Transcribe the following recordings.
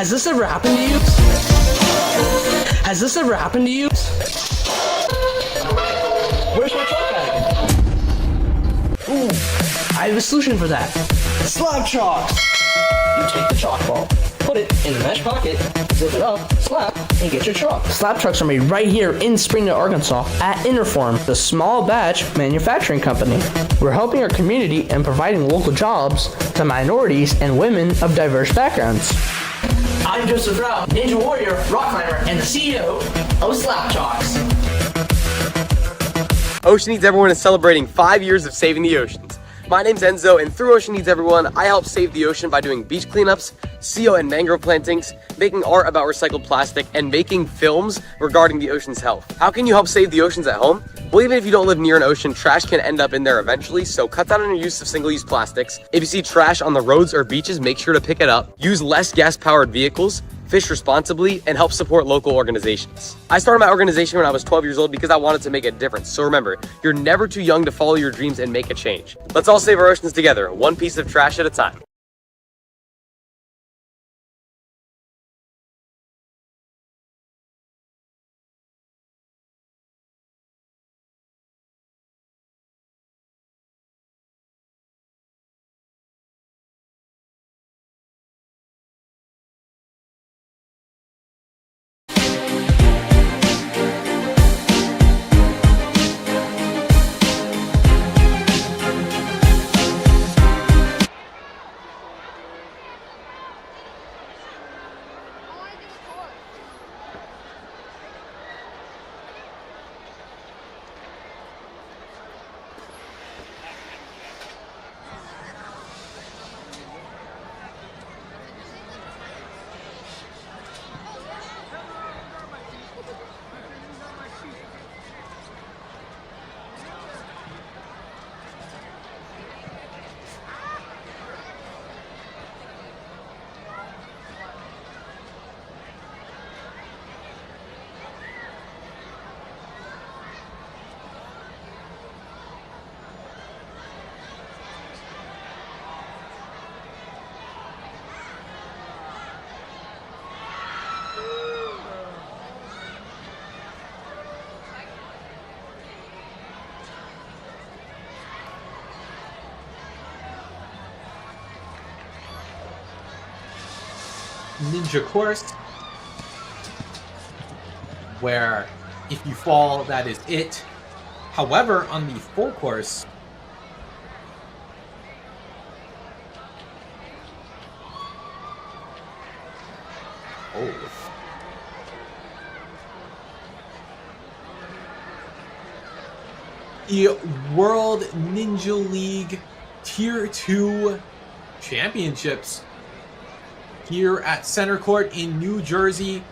Has this ever happened to you? Has this ever happened to you? Where's my chalk bag? Ooh, I have a solution for that. Slap chalk! You take the chalk ball, put it in the mesh pocket, zip it up, slap, and get your chalk. Slap chalks are made right here in Springdale, Arkansas at Interform, the small batch manufacturing company. We're helping our community and providing local jobs to minorities and women of diverse backgrounds. I'm Joseph Rao, Ninja Warrior, Rock Climber, and the CEO of Slap Chalks. Ocean Needs Everyone is celebrating 5 years of saving the oceans. My name's Enzo, and through Ocean Needs Everyone, I help save the ocean by doing beach cleanups, seal and mangrove plantings, making art about recycled plastic, and making films regarding the ocean's health. How can you help save the oceans at home? Well, even if you don't live near an ocean, trash can end up in there eventually, so cut down on your use of single-use plastics. If you see trash on the roads or beaches, make sure to pick it up. Use less gas-powered vehicles, fish responsibly, and help support local organizations. I started my organization when I was 12 years old because I wanted to make a difference. So remember, you're never too young to follow your dreams and make a change. Let's all save our oceans together, one piece of trash at a time. Ninja course, where if you fall, that is it. However, on the full course, the World Ninja League Tier 2 Championships here at Center Court in New Jersey.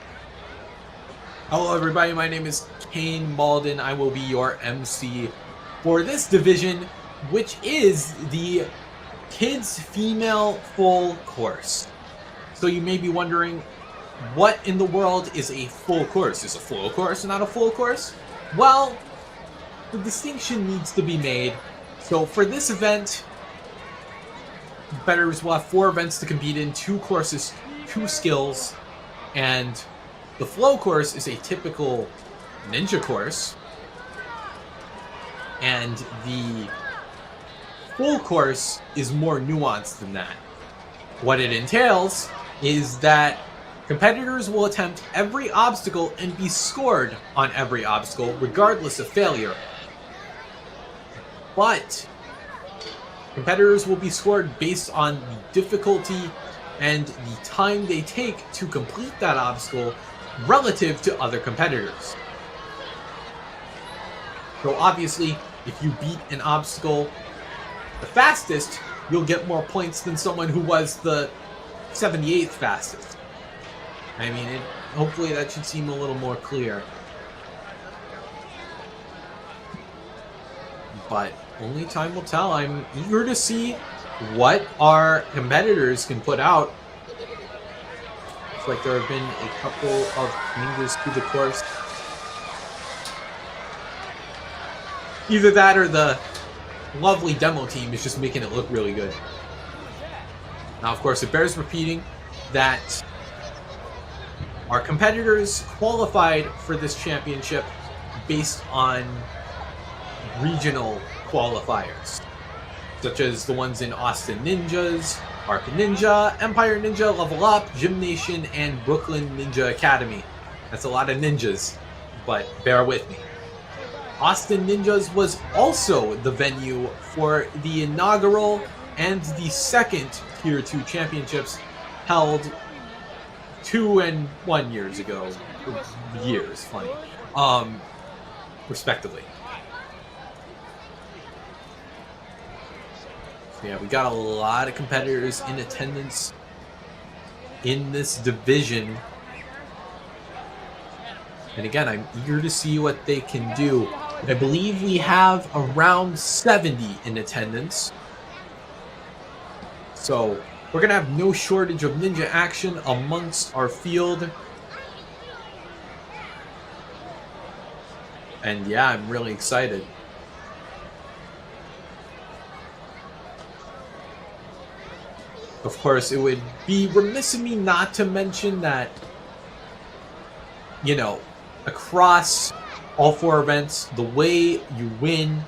Hello everybody, my name is Kane Malden. I will be your MC for this division, which is the Kids Female Full Course. So you may be wondering, what in the world is a full course? Is a full course not a full course? Well, the distinction needs to be made. So for this event, competitors will have 4 events to compete in, 2 courses, 2 skills, and the flow course is a typical ninja course, and the full course is more nuanced than that. What it entails is that competitors will attempt every obstacle and be scored on every obstacle, regardless of failure. But competitors will be scored based on the difficulty and the time they take to complete that obstacle relative to other competitors. So obviously, if you beat an obstacle the fastest, you'll get more points than someone who was the 78th fastest. I mean, hopefully that should seem a little more clear. But only time will tell. I'm eager to see what our competitors can put out. Looks like there have been a couple of changes to the course. Either that or the lovely demo team is just making it look really good. Now, of course, it bears repeating that Our competitors qualified for this championship based on regional qualifiers, such as the ones in Austin Ninjas, Arca Ninja, Empire Ninja, Level Up, Gym Nation, and Brooklyn Ninja Academy. That's a lot of ninjas, but bear with me. Austin Ninjas was also the venue for the inaugural and the second Tier 2 championships held 2 and 1 years ago. Years, funny. Respectively. So yeah, we got a lot of competitors in attendance in this division. And again, I'm eager to see what they can do. I believe we have around 70 in attendance. So we're going to have no shortage of ninja action amongst our field. And yeah, I'm really excited. Of course, it would be remiss of me not to mention that, you know, across all 4 events, the way you win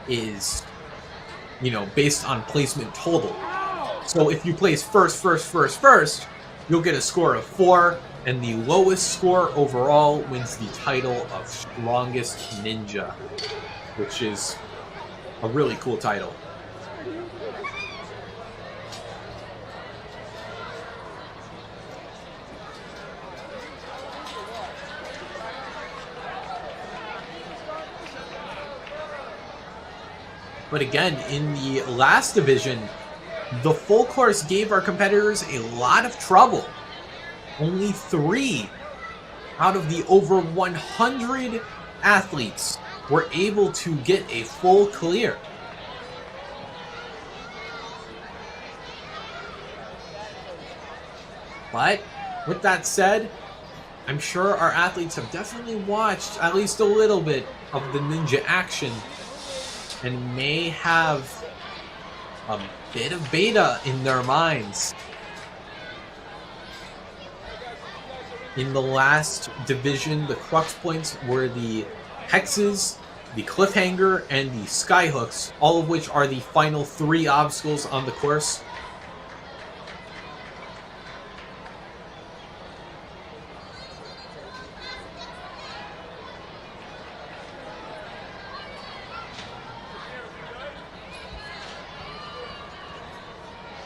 is, you know, based on placement total. So if you place first, you'll get a score of 4, and the lowest score overall wins the title of Strongest Ninja, which is a really cool title. But again, in the last division, the full course gave our competitors a lot of trouble. Only 3 out of the over 100 athletes were able to get a full clear. But with that said, I'm sure our athletes have definitely watched at least a little bit of the ninja action and may have a bit of beta in their minds. In the last division, the crux points were the hexes, the cliffhanger, and the skyhooks, all of which are the final 3 obstacles on the course.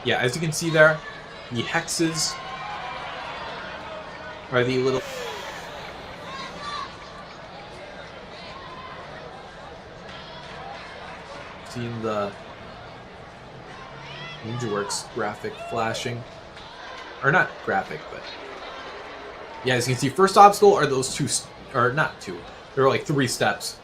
Yeah, as you can see there, the hexes are the little... Seeing the NinjaWorks graphic flashing. Or not graphic, but... Yeah, as you can see, first obstacle are those 2... Or not 2. There are like 3 steps.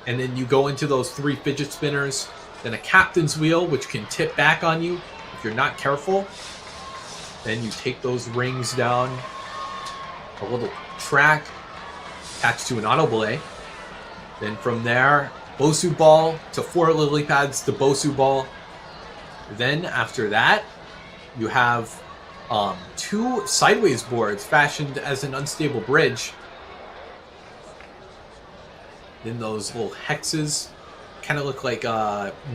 And then you go into those 3 fidget spinners. Then a captain's wheel, which can tip back on you if you're not careful. Then you take those rings down a little track attached to an auto belay. Then from there, Bosu ball to 4 lily pads to Bosu ball. Then after that, you have 2 sideways boards fashioned as an unstable bridge. Then those little hexes kind of look like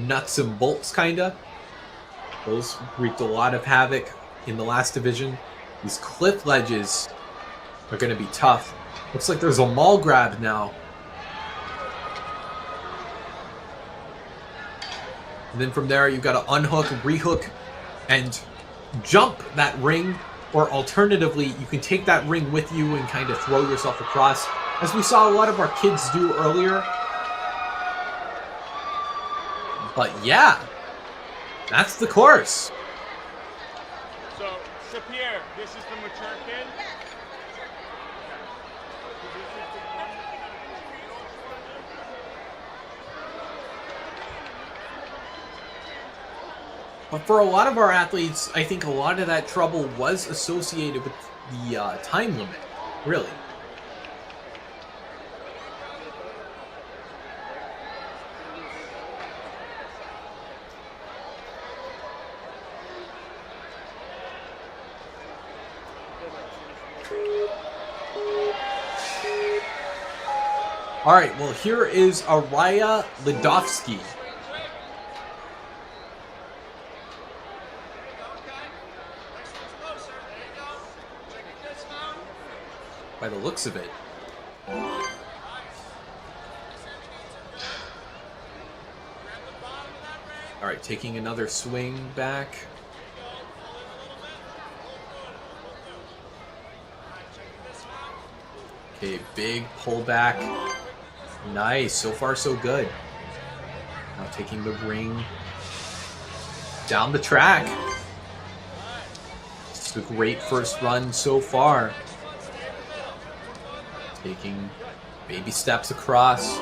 nuts and bolts, kinda. Those wreaked a lot of havoc in the last division. These cliff ledges are going to be tough. Looks like there's a mall grab now. And then from there, you've got to unhook, rehook, and jump that ring. Or alternatively, you can take that ring with you and kind of throw yourself across, as we saw a lot of our kids do earlier. But yeah, that's the course. So, Sophia, this is the mature kid? But for a lot of our athletes, I think a lot of that trouble was associated with the time limit, really. All right, well, here is Aria Ledovsky. By the looks of it. All right, taking another swing back. Okay, big pullback. Nice, so far so good. Now taking the ring down the track. It's a great first run so far. Taking baby steps across.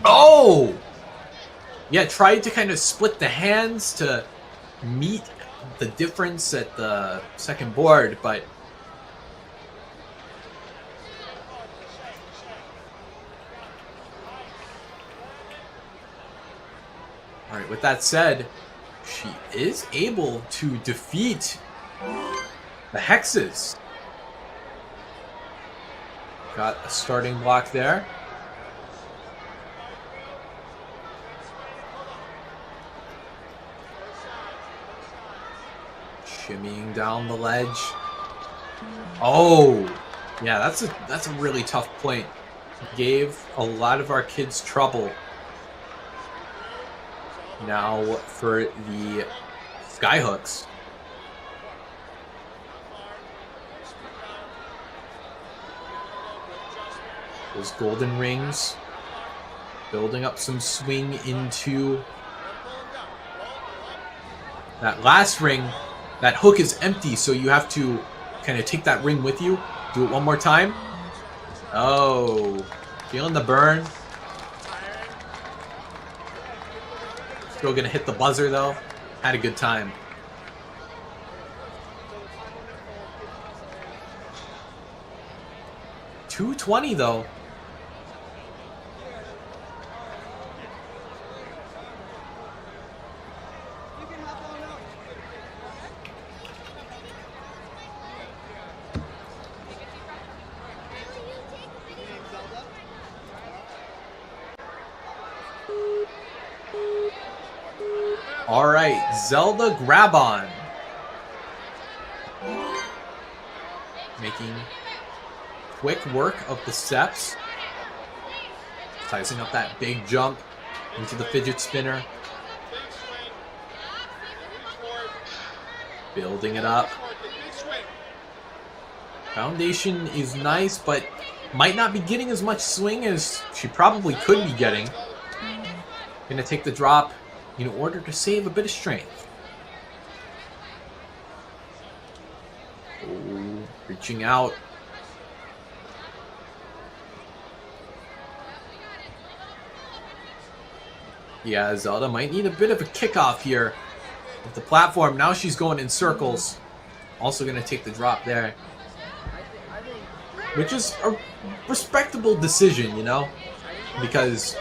Oh! Yeah, tried to kind of split the hands to meet the difference at the second board, but all right, with that said, she is able to defeat the Hexes. Got a starting block there. Shimmying down the ledge. Oh, yeah, that's a really tough point. Gave a lot of our kids trouble. Now for the skyhooks. Those golden rings. Building up some swing into that last ring. That hook is empty, so you have to kind of take that ring with you. Do it one more time. Oh, feeling the burn. Still gonna hit the buzzer though. Had a good time. $220 though. All right, Zelda grab-on. Making quick work of the steps. Sizing up that big jump into the fidget spinner. Building it up. Foundation is nice, but might not be getting as much swing as she probably could be getting. Gonna take the drop in order to save a bit of strength. Oh, reaching out. Yeah, Zelda might need a bit of a kickoff here with the platform. Now she's going in circles. Also going to take the drop there. Which is a respectable decision, you know? Because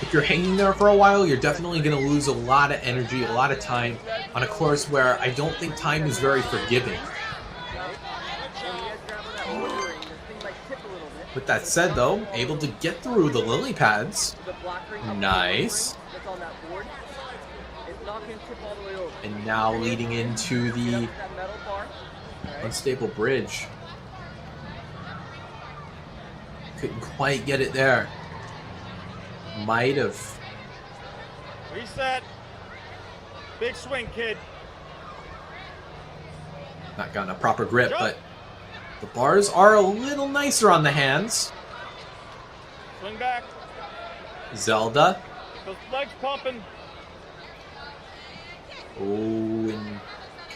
if you're hanging there for a while, you're definitely going to lose a lot of energy, a lot of time on a course where I don't think time is very forgiving. With that said, though, able to get through the lily pads. Nice. And now leading into the unstable bridge. Couldn't quite get it there. Might have. Reset. Big swing, kid. Not gotten a proper grip, but the bars are a little nicer on the hands. Swing back. Zelda. Those legs pumping. Oh, in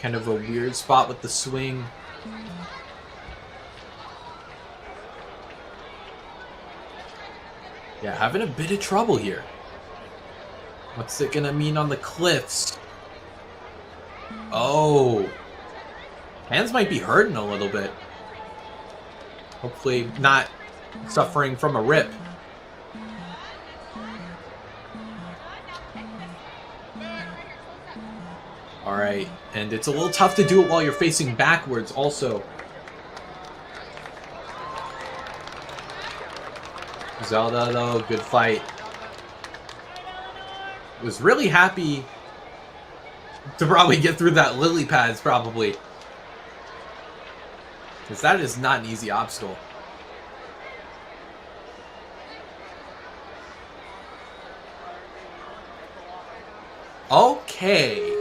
kind of a weird spot with the swing. Yeah, having a bit of trouble here. What's it gonna mean on the cliffs? Oh. Hands might be hurting a little bit. Hopefully not suffering from a rip. Alright, and it's a little tough to do it while you're facing backwards also. Zelda, though, good fight. Was really happy to probably get through that lily pads, probably. Because that is not an easy obstacle. Okay.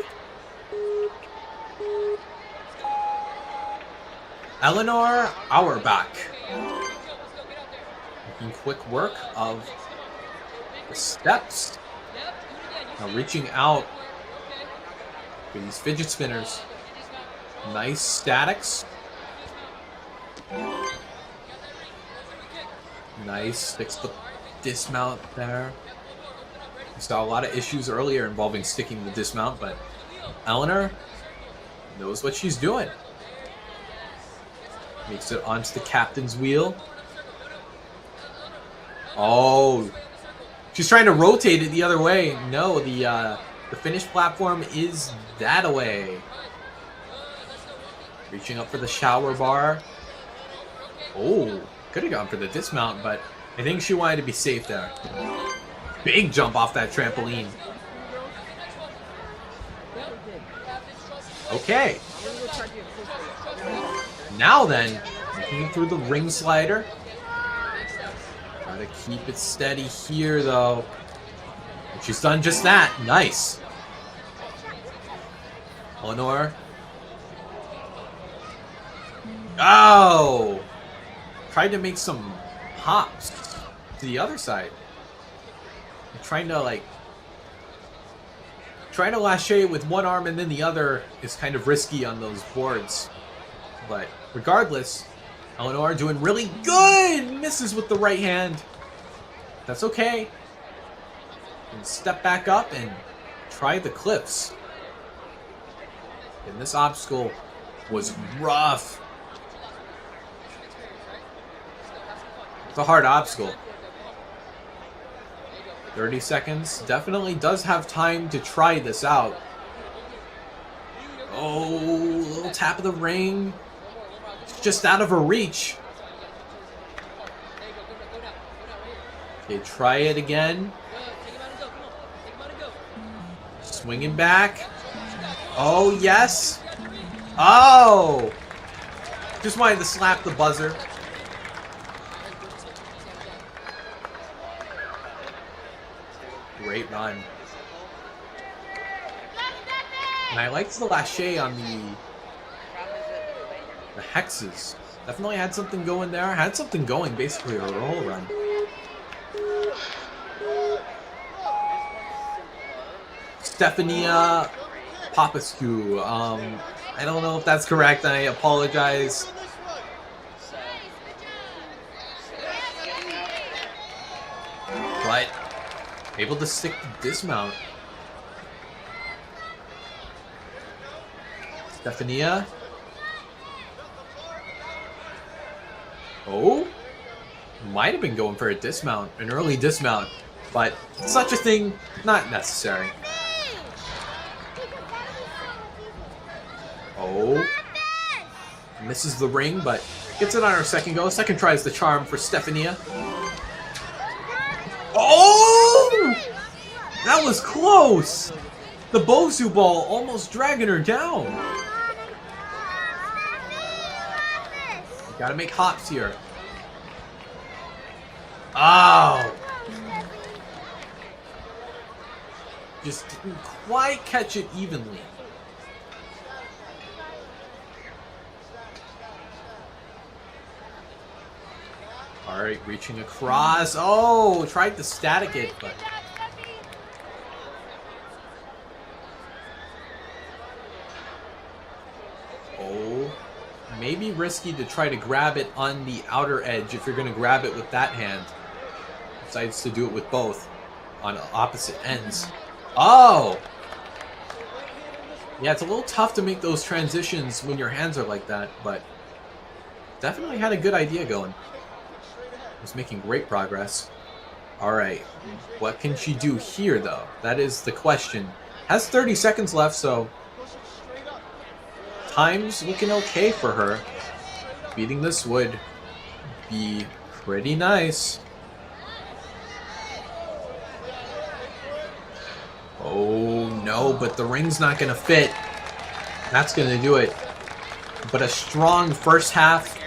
Eleanor Auerbach. Making quick work of the steps. Now reaching out for these fidget spinners. Nice statics. Nice. Fix the dismount there. We saw a lot of issues earlier involving sticking the dismount, but Eleanor knows what she's doing. Makes it onto the captain's wheel. Oh, she's trying to rotate it the other way. No, the finished platform is that way. Reaching up for the shower bar. Oh, could have gone for the dismount, but I think she wanted to be safe there. Big jump off that trampoline. Okay. Now then, looking through the ring slider. Gotta keep it steady here, though. And she's done just that. Nice. Eleanor. Oh! Tried to make some hops to the other side. Trying to lache with one arm and then the other is kind of risky on those boards. But regardless, Eleanor doing really good! Misses with the right hand. That's okay. And step back up and try the cliffs. And this obstacle was rough. It's a hard obstacle. 30 seconds. Definitely does have time to try this out. Oh, little tap of the ring. It's just out of her reach. Okay, try it again. Swinging back. Oh, yes. Oh! Just wanted to slap the buzzer. Great run. And I liked the lache on the hexes. Definitely had something going there. Had something going basically her whole run. Stephania Popescu. I don't know if that's correct. I apologize. But able to stick the dismount. Stephania. Oh, might have been going for a dismount, an early dismount, but such a thing, not necessary. Oh, misses the ring, but gets it on her second go. Second try is the charm for Stephania. Oh! That was close! The Bosu ball almost dragging her down. Gotta make hops here. Oh! Just didn't quite catch it evenly. Alright, reaching across. Oh, tried to static it, but... Oh, maybe risky to try to grab it on the outer edge if you're going to grab it with that hand. Decides to do it with both on opposite ends. Oh! Yeah, it's a little tough to make those transitions when your hands are like that, but definitely had a good idea going. Was making great progress. Alright, what can she do here, though? That is the question. Has 30 seconds left, so time's looking okay for her. Beating this would be pretty nice. Oh no, but the ring's not gonna fit. That's gonna do it. But a strong first half.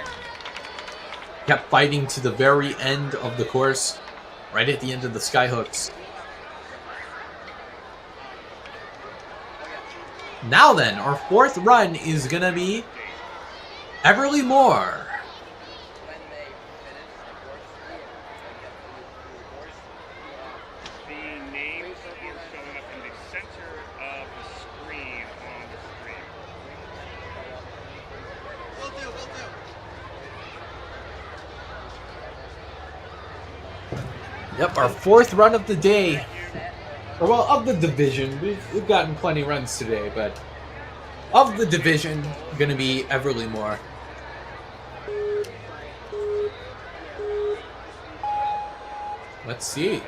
Kept fighting to the very end of the course. Right at the end of the skyhooks. Now then, our fourth run is gonna be Everly Moore. The names are showing up in the center of the screen on the screen. Will do. Yep, our fourth run of the day. Or, well, of the division. We've gotten plenty of runs today, but of the division, gonna be Everly Moore. Let's see.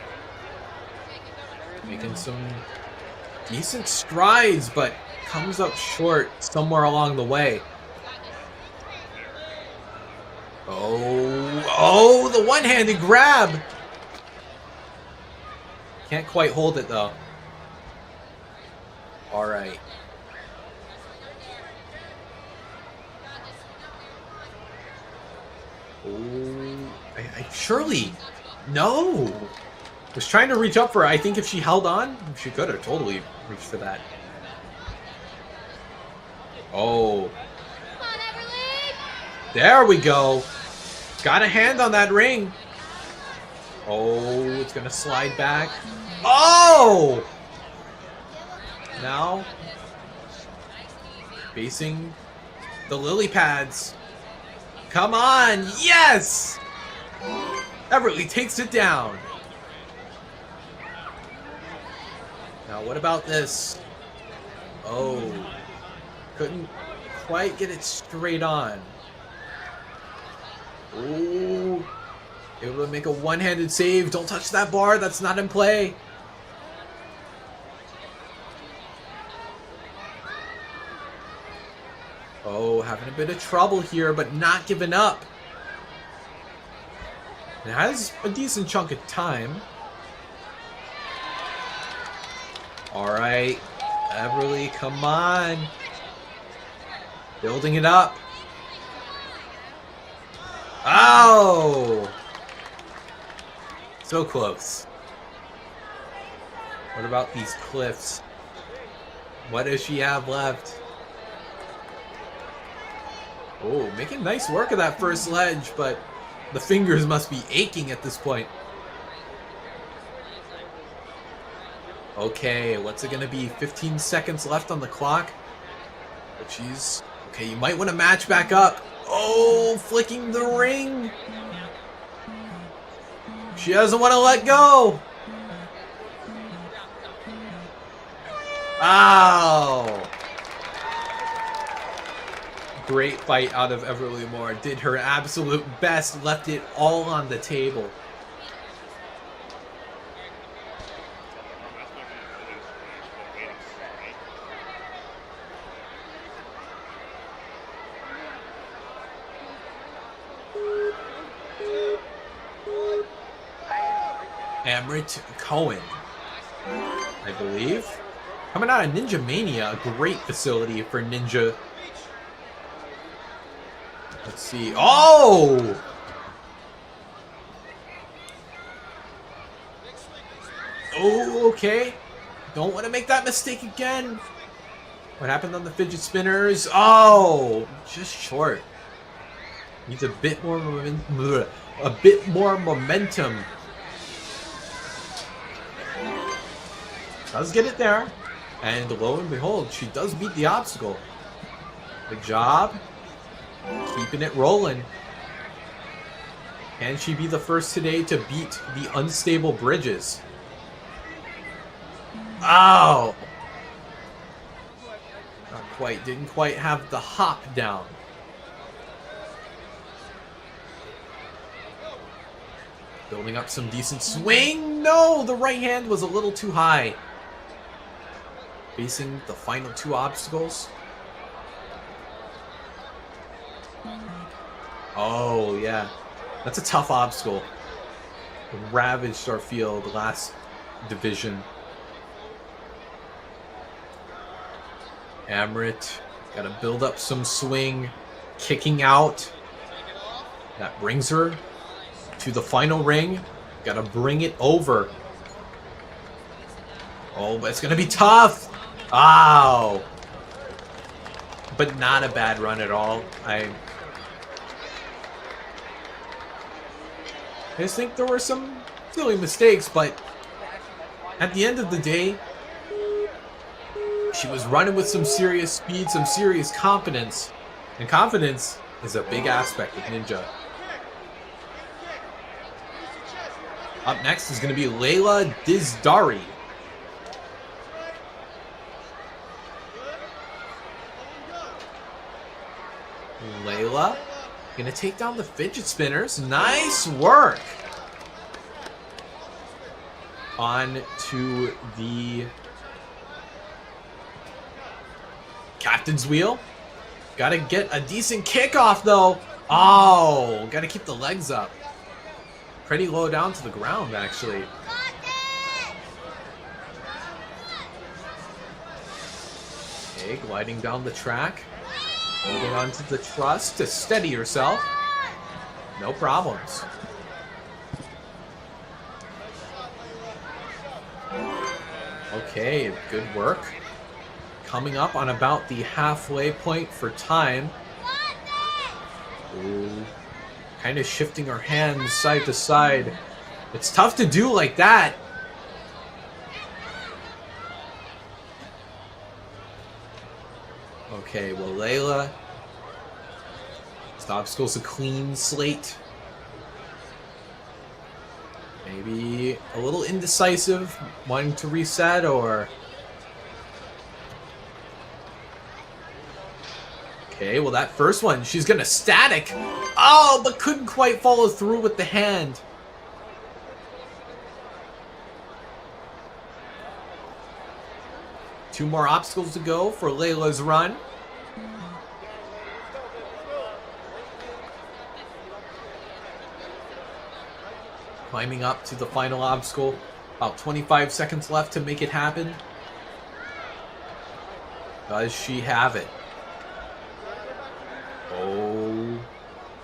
Making some decent strides, but comes up short somewhere along the way. Oh, the one-handed grab! Can't quite hold it, though. Alright. Oh, surely. No! Was trying to reach up for her. I think if she held on, she could have totally reached for that. Oh. There we go. Got a hand on that ring. Oh, it's gonna slide back. Oh! Now, facing the lily pads. Come on, yes! Everly takes it down. Now, what about this? Oh, couldn't quite get it straight on. Ooh. Able to make a one-handed save. Don't touch that bar. That's not in play. Oh, having a bit of trouble here, but not giving up. It has a decent chunk of time. Alright. Everly, come on. Building it up. Oh! So close. What about these cliffs? What does she have left? Oh, making nice work of that first ledge, but the fingers must be aching at this point. Okay, what's it gonna be? 15 seconds left on the clock. But she's... Okay, you might want to match back up. Oh, flicking the ring. She doesn't want to let go. Ow. Great fight out of Everly Moore. Did her absolute best. Left it all on the table. Amrit Cohen, I believe. Coming out of Ninja Mania, a great facility for Ninja. Let's see. Oh! Oh, okay. Don't want to make that mistake again. What happened on the fidget spinners? Oh, just short. Needs a bit more momentum. Does get it there. And lo and behold, she does beat the obstacle. Good job. Keeping it rolling. Can she be the first today to beat the unstable bridges? Oh! Not quite. Didn't quite have the hop down. Building up some decent swing. No! The right hand was a little too high. Facing the final two obstacles. Oh, yeah. That's a tough obstacle. Ravaged our field last division. Amrit, gotta build up some swing. Kicking out. That brings her to the final ring. Gotta bring it over. Oh, but it's gonna be tough. Ow. But not a bad run at all. I just think there were some silly mistakes, but at the end of the day, she was running with some serious speed, some serious confidence. And confidence is a big aspect of Ninja. Up next is going to be Leila Desiree. Leila going to take down the fidget spinners. Nice work. On to the captain's wheel. Got to get a decent kickoff though. Oh, got to keep the legs up. Pretty low down to the ground, actually. Okay, gliding down the track. Holding on to the truss to steady yourself. No problems. Okay, good work. Coming up on about the halfway point for time. Ooh. Kind of shifting her hands side to side. It's tough to do like that. Okay, well, Leila. This obstacle's a clean slate. Maybe a little indecisive, wanting to reset, or... Okay, well, that first one, she's gonna static. Oh, but couldn't quite follow through with the hand. Two more obstacles to go for Leila's run. Climbing up to the final obstacle. About 25 seconds left to make it happen. Does she have it? Oh,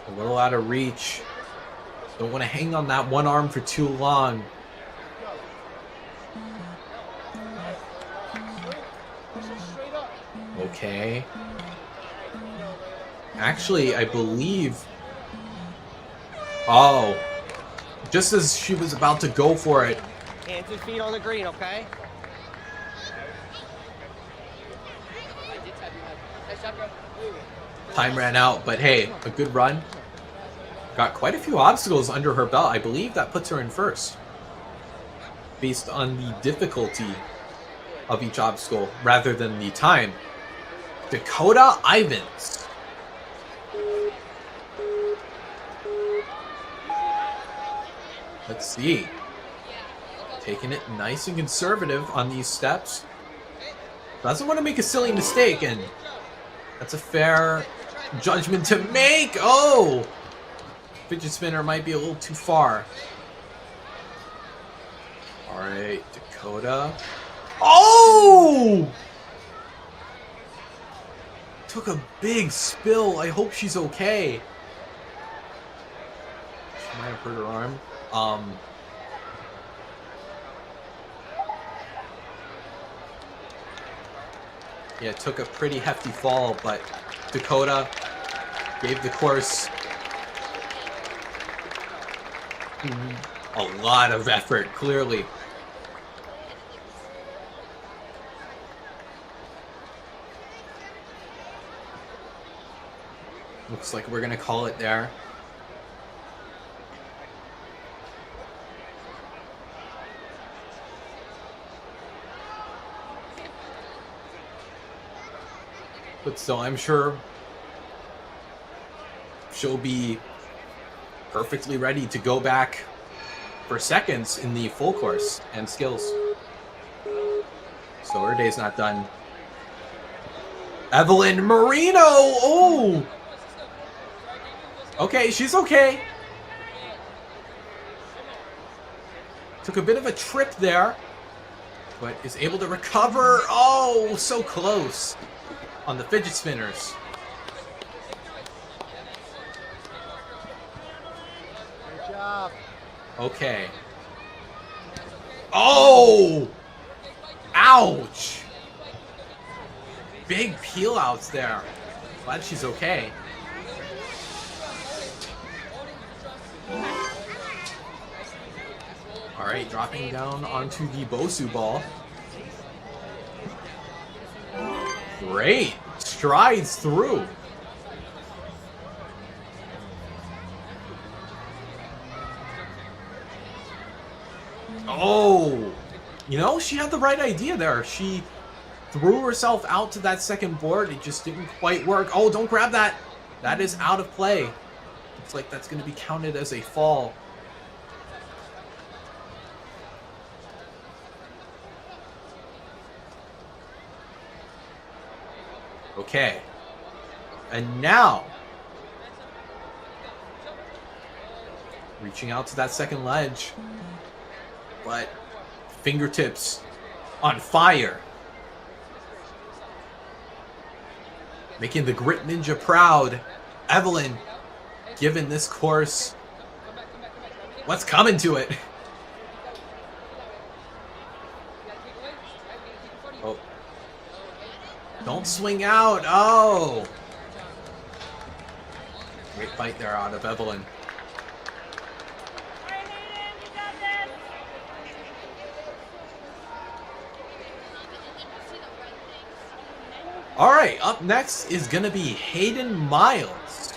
a little out of reach. Don't want to hang on that one arm for too long. Okay. Actually, I believe... Oh. Just as she was about to go for it. Hands and feet on the green, okay? Time ran out, but hey, a good run. Got quite a few obstacles under her belt. I believe that puts her in first. Based on the difficulty of each obstacle, rather than the time. Dakota Ivins. Let's see. Taking it nice and conservative on these steps. Doesn't want to make a silly mistake, and that's a fair judgment to make. Oh! Fidget spinner might be a little too far. Alright, Dakota. Oh! Took a big spill. I hope she's okay. She might have hurt her arm. Yeah, it took a pretty hefty fall, but Dakota gave the course a lot of effort, clearly. Looks like we're gonna call it there. But still, I'm sure she'll be perfectly ready to go back for seconds in the full course and skills. So her day's not done. Evelyn Marino! Oh! Okay, she's okay. Took a bit of a trip there, but is able to recover. Oh, so close on the fidget spinners. Good job. Okay. Oh! Ouch! Big peel outs there. Glad she's okay. Alright, dropping down onto the Bosu ball. Great! Strides through. Oh! You know, she had the right idea there. She threw herself out to that second board. It just didn't quite work. Oh, don't grab that! That is out of play. Looks like that's going to be counted as a fall. Okay. And now, reaching out to that second ledge, but fingertips on fire. Making the Grit Ninja proud. Evelyn, given this course, what's coming to it? Oh. Don't swing out. Oh. Great fight there out of Evelyn. All right, up next is going to be Hayden Miles.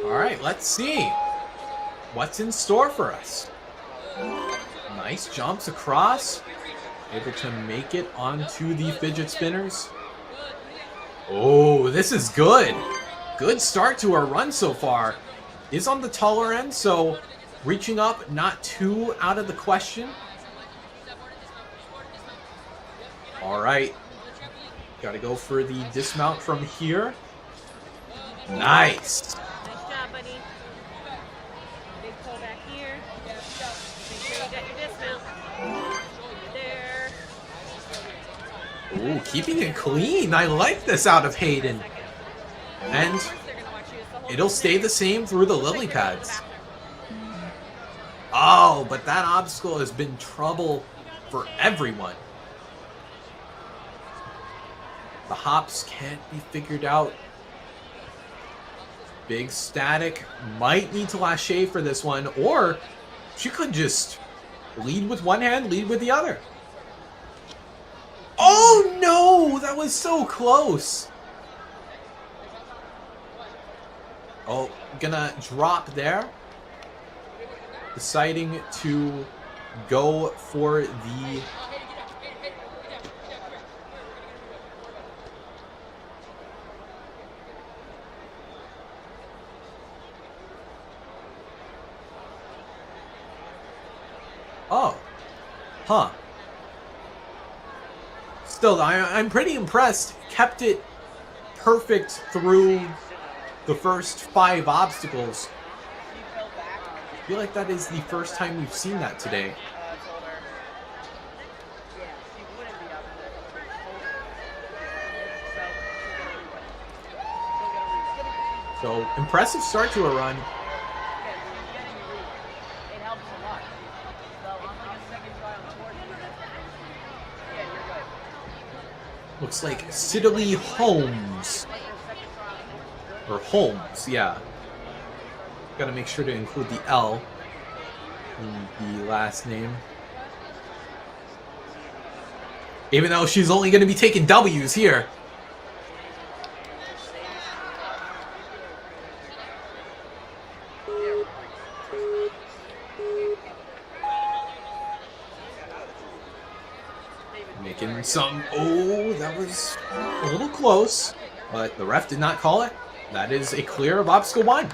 All right, let's see what's in store for us. Nice jumps across. Able to make it onto the fidget spinners. Oh, this is good. Good start to our run so far. Is on the taller end, so reaching up, not too out of the question. All right. Got to go for the dismount from here. Nice. Nice job, buddy. Big pull back here. Make sure you got your dismount. There. Ooh, keeping it clean. I like this out of Hayden. And it'll stay the same through the lily pads. Oh, but that obstacle has been trouble for everyone. The hops can't be figured out. Big static. Might need to lâcher for this one, or she could just lead with one hand, lead with the other. Oh no! That was so close! Oh, gonna drop there. Deciding to go for the... Oh. Huh. Still, I'm pretty impressed. Kept it perfect through the first 5 obstacles. I feel like that is the first time we've seen that today. So, impressive start to a run. Looks like Siddalee Holmes. Or Holmes, yeah. Gotta make sure to include the L in the last name. Even though she's only gonna be taking W's here. Making Heard some. Oh, that was a little close, but the ref did not call it. That is a clear of obstacle 1.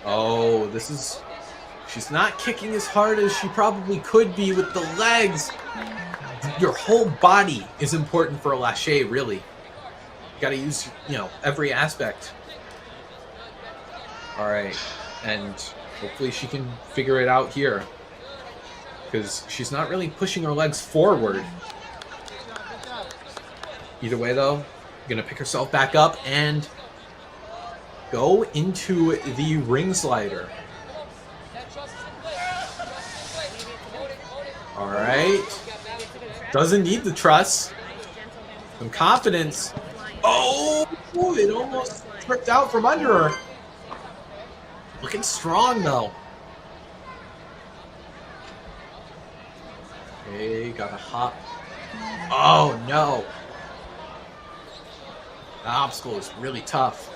Oh, this is... She's not kicking as hard as she probably could be with the legs. Your whole body is important for a lache, really. You gotta use, every aspect. Alright, and hopefully she can figure it out here. Because she's not really pushing her legs forward. Either way, though, gonna pick herself back up and go into the ring slider. Alright. Doesn't need the truss. Some confidence. Oh, it almost tripped out from under her. Looking strong, though. Okay, gotta hop. Oh, no. The obstacle is really tough.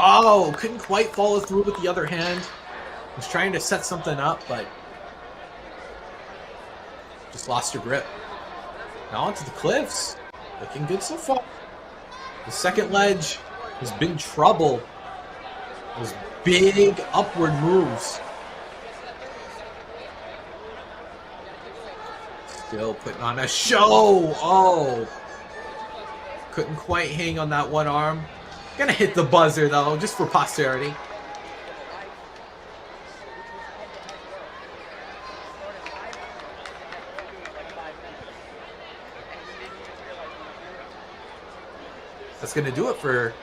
Oh, couldn't quite follow through with the other hand. Was trying to set something up, but just lost her grip. Now onto the cliffs. Looking good so far. The second ledge has been trouble. Those big upward moves. Still putting on a show. Oh. Couldn't quite hang on that one arm. Gonna hit the buzzer, though, just for posterity. That's gonna do it for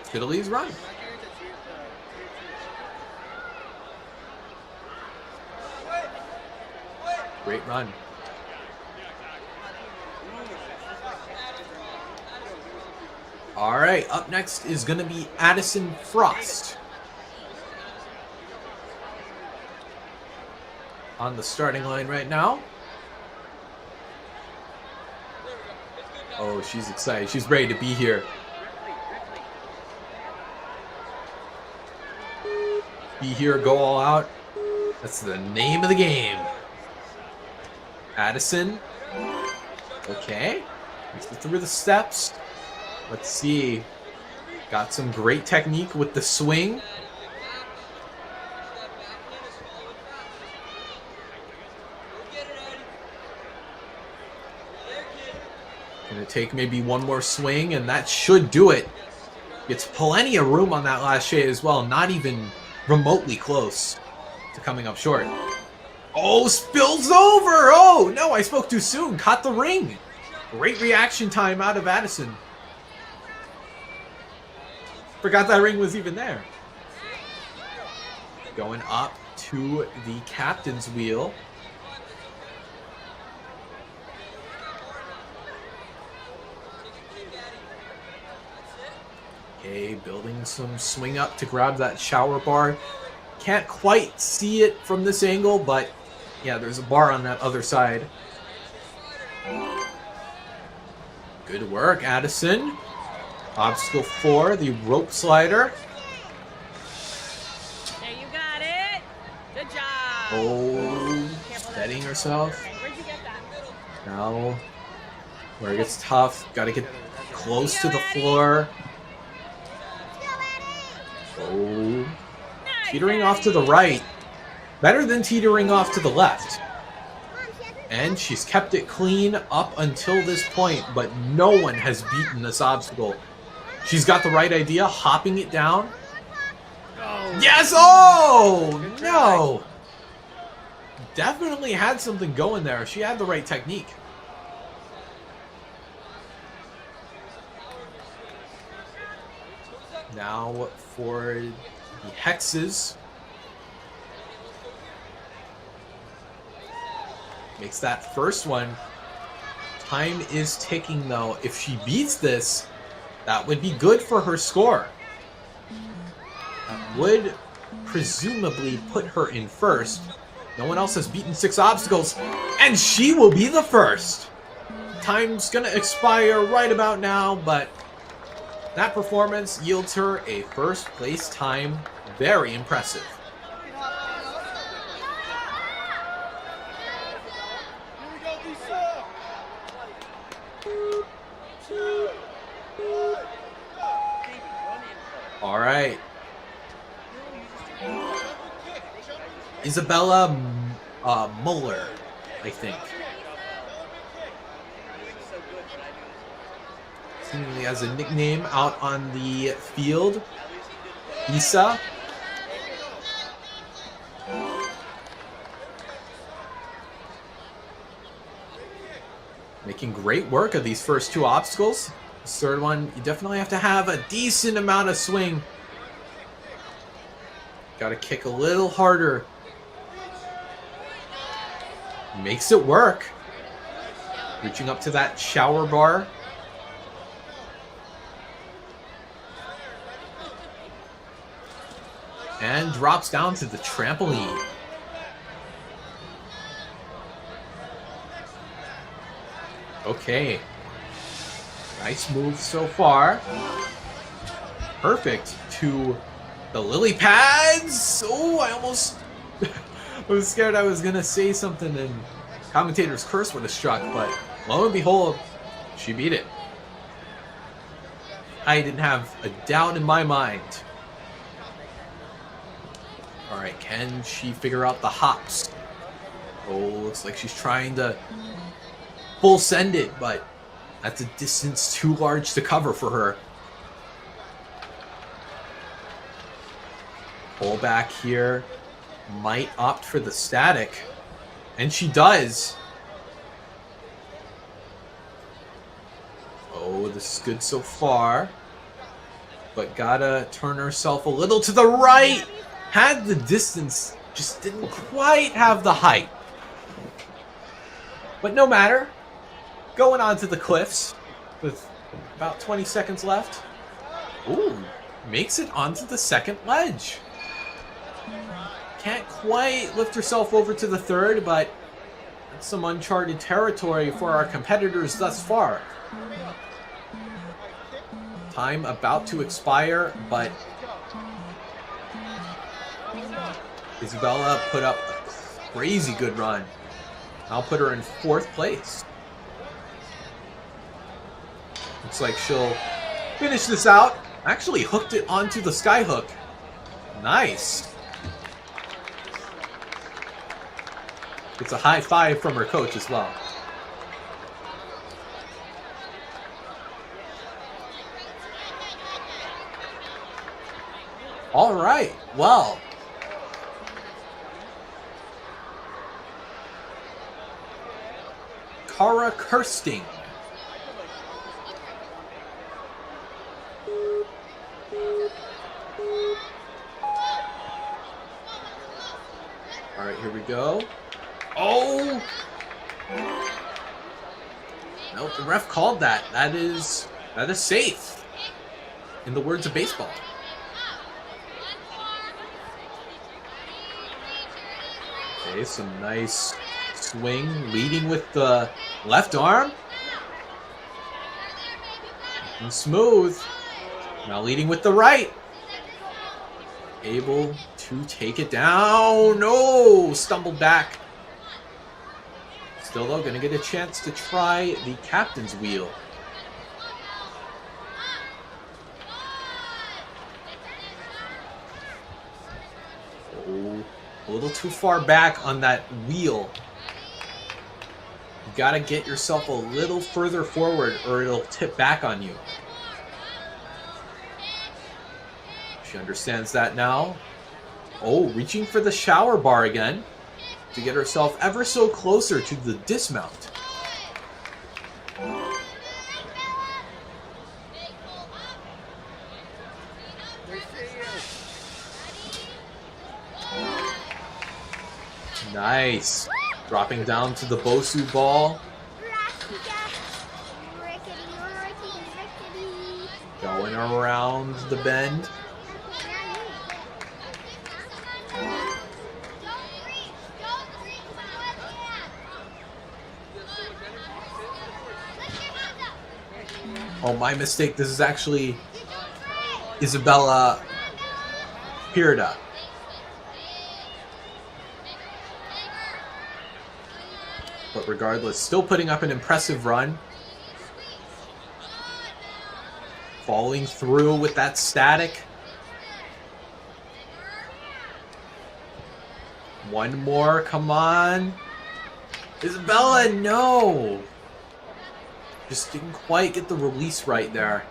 Siddalee's run. Great run. All right, up next is going to be Addison Frost. On the starting line right now. Oh, she's excited. She's ready to be here. Be here, go all out. That's the name of the game. Addison. Okay. Makes it through the steps. Let's see. Got some great technique with the swing. Gonna take maybe one more swing, and that should do it. Gets plenty of room on that last shade as well. Not even remotely close to coming up short. Oh, spills over! Oh, no, I spoke too soon. Caught the ring. Great reaction time out of Addison. Forgot that ring was even there. Going up to the captain's wheel. Okay, building some swing up to grab that shower bar. Can't quite see it from this angle, but yeah, there's a bar on that other side. Good work, Addison. Obstacle 4, the rope slider. There you got it. Good job. Oh, steadying herself. Okay, where'd you get that? Now, where it gets tough, gotta get close to the floor. Oh, teetering off to the right. Better than teetering off to the left. And she's kept it clean up until this point, but no one has beaten this obstacle. She's got the right idea, hopping it down. Oh. Yes! Oh! No! Definitely had something going there. She had the right technique. Now for the hexes. Makes that first one. Time is ticking, though. If she beats this, that would be good for her score. That would presumably put her in first. No one else has beaten 6 obstacles, and she will be the first. Time's gonna expire right about now, but that performance yields her a first place time. Very impressive. All right. Isabella Muller, I think. Seemingly has a nickname out on the field. Isa. Making great work of these first 2 obstacles. This third one, you definitely have to have a decent amount of swing. Gotta kick a little harder. Makes it work. Reaching up to that shower bar. And drops down to the trampoline. Okay. Nice move so far. Perfect to the lily pads. Oh, I almost I was scared I was going to say something and commentator's curse would have struck, but lo and behold, she beat it. I didn't have a doubt in my mind. All right, can she figure out the hops? Oh, looks like she's trying to full send it, but that's a distance too large to cover for her. Pull back here. Might opt for the static. And she does. Oh, this is good so far. But gotta turn herself a little to the right. Had the distance, just didn't quite have the height. But no matter. Going on to the cliffs with about 20 seconds left. Ooh, makes it onto the second ledge. Can't quite lift herself over to the third, but that's some uncharted territory for our competitors thus far. Time about to expire, but Isabella put up a crazy good run. I'll put her in 4th place. Looks like she'll finish this out. Actually hooked it onto the sky hook. Nice. It's a high five from her coach as well. All right, well. Cara Kirsting. All right, here we go. Oh! No, the ref called that. That is safe. In the words of baseball. Okay, some nice swing, leading with the left arm. Looking smooth. Now leading with the right. Able to take it down. No! Stumbled back. Still, though, going to get a chance to try the captain's wheel. Oh, a little too far back on that wheel. You got to get yourself a little further forward or it'll tip back on you. She understands that now. Oh, reaching for the shower bar again to get herself ever so closer to the dismount. Nice. Dropping down to the Bosu ball. Going around the bend. Oh, my mistake. This is actually Isabella Pirda. But regardless, still putting up an impressive run. Following through with that static. One more, come on. Isabella, no! Just didn't quite get the release right there.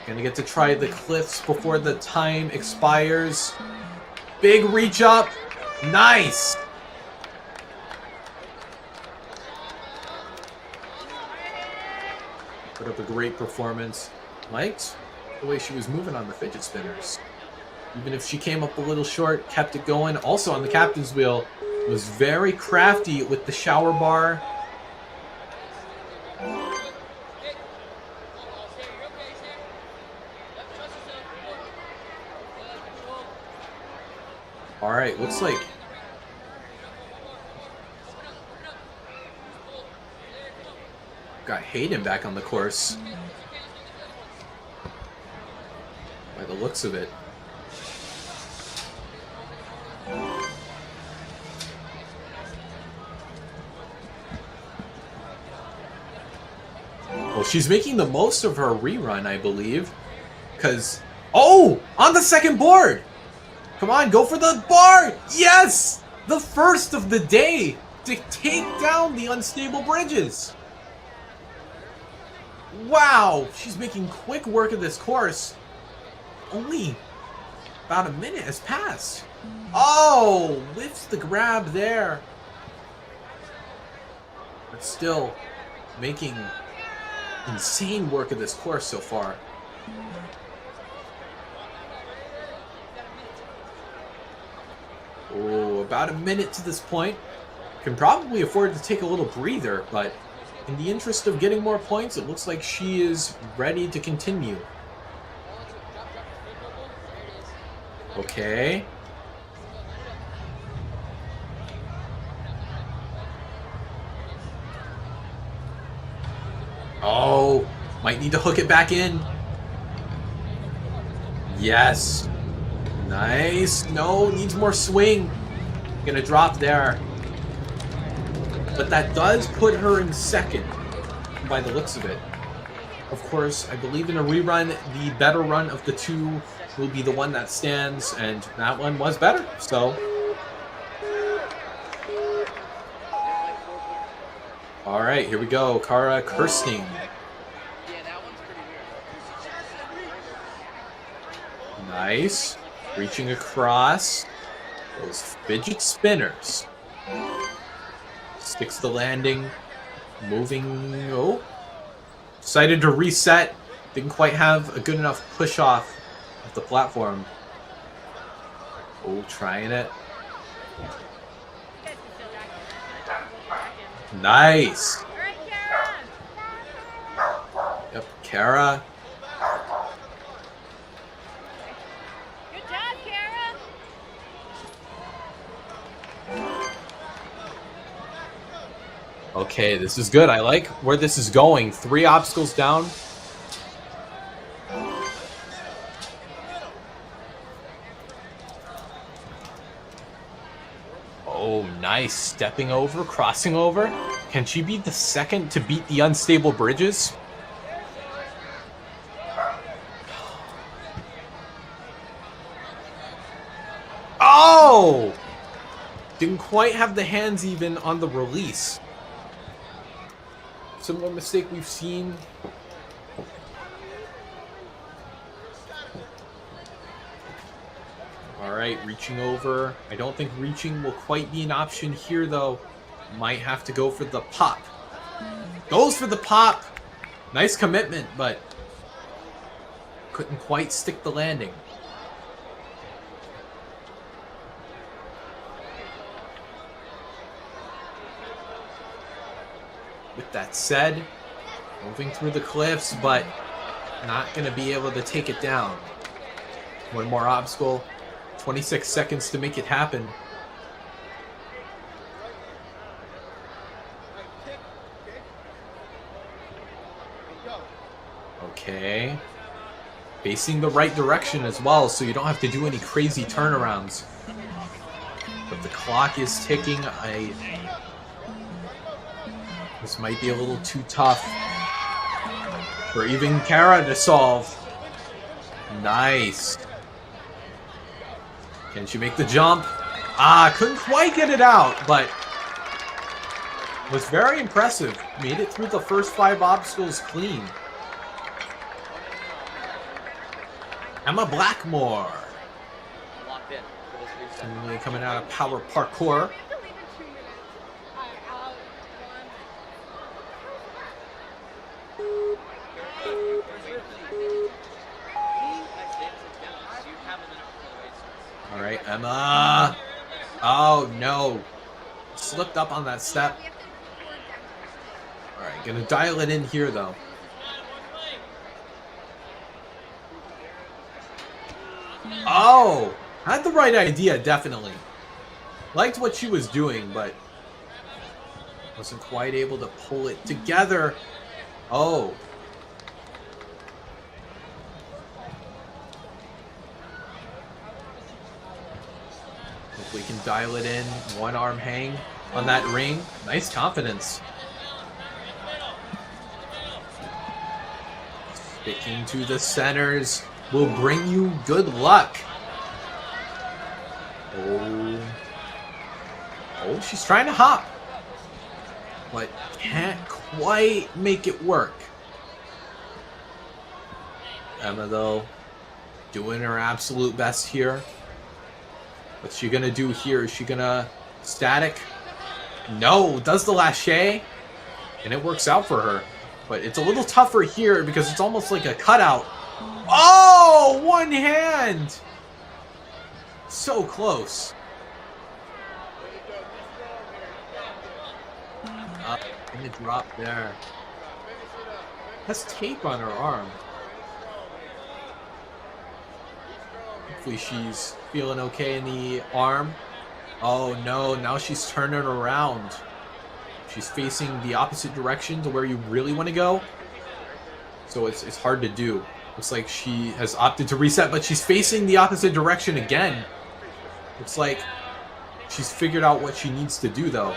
Gonna get to try the cliffs before the time expires. Big reach up. Nice! Put up a great performance. Liked the way she was moving on the fidget spinners. Even if she came up a little short, kept it going. Also on the captain's wheel, was very crafty with the shower bar. Alright, looks like got Hayden back on the course. By the looks of it. Well, she's making the most of her rerun, I believe. Because, oh! On the second board! Come on, go for the bar! Yes! The first of the day to take down the unstable bridges. Wow! She's making quick work of this course. Only about a minute has passed. Oh! Whiffs the grab there. But still making insane work of this course so far. Oh, about a minute to this point. Can probably afford to take a little breather, but in the interest of getting more points, it looks like she is ready to continue. Okay. Oh, might need to hook it back in. Yes. Nice. No, needs more swing. Gonna drop there. But that does put her in second, by the looks of it. Of course, I believe in a rerun, the better run of the two will be the one that stands, and that one was better, so. Alright, here we go. Cara Kirsting. Nice. Reaching across. Those fidget spinners. Sticks the landing. Moving. Oh. Decided to reset. Didn't quite have a good enough push off of the platform. Oh, trying it. Nice. Yep, Cara. Good job, Cara. Okay, this is good. I like where this is going. 3 obstacles down. Oh, nice. Stepping over, crossing over. Can she be the second to beat the unstable bridges? Oh! Didn't quite have the hands even on the release. Similar mistake we've seen. Alright, reaching over. I don't think reaching will quite be an option here, though. Might have to go for the pop. Goes for the pop! Nice commitment, but couldn't quite stick the landing. With that said, moving through the cliffs, but not going to be able to take it down. One more obstacle. 26 seconds to make it happen. Okay. Facing the right direction as well, so you don't have to do any crazy turnarounds. But the clock is ticking. This might be a little too tough for even Cara to solve. Nice. Can she make the jump? Couldn't quite get it out, but was very impressive. Made it through the first 5 obstacles clean. Emma Blackmore. Locked in for this reset. Really coming out of power parkour. All right, Emma. Oh no, slipped up on that step. All right, gonna dial it in here though. Oh, had the right idea, definitely. Liked what she was doing, but wasn't quite able to pull it together. Oh. If we can dial it in, one arm hang on that ring. Nice confidence. Sticking to the centers will bring you good luck. Oh, she's trying to hop, but can't quite make it work. Emma, though, doing her absolute best here. What's she gonna do here? Is she gonna static? No, does the lâcher, and it works out for her. But it's a little tougher here because it's almost like a cutout. Oh, one hand! So close. Gonna drop there. Has tape on her arm. Hopefully she's feeling okay in the arm. Oh no, now she's turning around. She's facing the opposite direction to where you really want to go. So it's hard to do. Looks like she has opted to reset, but she's facing the opposite direction again. Looks like she's figured out what she needs to do though.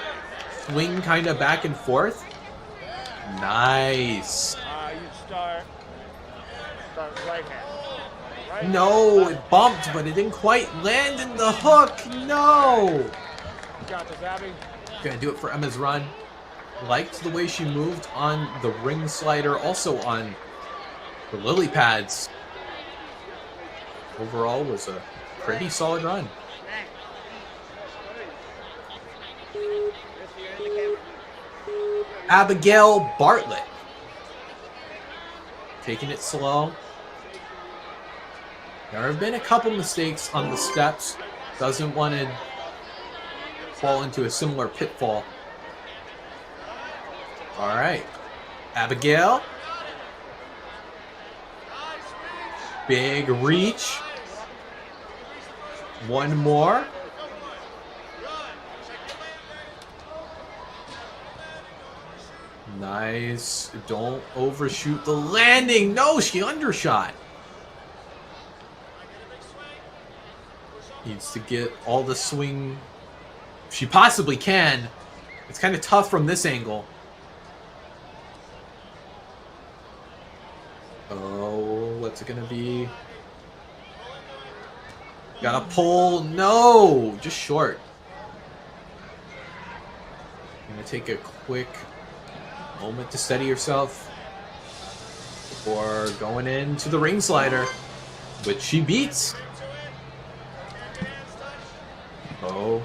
Swing kind of back and forth. Nice. You start right hand. Right No, it bumped, but it didn't quite land in the hook. No. You got this, Abby. Gonna do it for Emma's run. Liked the way she moved on the ring slider, also on the lily pads. Overall was a pretty solid run. Abigail Bartlett. Taking it slow. There have been a couple mistakes on the steps. Doesn't want to fall into a similar pitfall. All right. Abigail. Big reach. One more. Nice. Don't overshoot the landing. No, she undershot. Needs to get all the swing she possibly can. It's kind of tough from this angle. Oh, what's it gonna be? Gotta pull. No, just short. Gonna take a quick moment to steady yourself before going into the ring slider, which she beats. Oh.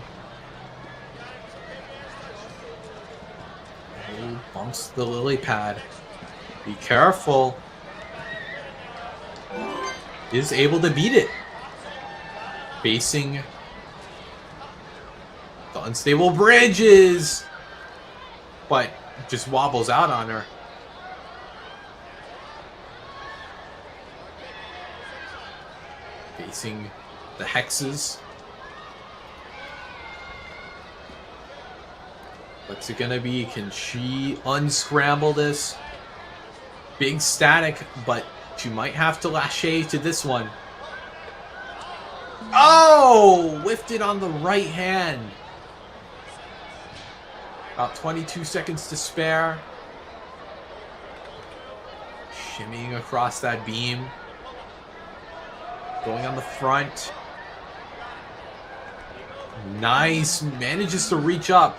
Oh, bumps the lily pad. Be careful. Is able to beat it. Facing the unstable bridges, but just wobbles out on her. Facing the hexes. What's it gonna be? Can she unscramble this? Big static, but she might have to lâcher to this one. Oh! Lifted on the right hand. About 22 seconds to spare. Shimmying across that beam. Going on the front. Nice. Manages to reach up,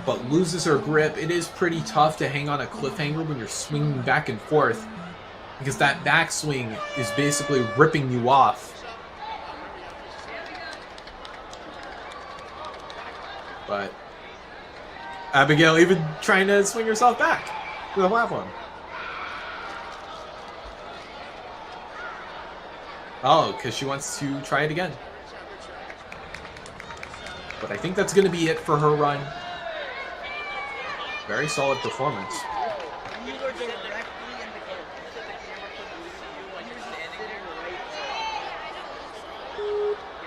but loses her grip. It is pretty tough to hang on a cliffhanger when you're swinging back and forth, because that backswing is basically ripping you off. But Abigail even trying to swing herself back to the platform. Oh, because she wants to try it again. But I think that's going to be it for her run. Very solid performance.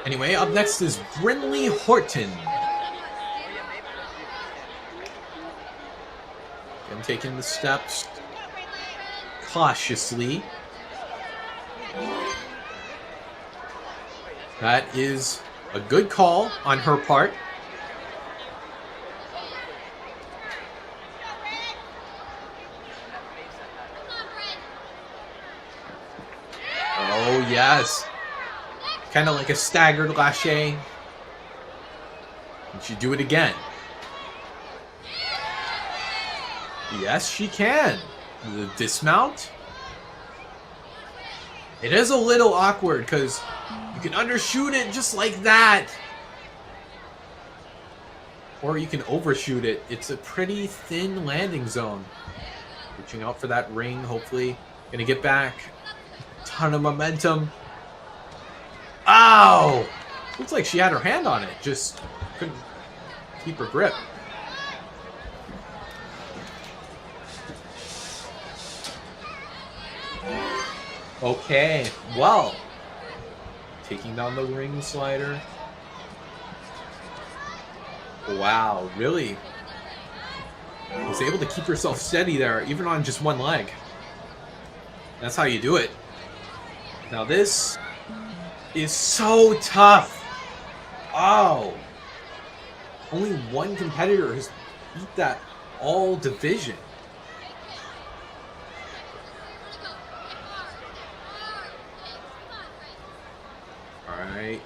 Anyway, up next is Brynley Horton. And taking the steps cautiously. That is a good call on her part. Oh, yes. Kind of like a staggered lâcher. And she do it again. Yes, she can. The dismount. It is a little awkward because you can undershoot it just like that. Or you can overshoot it. It's a pretty thin landing zone. Reaching out for that ring, hopefully. Gonna get back. Ton of momentum. Ow! Looks like she had her hand on it. Just couldn't keep her grip. Okay, well. Taking down the ring slider. Wow, really was able to keep herself steady there, even on just one leg. That's how you do it. Now this is so tough. Oh. Only one competitor has beat that all division. Alright.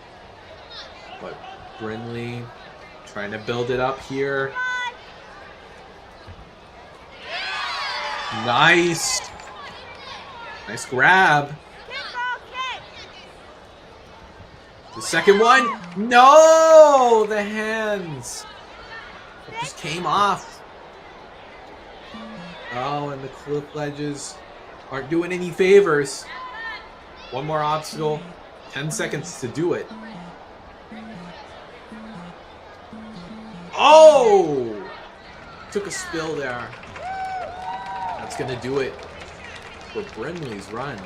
But Brynley trying to build it up here. Nice. Nice grab. The second one. No! The hands. It just came off. Oh, and the cliff ledges aren't doing any favors. One more obstacle. 10 seconds to do it. Oh! Took a spill there. That's gonna do it for Brynley's run.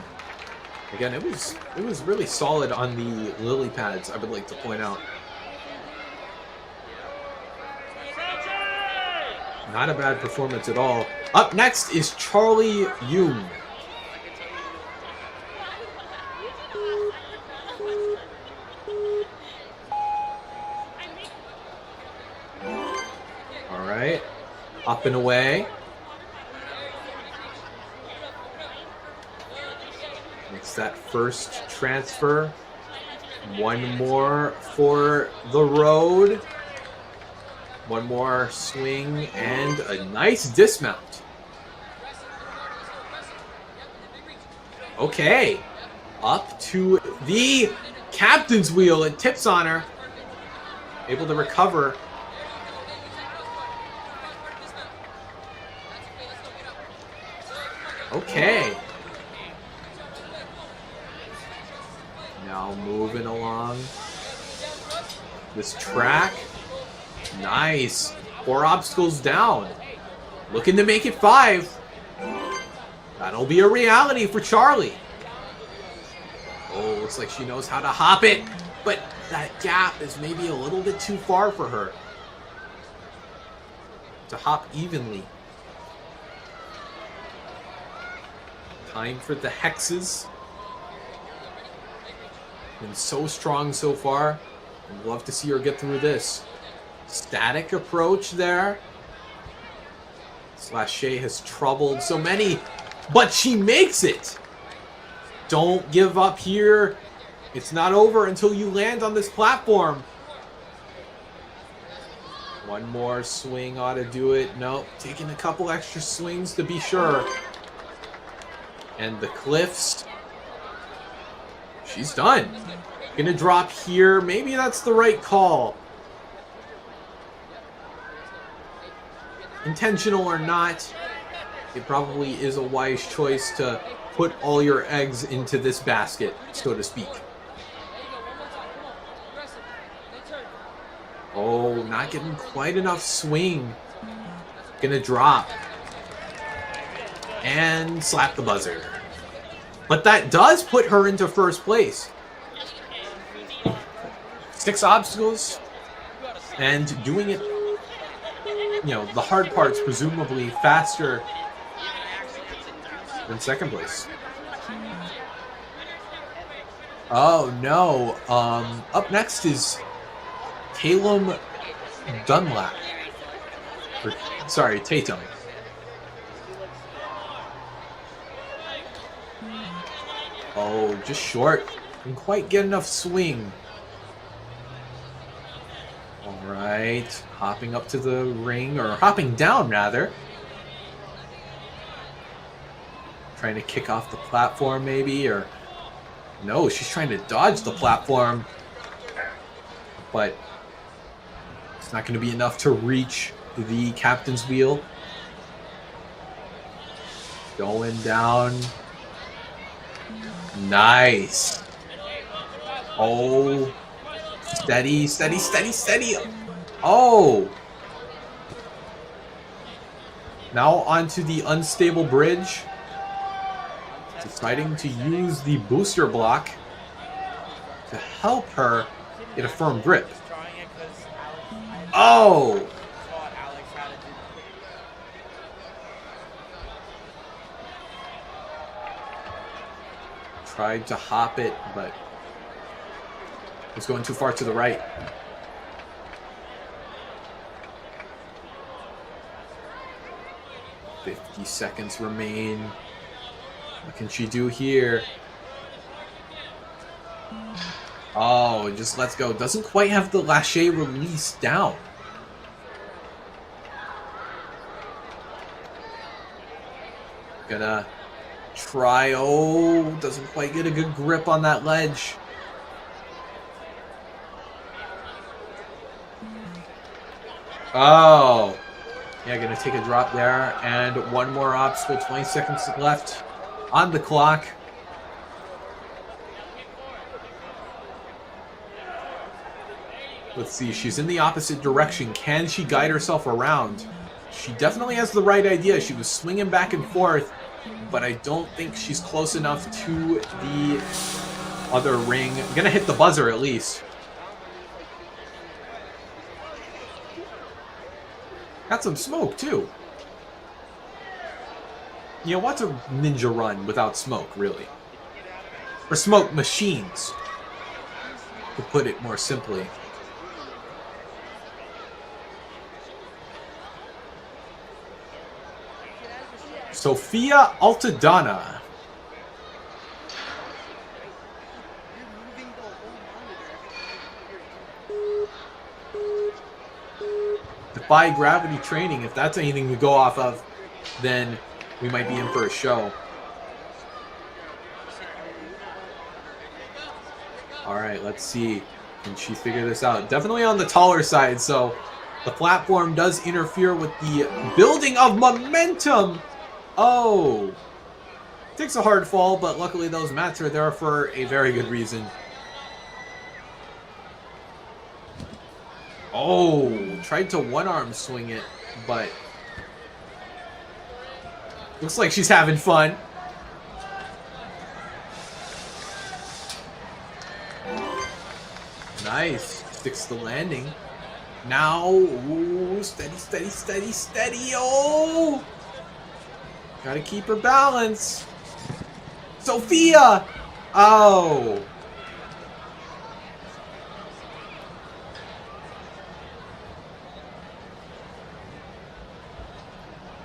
Again, it was really solid on the lily pads, I would like to point out. Not a bad performance at all. Up next is Charlie Yoon. Alright. Up and away. Makes that first transfer. One more for the road. One more swing and a nice dismount. Okay. Up to the captain's wheel. It tips on her. Able to recover. Okay. Now moving along this track. Nice. 4 obstacles down. Looking to make it 5. That'll be a reality for Charlie. Oh, looks like she knows how to hop it, but that gap is maybe a little bit too far for her to hop evenly. Time for the hexes. Been so strong so far. I'd love to see her get through this. Static approach there. Slashay has troubled so many, but she makes it. Don't give up here. It's not over until you land on this platform. One more swing ought to do it. Nope, taking a couple extra swings to be sure. And the cliffs. She's done. Gonna drop here. Maybe that's the right call. Intentional or not, it probably is a wise choice to put all your eggs into this basket, so to speak. Oh, not getting quite enough swing. Gonna drop. And slap the buzzer. But that does put her into first place. 6 obstacles. And doing it, you know, the hard part's presumably faster than second place. Oh no. Up next is Tatum Dunlap. Sorry, Tatum. Oh, just short. Didn't quite get enough swing. Alright. Hopping up to the ring, or hopping down rather. Trying to kick off the platform maybe, or... No, she's trying to dodge the platform. But it's not going to be enough to reach the captain's wheel. Going down. Nice. Oh. Steady, steady, steady, steady. Oh. Now onto the unstable bridge. Deciding to use the booster block to help her get a firm grip. Oh! Tried to hop it, but was going too far to the right. "50 seconds remain. What can she do here?" Oh, it just lets go. Doesn't quite have the lâcher release down. Gonna try. Oh, doesn't quite get a good grip on that ledge. Oh. Yeah, gonna take a drop there. And one more obstacle. 20 seconds left on the clock. Let's see, she's in the opposite direction. Can she guide herself around? She definitely has the right idea. She was swinging back and forth, but I don't think she's close enough to the other ring. I'm gonna hit the buzzer at least. Got some smoke too. You know, what's a ninja run without smoke, really? Or smoke machines, to put it more simply. Sophia Altadonna. Defy gravity training. If that's anything to go off of, then we might be in for a show. Alright, let's see. Can she figure this out? Definitely on the taller side, so the platform does interfere with the building of momentum. Oh. Takes a hard fall, but luckily those mats are there for a very good reason. Oh, tried to one-arm swing it, but looks like she's having fun. Nice. Sticks the landing. Now, ooh, steady, steady, steady, steady. Oh! Gotta keep her balance. Sophia! Oh!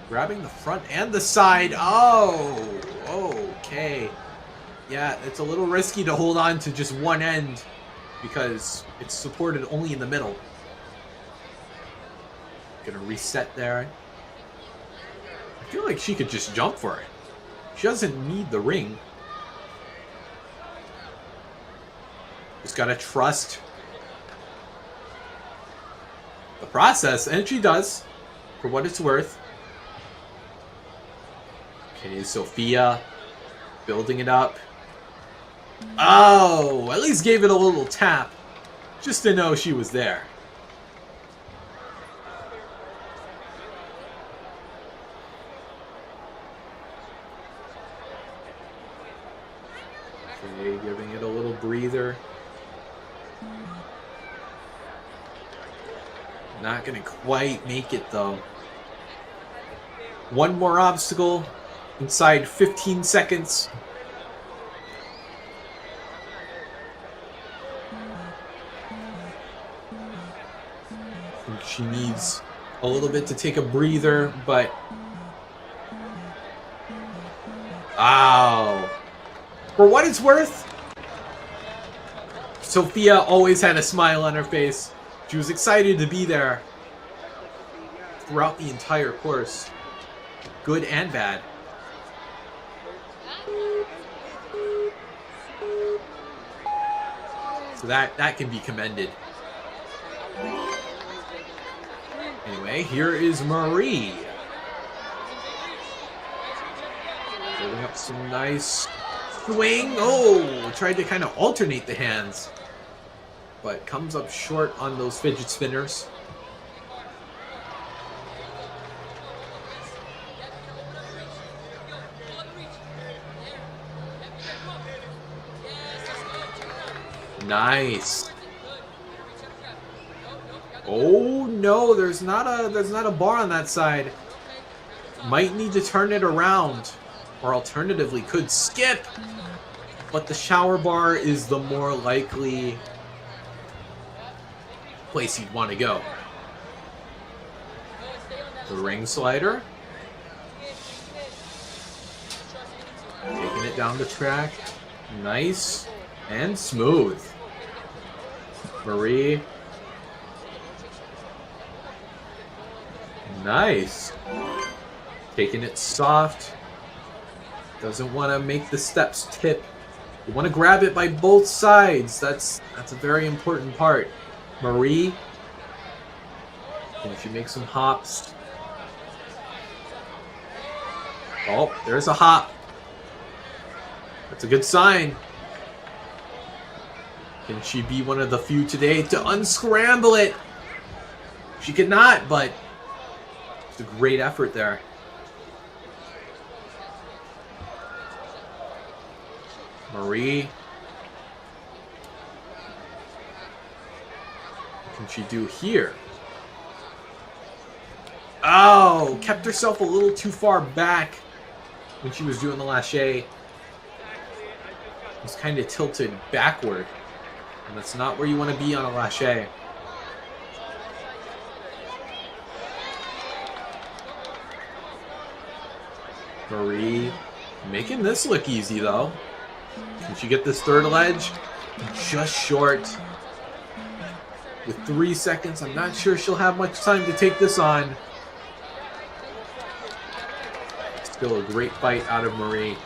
Grabbing the front and the side. Oh! Okay. Yeah, it's a little risky to hold on to just one end because it's supported only in the middle. Gonna reset there. I feel like she could just jump for it. She doesn't need the ring. Just gotta trust the process, and she does, for what it's worth. Okay, Sophia building it up. Oh, at least gave it a little tap, just to know she was there. Okay, giving it a little breather. Not gonna quite make it though. One more obstacle inside 15 seconds. I think she needs a little bit to take a breather, but... Ow. For what it's worth, Sophia always had a smile on her face. She was excited to be there throughout the entire course. Good and bad. So that can be commended. Anyway, here is Marie. Building up some nice swing. Oh, tried to kind of alternate the hands, but comes up short on those fidget spinners. Nice. Oh no, there's not a bar on that side. Might need to turn it around, or alternatively could skip. But the shower bar is the more likely place you'd want to go. The ring slider. Taking it down the track. Nice and smooth. Marie. Nice. Taking it soft. Doesn't want to make the steps tip. You want to grab it by both sides. That's a very important part. Marie. Can she make some hops? Oh, there's a hop. That's a good sign. Can she be one of the few today to unscramble it? She could not, but it's a great effort there. Marie. What can she do here? Oh, kept herself a little too far back when she was doing the lâché. Was kind of tilted backward. And that's not where you want to be on a lâché. Marie making this look easy though. Can she get this third ledge? Just short. With 3 seconds, I'm not sure she'll have much time to take this on. Still a great fight out of Marie.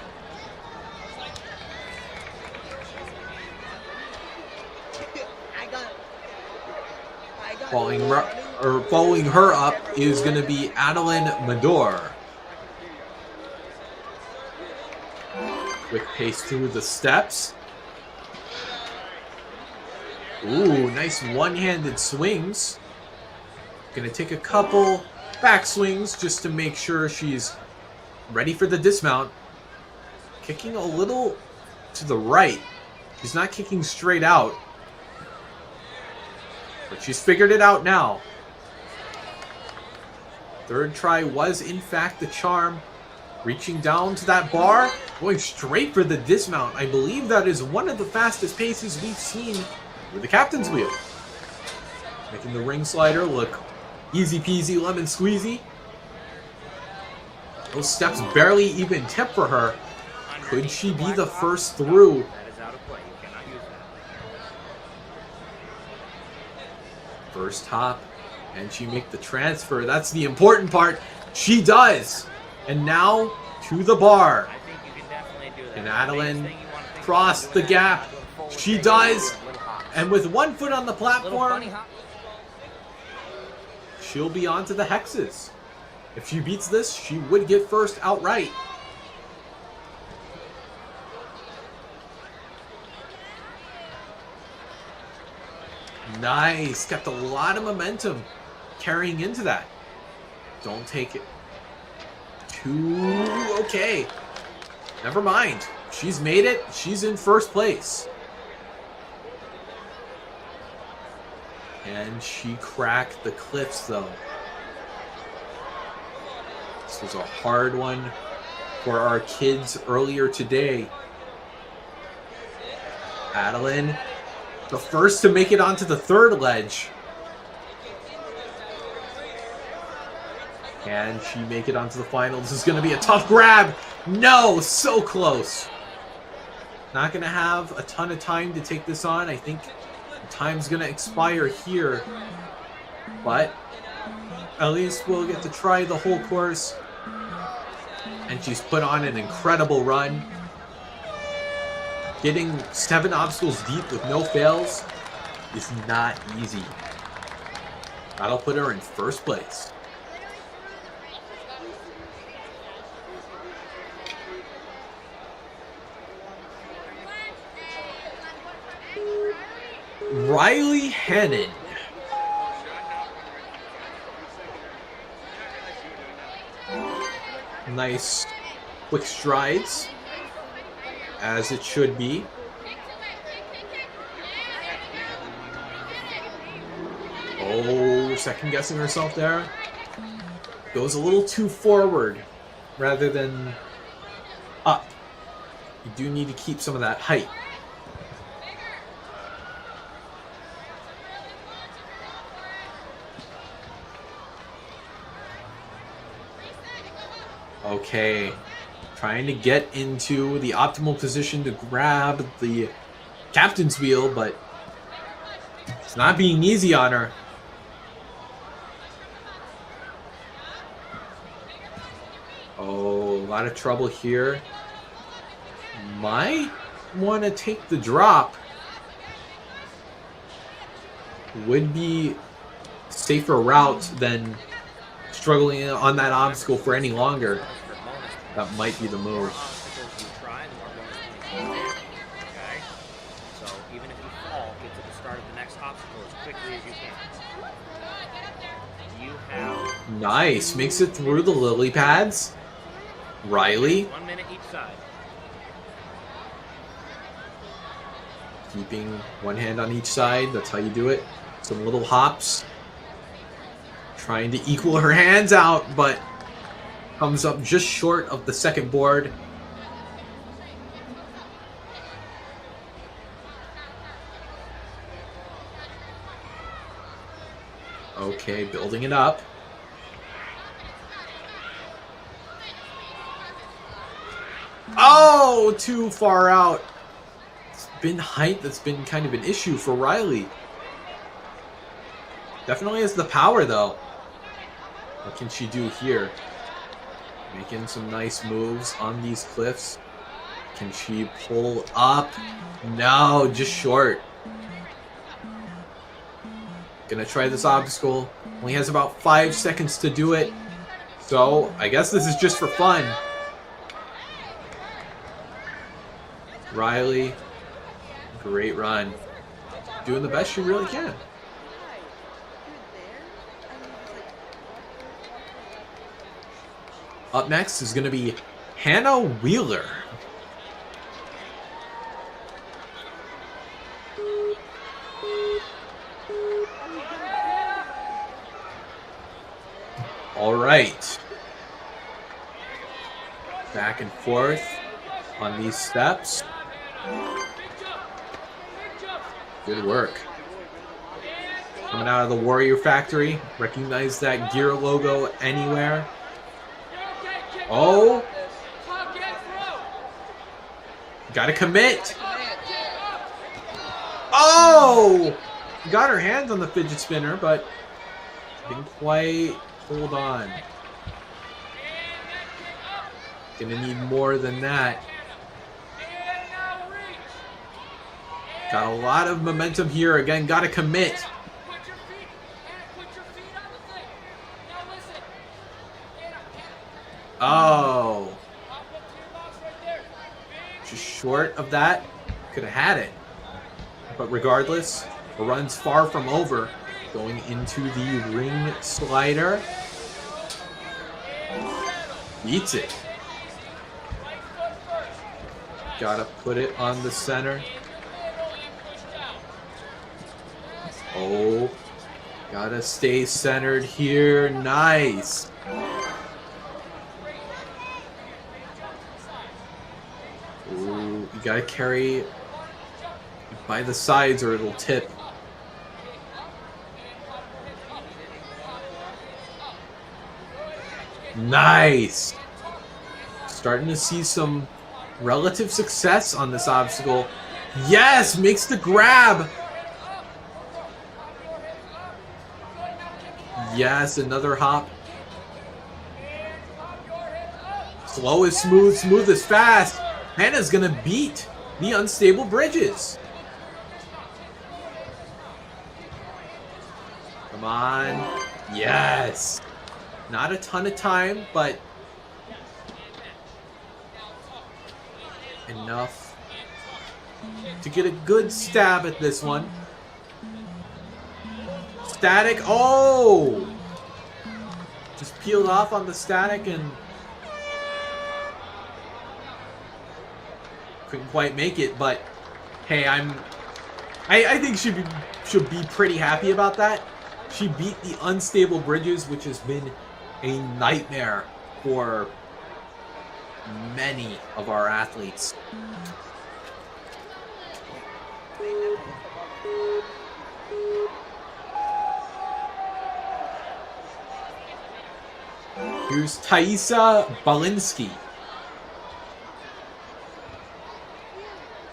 Following her up is going to be Adeline Mador. Quick pace through the steps. Ooh, nice one-handed swings. Going to take a couple back swings just to make sure she's ready for the dismount. Kicking a little to the right. She's not kicking straight out. But she's figured it out now. Third try was, in fact, the charm. Reaching down to that bar, going straight for the dismount. I believe that is one of the fastest paces we've seen with the captain's wheel. Making the ring slider look easy peasy lemon squeezy. Those steps barely even tip for her. Could she be the first through? First hop, and she make the transfer. That's the important part. She does. And now to the bar. And Adeline cross the gap. She does. And with one foot on the platform, she'll be on to the hexes. If she beats this, she would get first outright. Nice. Kept a lot of momentum carrying into that. Don't take it too... Okay. Never mind. She's made it. She's in first place. And she cracked the cliffs, though. This was a hard one for our kids earlier today. Adeline, the first to make it onto the third ledge. Can she make it onto the final? This is going to be a tough grab. No, so close. Not going to have a ton of time to take this on. I think time's going to expire here. But at least we'll get to try the whole course. And she's put on an incredible run. Getting 7 obstacles deep with no fails is not easy. That'll put her in first place. Riley Hannon. Nice quick strides, as it should be. Oh, second guessing herself there. Goes a little too forward rather than up. You do need to keep some of that height. Okay, trying to get into the optimal position to grab the captain's wheel, but it's not being easy on her. Oh, a lot of trouble here. Might want to take the drop. Would be safer route than struggling on that obstacle for any longer. That might be the move. So even if you fall, get to the start of the next obstacle as quickly as you can. You have Nice. Makes it through the lily pads. Riley. 1 minute each side. Keeping one hand on each side. That's how you do it. Some little hops. Trying to equal her hands out, but comes up just short of the second board. Okay, building it up. Oh, too far out. It's been height that's been kind of an issue for Riley. Definitely has the power, though. What can she do here? Making some nice moves on these cliffs. Can she pull up? No, just short. Gonna try this obstacle. Only has about 5 seconds to do it. So, I guess this is just for fun. Riley, great run. Doing the best she really can. Up next is going to be Hannah Wheeler. All right. Back and forth on these steps. Good work. Coming out of the Warrior Factory. Recognize that gear logo anywhere. Oh! Gotta commit! Oh! Got her hands on the fidget spinner, but didn't quite hold on. Gonna need more than that. Got a lot of momentum here. Again, gotta commit. Oh. Just short of that. Could have had it. But regardless, the run's far from over. Going into the ring slider. Beats it. Gotta put it on the center. Oh, gotta stay centered here. Nice. Ooh, you gotta carry by the sides or it'll tip. Nice. Starting to see some relative success on this obstacle. Yes, makes the grab. Yes, another hop. Slow is smooth, smooth is fast. Hannah's gonna beat the unstable bridges. Come on. Yes. Not a ton of time, but enough to get a good stab at this one. Static. Oh! Just peeled off on the static and couldn't quite make it, but hey, I think she should be pretty happy about that. She beat the unstable bridges, which has been a nightmare for many of our athletes. Here's Taisa Balinski.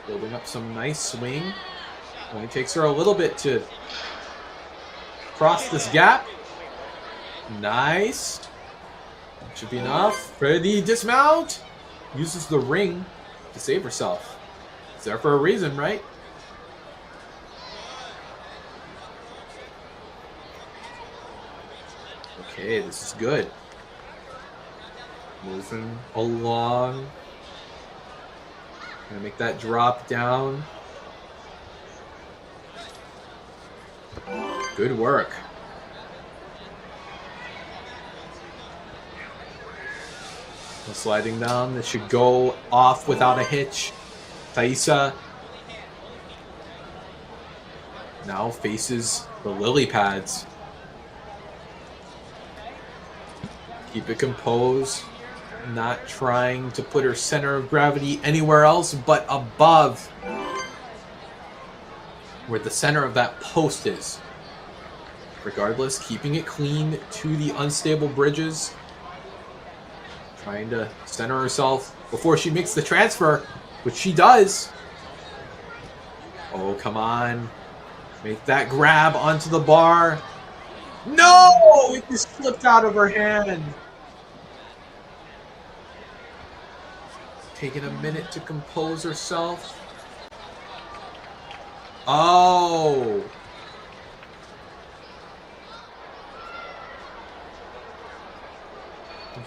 Building up some nice swing. Only takes her a little bit to cross this gap. Nice. That should be enough for the dismount. Uses the ring to save herself. It's there for a reason, right? Okay, this is good. Moving along. Gonna make that drop down. Good work. Sliding down, this should go off without a hitch. Taisa now faces the lily pads. Keep it composed, not trying to put her center of gravity anywhere else but above where the center of that post is. Regardless, keeping it clean to the unstable bridges. Trying to center herself before she makes the transfer, which she does. Oh, come on. Make that grab onto the bar. No! It just slipped out of her hand. Taking a minute to compose herself. Oh!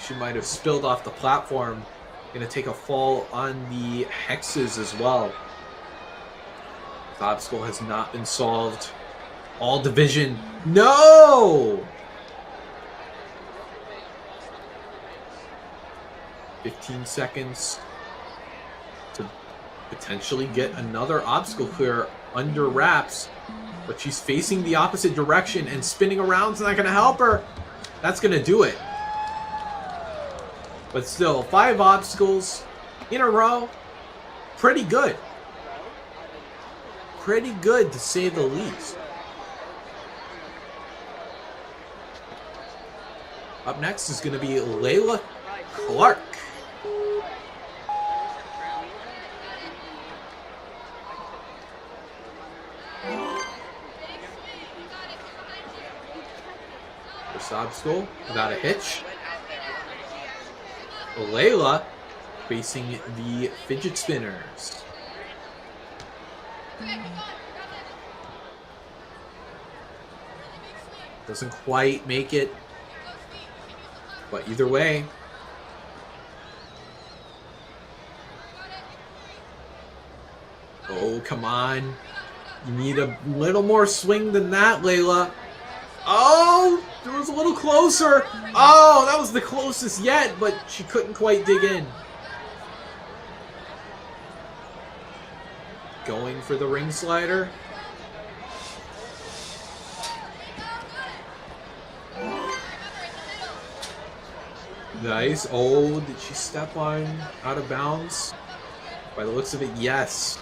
She might have spilled off the platform. Gonna take a fall on the hexes as well. The obstacle has not been solved. All division. No! 15 seconds to potentially get another obstacle clear under wraps. But she's facing the opposite direction and spinning around is not gonna help her. That's gonna do it. But still, 5 obstacles in a row. Pretty good. Pretty good, to say the least. Up next is going to be Leila Clark. First obstacle without a hitch. Leila facing the fidget spinners. Doesn't quite make it, but either way. Oh, come on. You need a little more swing than that, Leila. Oh, it was a little closer. Oh, that was the closest yet, but she couldn't quite dig in. Going for the ring slider. Nice. Oh, did she step on out of bounds? By the looks of it, yes.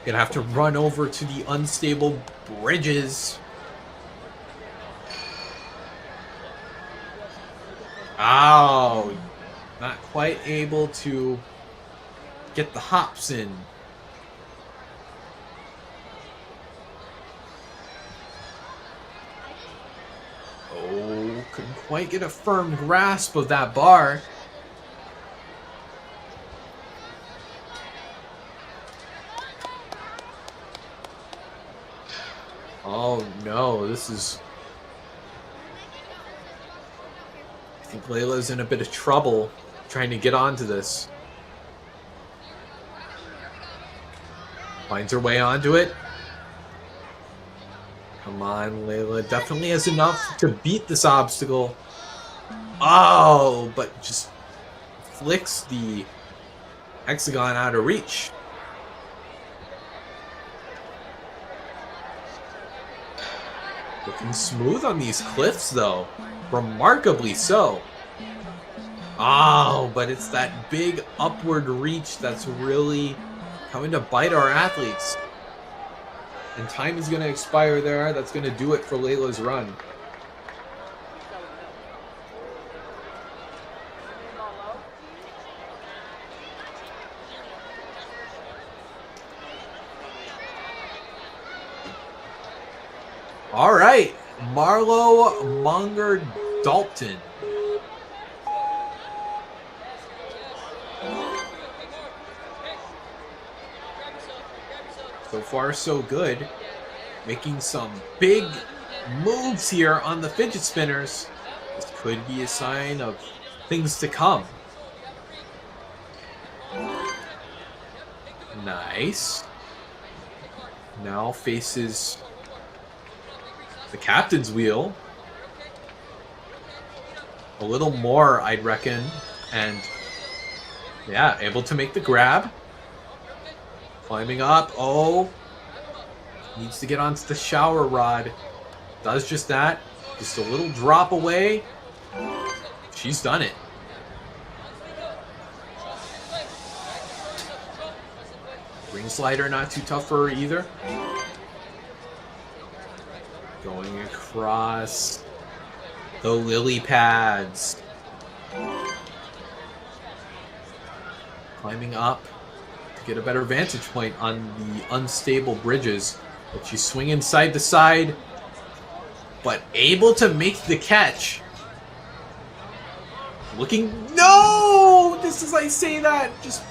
Gonna have to run over to the unstable bridges. Oh, not quite able to get the hops in. Oh, couldn't quite get a firm grasp of that bar. Oh no, this is... I think Leila's in a bit of trouble trying to get onto this. Finds her way onto it. Come on, Leila. Definitely has enough to beat this obstacle. Oh, but just flicks the hexagon out of reach. Looking smooth on these cliffs, though. Remarkably so. Oh, but it's that big upward reach that's really coming to bite our athletes. And time is going to expire there. That's going to do it for Leila's run. All right, Marlowe Monger Dalton. So far, so good. Making some big moves here on the fidget spinners. This could be a sign of things to come. Nice. Now faces the captain's wheel. A little more, I'd reckon. And yeah, able to make the grab. Climbing up. Oh. Needs to get onto the shower rod. Does just that. Just a little drop away. She's done it. Ring slider, not too tough for her either. Going across the lily pads. Climbing up to get a better vantage point on the unstable bridges. But she's swinging side to side, but able to make the catch. Looking, no! Just as I say that, just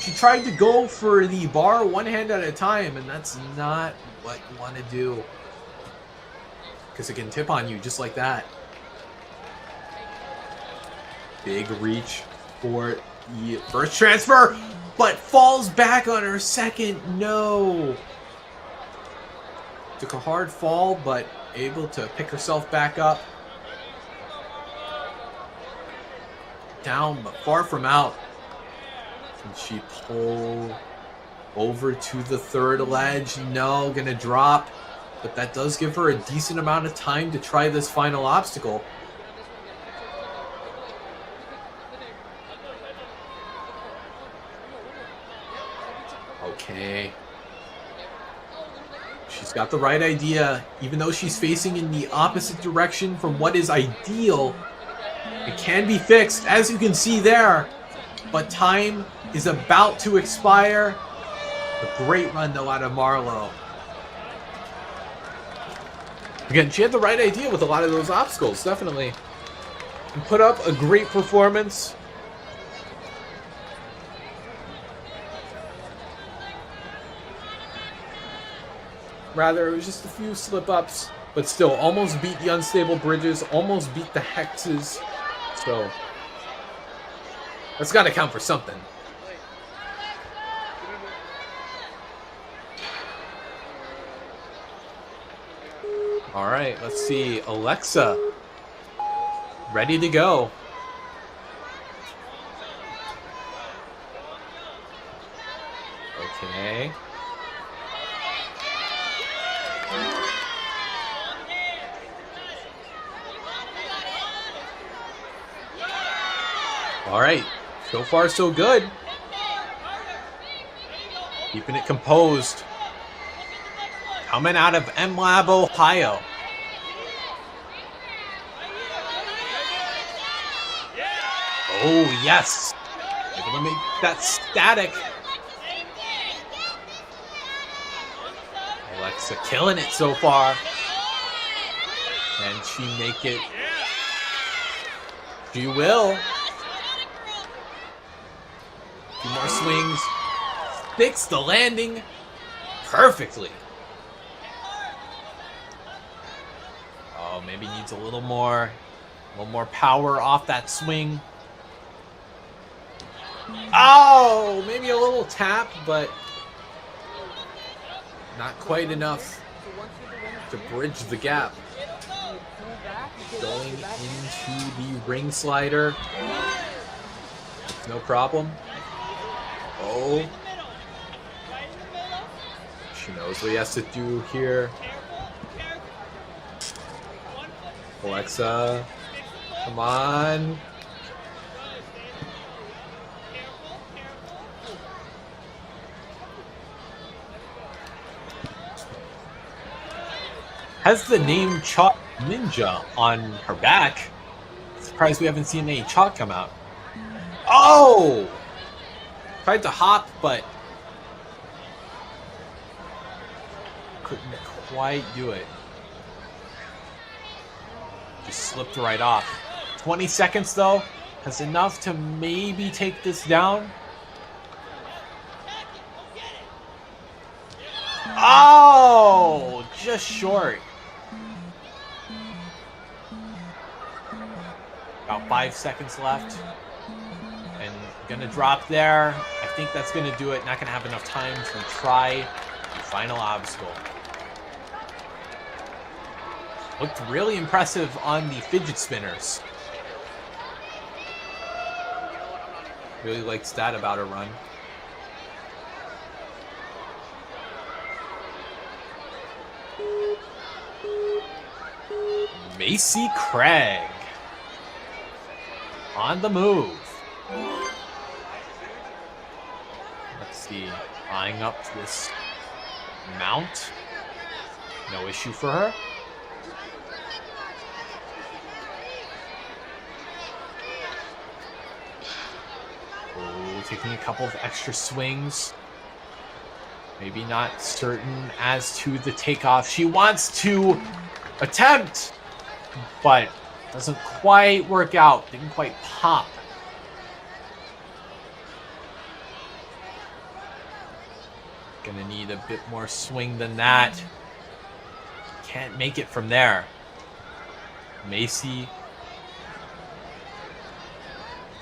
she tried to go for the bar one hand at a time, and that's not what you want to do. Because it can tip on you just like that. Big reach for the first transfer, but falls back on her second. No. Took a hard fall, but able to pick herself back up. Down, but far from out. Can she pull over to the third ledge? No, gonna drop. But that does give her a decent amount of time to try this final obstacle. Okay. She's got the right idea. Even though she's facing in the opposite direction from what is ideal, it can be fixed, as you can see there. But time is about to expire. A great run, though, out of Marlowe. Again, she had the right idea with a lot of those obstacles, definitely. And put up a great performance. Rather, it was just a few slip-ups, but still, almost beat the unstable bridges, almost beat the hexes. So, that's got to count for something. All right, let's see. Alexa, ready to go. Okay. All right, so far so good. Keeping it composed. Coming out of M-Lab, Ohio. Oh, yes. Able to make that static. Alexa killing it so far. Can she make it? She will. Two more swings. Fix the landing perfectly. Oh, maybe needs a little more power off that swing. Oh, maybe a little tap, but not quite enough to bridge the gap. Going into the ring slider. No problem. Oh. She knows what he has to do here. Alexa, come on. Has the name Chalk Ninja on her back. Surprised we haven't seen any chalk come out. Oh! Tried to hop, but couldn't quite do it. Just slipped right off. 20 seconds, though. That's enough to maybe take this down. Oh! Just short. About 5 seconds left. And gonna drop there. I think that's gonna do it. Not gonna have enough time to try the final obstacle. Looked really impressive on the fidget spinners. Really liked that about her run. Macy Craig. On the move. Let's see. Eyeing up this mount. No issue for her. Oh, taking a couple of extra swings. Maybe not certain as to the takeoff. She wants to attempt, but doesn't quite work out. Didn't quite pop. Gonna need a bit more swing than that. Can't make it from there. Macy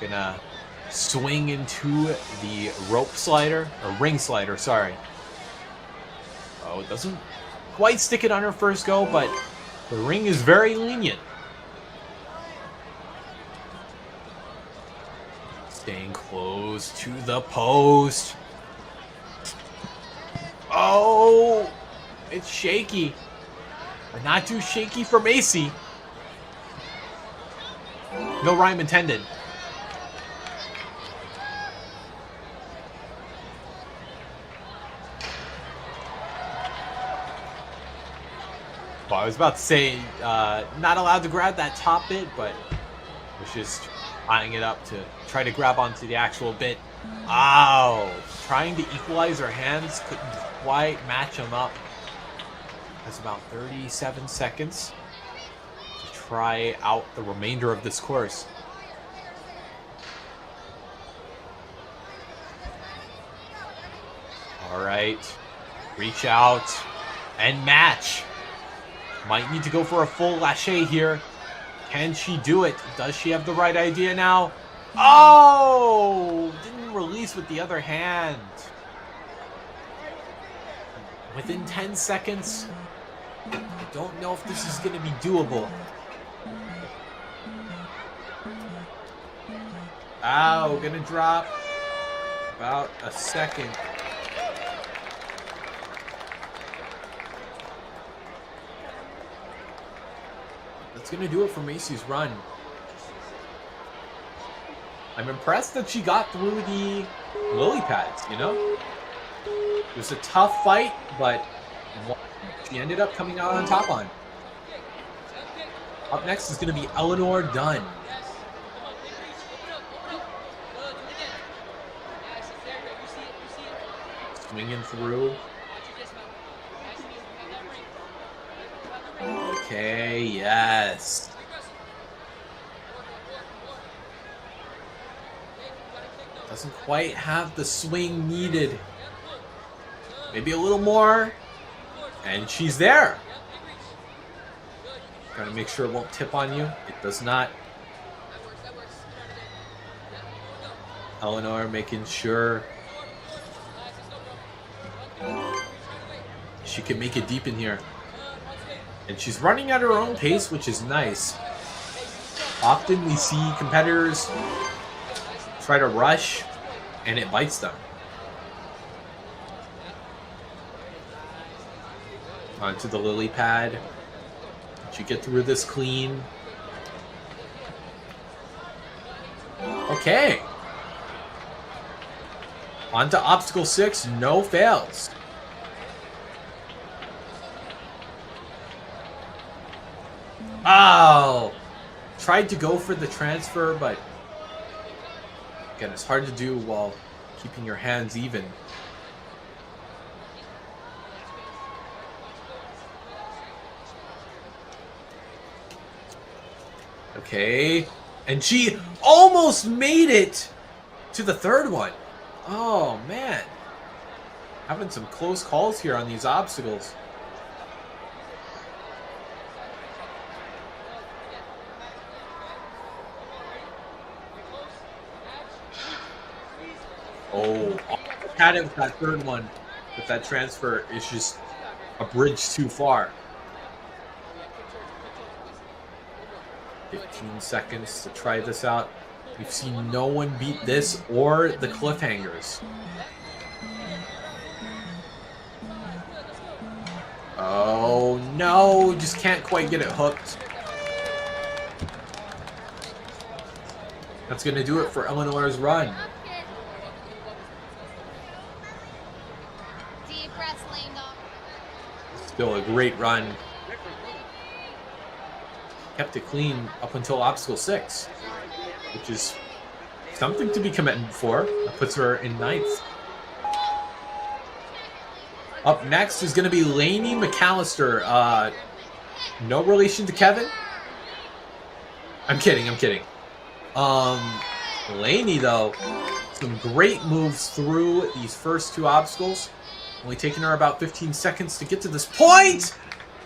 gonna swing into the rope slider, or ring slider, sorry. Oh, it doesn't quite stick it on her first go, but the ring is very lenient. Staying close to the post. Oh, it's shaky. But not too shaky for Macy. No rhyme intended. I was about to say, not allowed to grab that top bit, but was just eyeing it up to try to grab onto the actual bit. Ow! Trying to equalize her hands, couldn't quite match them up. That's about 37 seconds to try out the remainder of this course. All right, reach out and match. Might need to go for a full lâcher here. Can she do it? Does she have the right idea now? Oh! Didn't release with the other hand. Within 10 seconds. I don't know if this is going to be doable. Ow, gonna drop about a second. That's gonna do it for Macy's run. I'm impressed that she got through the lily pads, you know? It was a tough fight, but she ended up coming out on top on. Up next is gonna be Eleanor Dunn. Swinging through. Okay, yes. Doesn't quite have the swing needed. Maybe a little more. And she's there. Gotta make sure it won't tip on you. It does not. Eleanor making sure she can make it deep in here. And she's running at her own pace, which is nice. Often we see competitors try to rush, and it bites them. Onto the lily pad. Did you get through this clean? Okay. Onto obstacle 6, no fails. Oh! Tried to go for the transfer, but again, it's hard to do while keeping your hands even. Okay. And she almost made it to the third one. Oh, man. Having some close calls here on these obstacles. Oh, had it with that third one, but that transfer is just a bridge too far. 15 seconds to try this out. We've seen no one beat this or the cliffhangers. Oh no, just can't quite get it hooked. That's gonna do it for Eleanor's run. Still a great run. Kept it clean up until obstacle 6, which is something to be commended for. That puts her in 9th. Up next is going to be Laney McAllister. No relation to Kevin. I'm kidding. Laney, though, some great moves through these first 2 obstacles. Only taking her about 15 seconds to get to this point,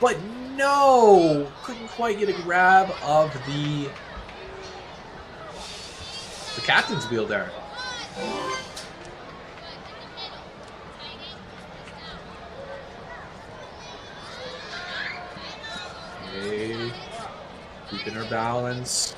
but no, couldn't quite get a grab of the captain's wheel there. Okay, keeping her balance.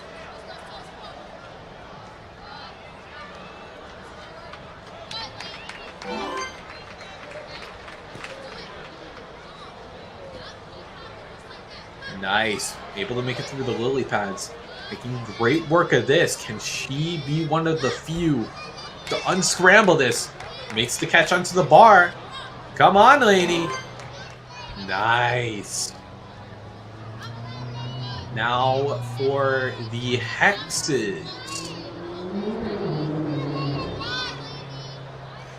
Nice. Able to make it through the lily pads. Making great work of this. Can she be one of the few to unscramble this? Makes the catch onto the bar. Come on, Laney. Nice. Now for the hexes.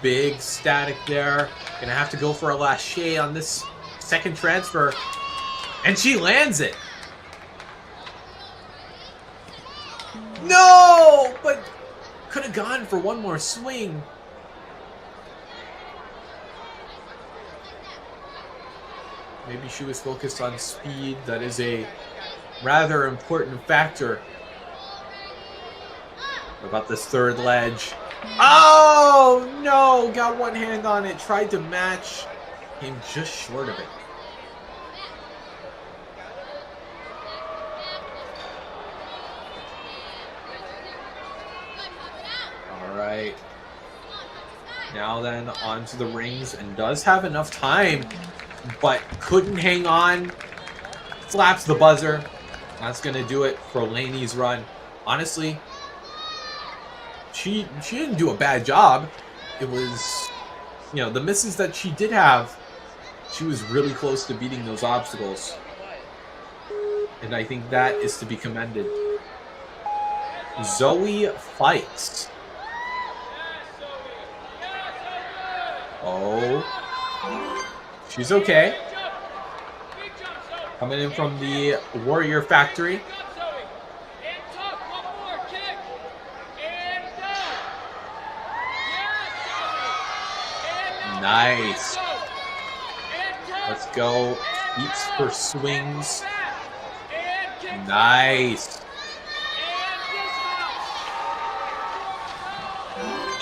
Big static there. Gonna have to go for a lâché on this second transfer. And she lands it. No! But could have gone for one more swing. Maybe she was focused on speed. That is a rather important factor. What about this third ledge? Oh, no! Got one hand on it. Tried to match. Came just short of it. All right. Now then, onto the rings, and does have enough time, but couldn't hang on. Slaps the buzzer. That's going to do it for Laney's run. Honestly, she didn't do a bad job. It was, you know, the misses that she did have, she was really close to beating those obstacles. And I think that is to be commended. Zoe fights. Oh. She's okay. Coming in from the Warrior Factory. Nice. Let's go. Beats for swings. Nice.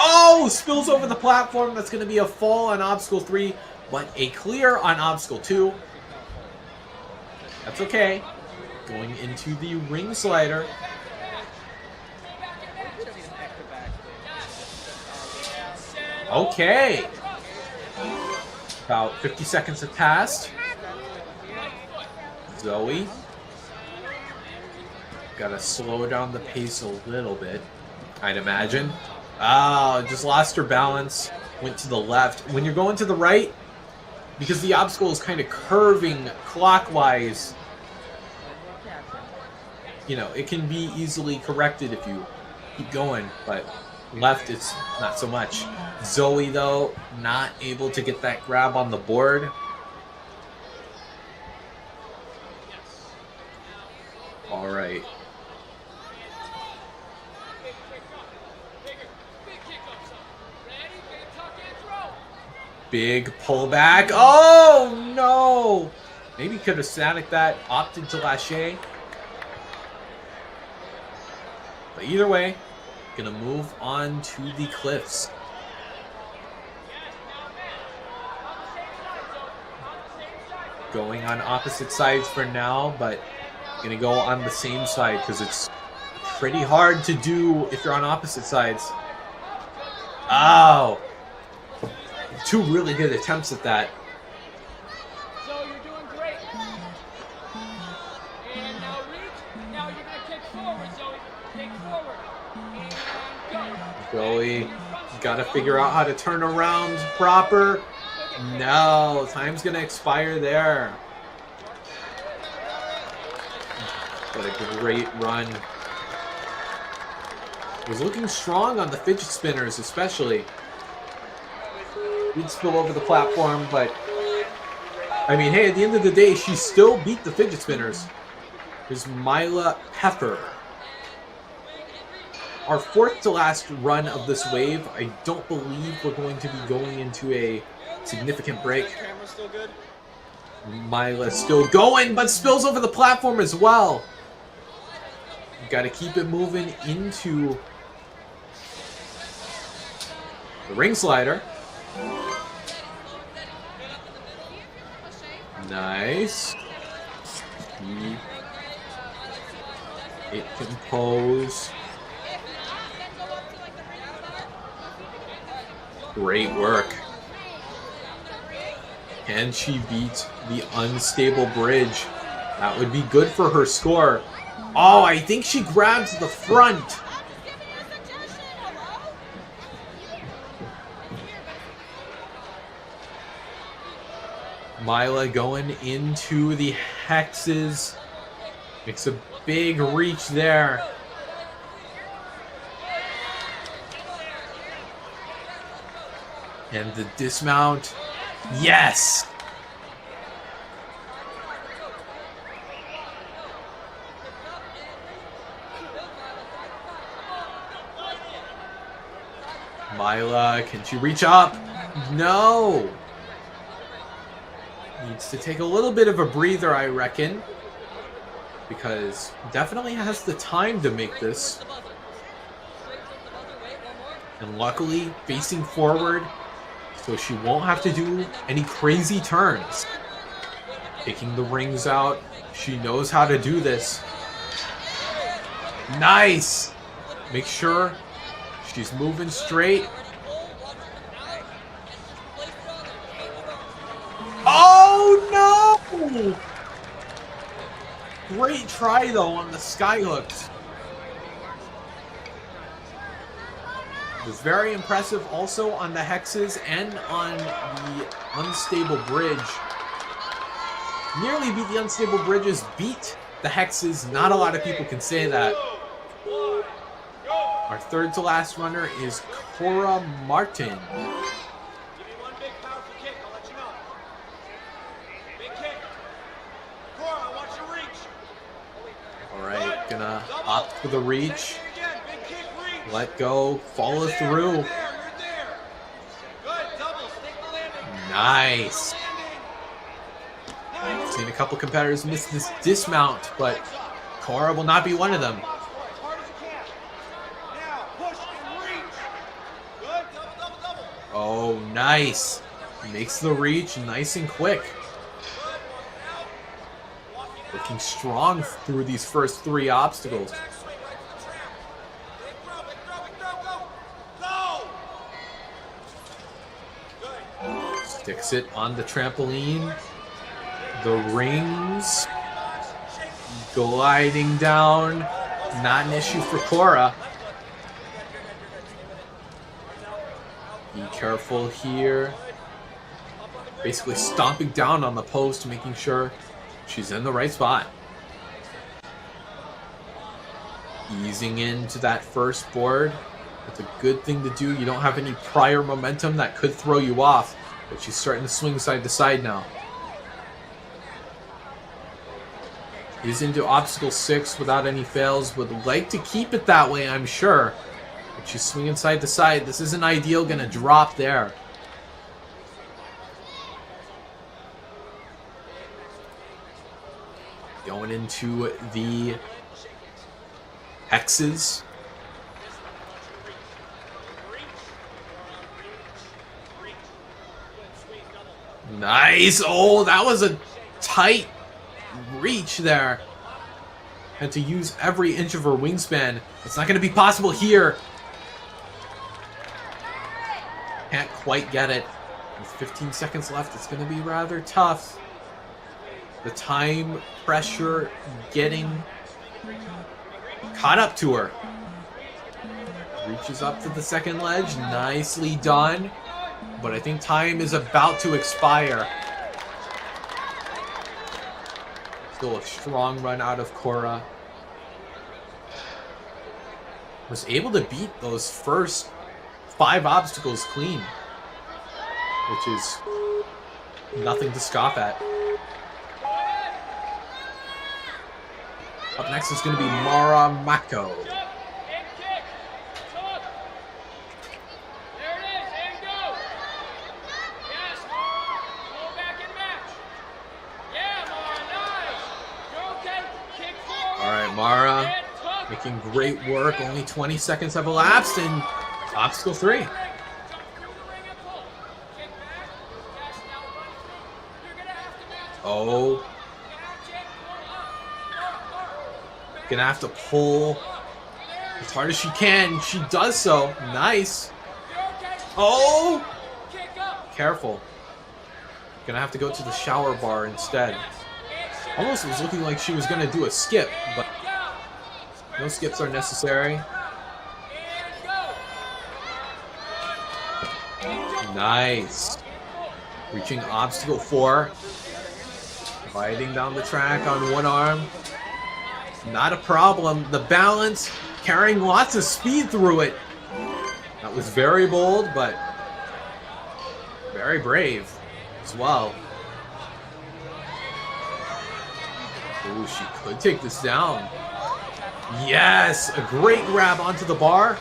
Oh, spills over the platform. That's going to be a fall on obstacle 3, but a clear on obstacle 2. That's okay. Going into the ring slider. Okay. About 50 seconds have passed. Zoe. Gotta slow down the pace a little bit, I'd imagine. Oh, just lost her balance. Went to the left. When you're going to the right, because the obstacle is kind of curving clockwise, you know, it can be easily corrected if you keep going, but left, it's not so much. Zoe, though, not able to get that grab on the board. All right. Big pullback. Oh, no! Maybe could have static that, opted to lâché. But either way, gonna move on to the cliffs. Going on opposite sides for now, but gonna go on the same side because it's pretty hard to do if you're on opposite sides. Oh! Two really good attempts at that. So you're doing great. And now reach. Now you're going to kick forward, Zoe. Kick forward. And go. Zoe, gotta figure out how to turn around proper. No, time's gonna expire there. What a great run. Was looking strong on the fidget spinners, especially. Did spill over the platform, but I mean, hey, at the end of the day, she still beat the fidget spinners. There's Mila Pepper. Our fourth to last run of this wave. I don't believe we're going to be going into a significant break. Camera's still good. Mila's still going, but spills over the platform as well. Got to keep it moving into the ring slider. Nice. It can pose. Great work. Can she beat the unstable bridge? That would be good for her score. Oh, I think she grabs the front. Mila going into the hexes. Makes a big reach there. And the dismount. Yes! Mila, can she reach up? No! Needs to take a little bit of a breather, I reckon. Because definitely has the time to make this. And luckily, facing forward, so she won't have to do any crazy turns. Taking the rings out. She knows how to do this. Nice! Make sure she's moving straight. Oh no! Great try though on the skyhooks. It was very impressive also on the hexes and on the unstable bridge. Nearly beat the unstable bridges, beat the hexes. Not a lot of people can say that. Our third to last runner is Cora Martin. Give me one big powerful kick, I'll let you know. Big kick. Cora, watch your reach. Alright, gonna opt for the reach. Again, big kick, reach. Let go, follow through. You're there. Good, double, stick the landing. Nice. I've seen a couple competitors miss this dismount, but Cora will not be one of them. As hard as you can. Now, push and reach. Good, double, double, double. Oh, nice. Makes the reach nice and quick. Looking strong through these first three obstacles. Sticks it on the trampoline. The rings. Gliding down. Not an issue for Cora. Be careful here. Basically stomping down on the post, making sure she's in the right spot. Easing into that first board. That's a good thing to do. You don't have any prior momentum that could throw you off. But she's starting to swing side to side now. Is into obstacle 6 without any fails. Would like to keep it that way, I'm sure. But she's swinging side to side. This isn't ideal. Gonna drop there. Going into the hexes. Nice. Oh, that was a tight reach there. Had to use every inch of her wingspan. It's not going to be possible here. Can't quite get it. With 15 seconds left, it's going to be rather tough. The time pressure getting caught up to her. Reaches up to the second ledge. Nicely done. But I think time is about to expire. Still a strong run out of Cora. Was able to beat those first 5 obstacles clean. Which is nothing to scoff at. Up next is going to be Mara Mako. Alright, Mara making great work. Only 20 seconds have elapsed in obstacle 3. Oh. Gonna have to pull as hard as she can. She does so. Nice. Oh! Careful. Gonna have to go to the shower bar instead. Almost was looking like she was gonna do a skip, but no skips are necessary. Nice. Reaching obstacle 4. Gliding down the track on one arm. Not a problem. The balance, carrying lots of speed through it. That was very bold, but very brave as well. Ooh, she could take this down. Yes, a great grab onto the bar.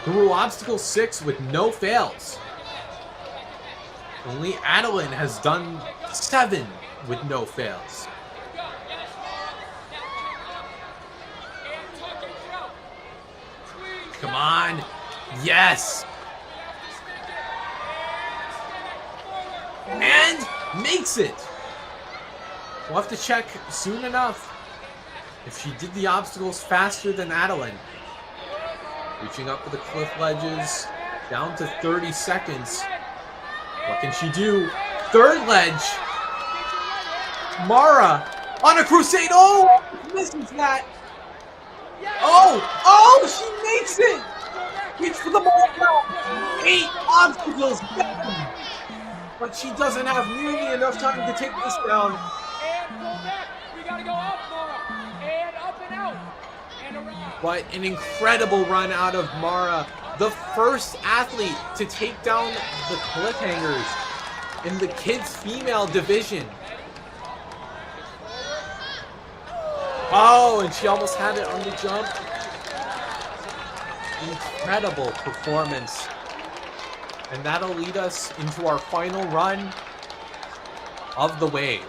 Through obstacle 6 with no fails. Only Adeline has done 7 with no fails. Come on. Yes. And makes it. We'll have to check soon enough if she did the obstacles faster than Adeline. Reaching up for the cliff ledges. Down to 30 seconds. What can she do? Third ledge. Mara on a crusade. Oh, misses that. Oh, she makes it. Reach for the ball now. 8 obstacles. But she doesn't have nearly enough time to take this down. And go back. We gotta go up, Mara. And up and out. And around. But an incredible run out of Mara. The first athlete to take down the cliffhangers in the kids' female division. Oh, and she almost had it on the jump. Incredible performance. And that'll lead us into our final run of the wave.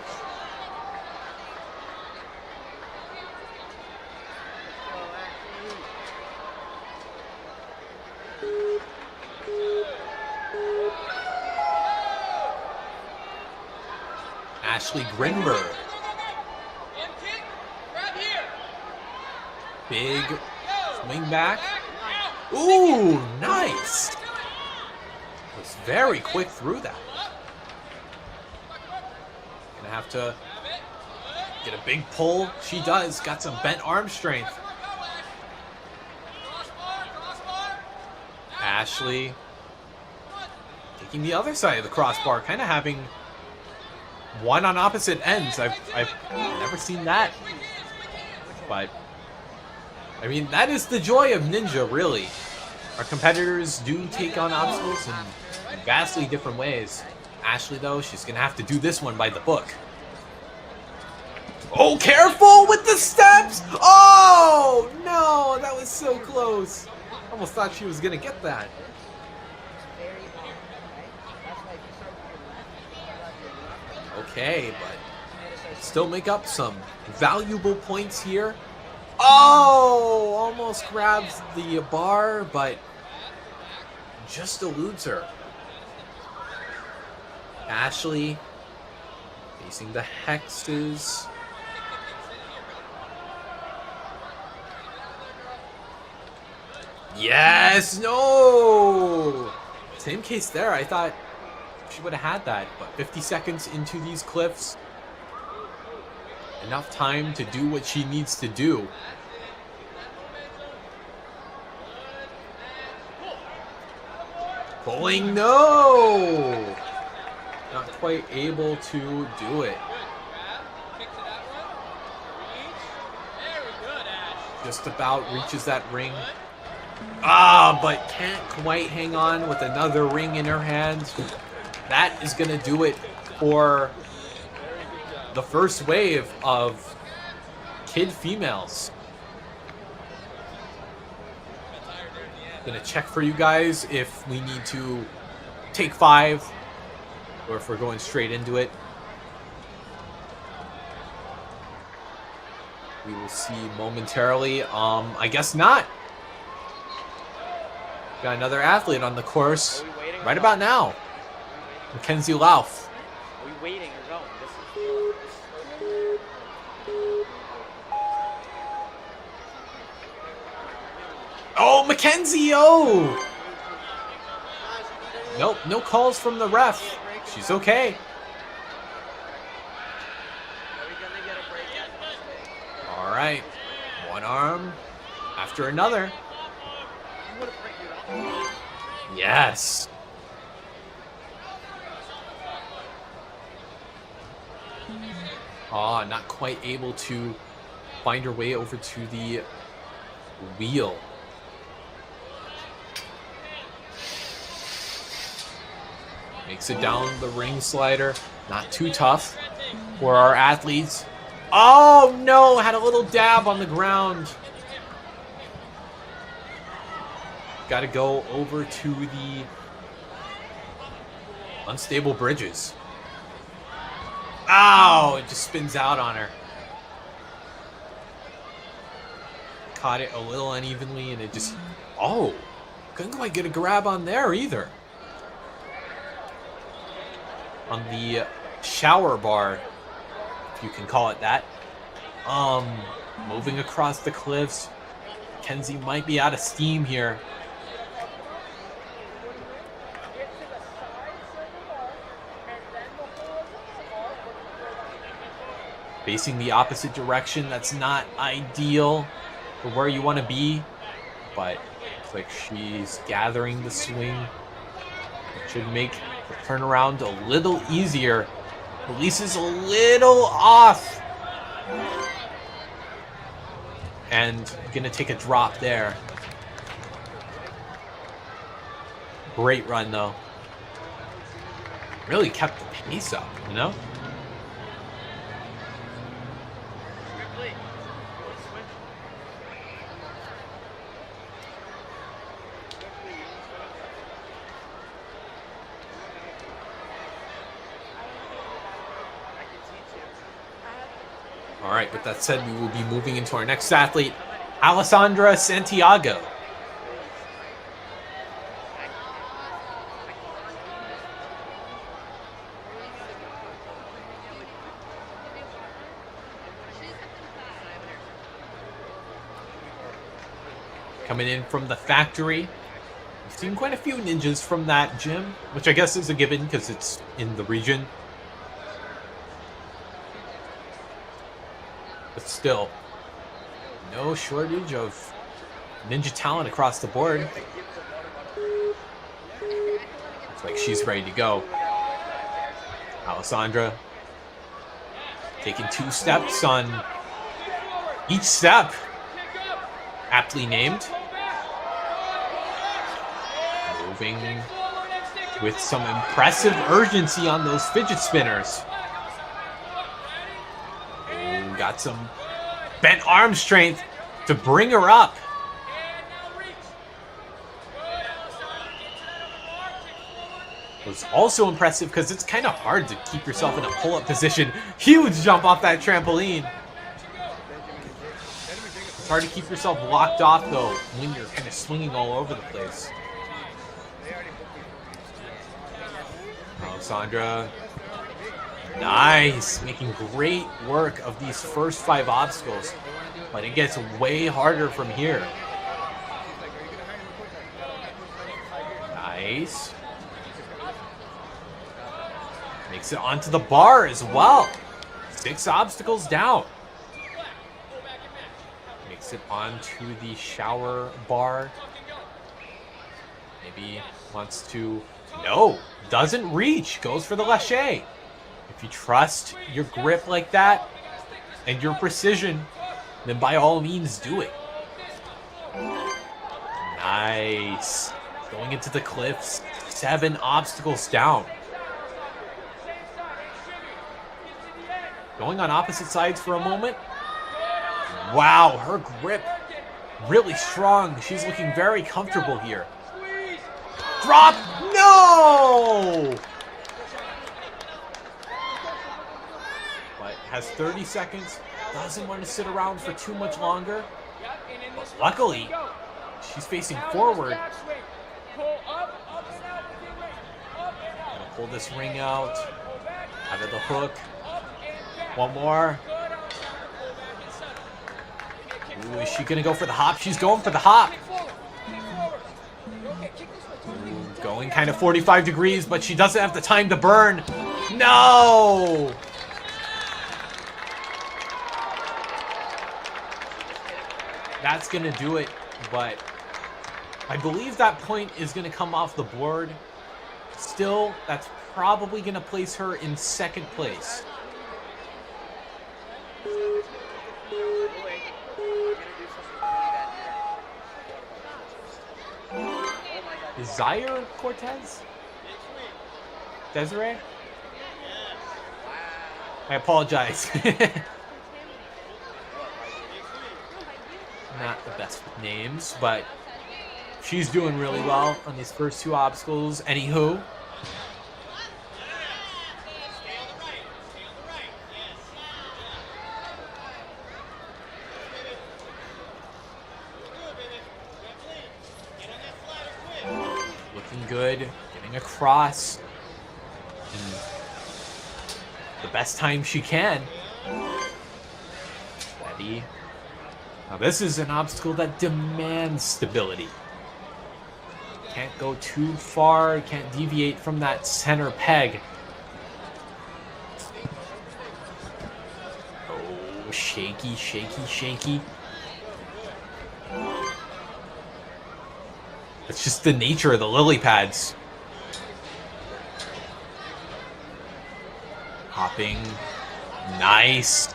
Ashley Grinberg. Big swing back. Ooh, nice. Was very quick through that. Gonna have to get a big pull. She does. Got some bent arm strength. Ashley taking the other side of the crossbar, kind of having one on opposite ends. I've never seen that. But I mean, that is the joy of Ninja, really. Our competitors do take on obstacles in vastly different ways. Ashley, though, she's going to have to do this one by the book. Oh, careful with the steps! Oh, no, that was so close. Almost thought she was going to get that. Okay, but still make up some valuable points here. Oh, almost grabs the bar, but just eludes her. Ashley facing the hexes. Yes, no! Same case there. I thought she would have had that, but 50 seconds into these cliffs. Enough time to do what she needs to do. Pulling, no! Not quite able to do it. Just about reaches that ring. Ah, but can't quite hang on with another ring in her hand. That is going to do it for the first wave of kid females. Gonna check for you guys if we need to take 5 or if we're going straight into it. We will see momentarily. I guess not. Got another athlete on the course right about now. Mackenzie Lauf. Are we waiting or going? Oh, Mackenzie, oh! Nope, no calls from the ref. She's okay. All right, one arm after another. Yes. Oh, not quite able to find her way over to the wheel. Makes it down the ring slider. Not too tough for our athletes. Oh no, had a little dab on the ground. Got to go over to the unstable bridges. Ow, it just spins out on her. Caught it a little unevenly and it just, oh, couldn't quite get a grab on there either. On the shower bar, if you can call it that. Moving across the cliffs. Mackenzie might be out of steam here. Facing the opposite direction, that's not ideal for where you want to be, but looks like she's gathering the swing. It should make the turnaround a little easier. Release is a little off. And gonna take a drop there. Great run though. Really kept the pace up, you know? All right, with that said, we will be moving into our next athlete, Alisandre Santiago. Coming in from the factory. We've seen quite a few ninjas from that gym, which I guess is a given because it's in the region. But still, no shortage of ninja talent across the board. Looks like she's ready to go. Alisandre taking 2 steps on each step. Aptly named. Moving with some impressive urgency on those fidget spinners. Got some bent arm strength to bring her up. It was also impressive because it's kind of hard to keep yourself in a pull-up position. Huge jump off that trampoline. It's hard to keep yourself locked off though when you're kind of swinging all over the place. Alisandre. Nice, making great work of these first 5 obstacles, but it gets way harder from here. Nice. Makes it onto the bar as well. 6 obstacles down. Makes it onto the shower bar. Maybe wants to, no, doesn't reach, goes for the lache. If you trust your grip like that and your precision, then by all means do it. Nice. Going into the cliffs, 7 obstacles down. Going on opposite sides for a moment. Wow, her grip really strong. She's looking very comfortable here. Drop! No! Has 30 seconds, doesn't want to sit around for too much longer. But luckily, she's facing forward. Gonna pull this ring out of the hook. One more. Ooh, is she gonna go for the hop? She's going for the hop. Ooh, going kind of 45 degrees, but she doesn't have the time to burn. No! That's going to do it, but I believe that point is going to come off the board. Still, that's probably going to place her in 2nd place. Desire Cortez? Desiree? I apologize. Not the best with names, but she's doing really well on these first 2 obstacles. Anywho. Looking good, getting across in the best time she can. Steady. Now this is an obstacle that demands stability. Can't go too far, can't deviate from that center peg. Oh, shaky, shaky, shaky. It's just the nature of the lily pads. Hopping. Nice.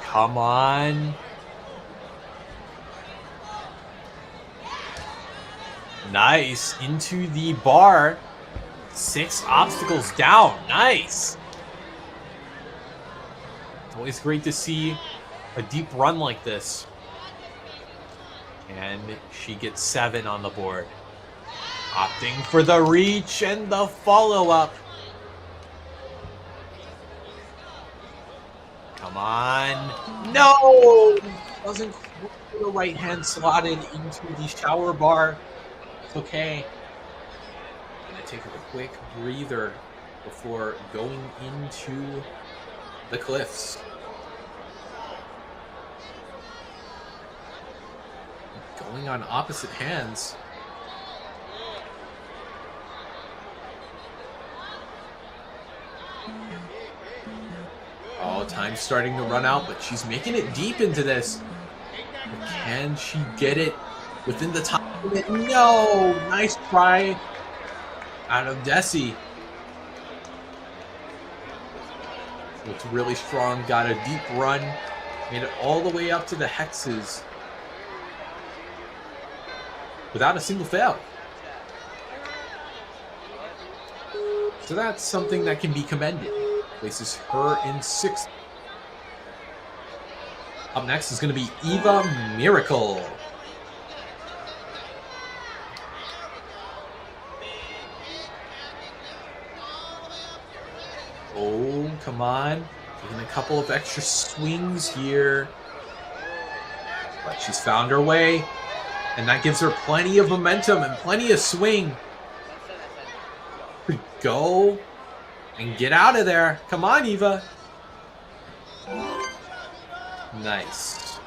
Come on. Nice. Into the bar. 6 obstacles down. Nice. It's always great to see a deep run like this. And she gets 7 on the board. Opting for the reach and the follow-up. Come on. No! Wasn't quite the right hand slotted into the shower bar. It's okay. Gonna take a quick breather before going into the cliffs. Going on opposite hands. Oh, time's starting to run out, but she's making it deep into this. But can she get it within the time limit? No! Nice try out of Desi. Looks really strong, got a deep run, made it all the way up to the hexes without a single fail. So that's something that can be commended. Places her in 6th. Up next is going to be Eva Miracle. Oh, come on. Taking a couple of extra swings here. But she's found her way. And that gives her plenty of momentum and plenty of swing. Go and get out of there. Come on, Eva. Nice.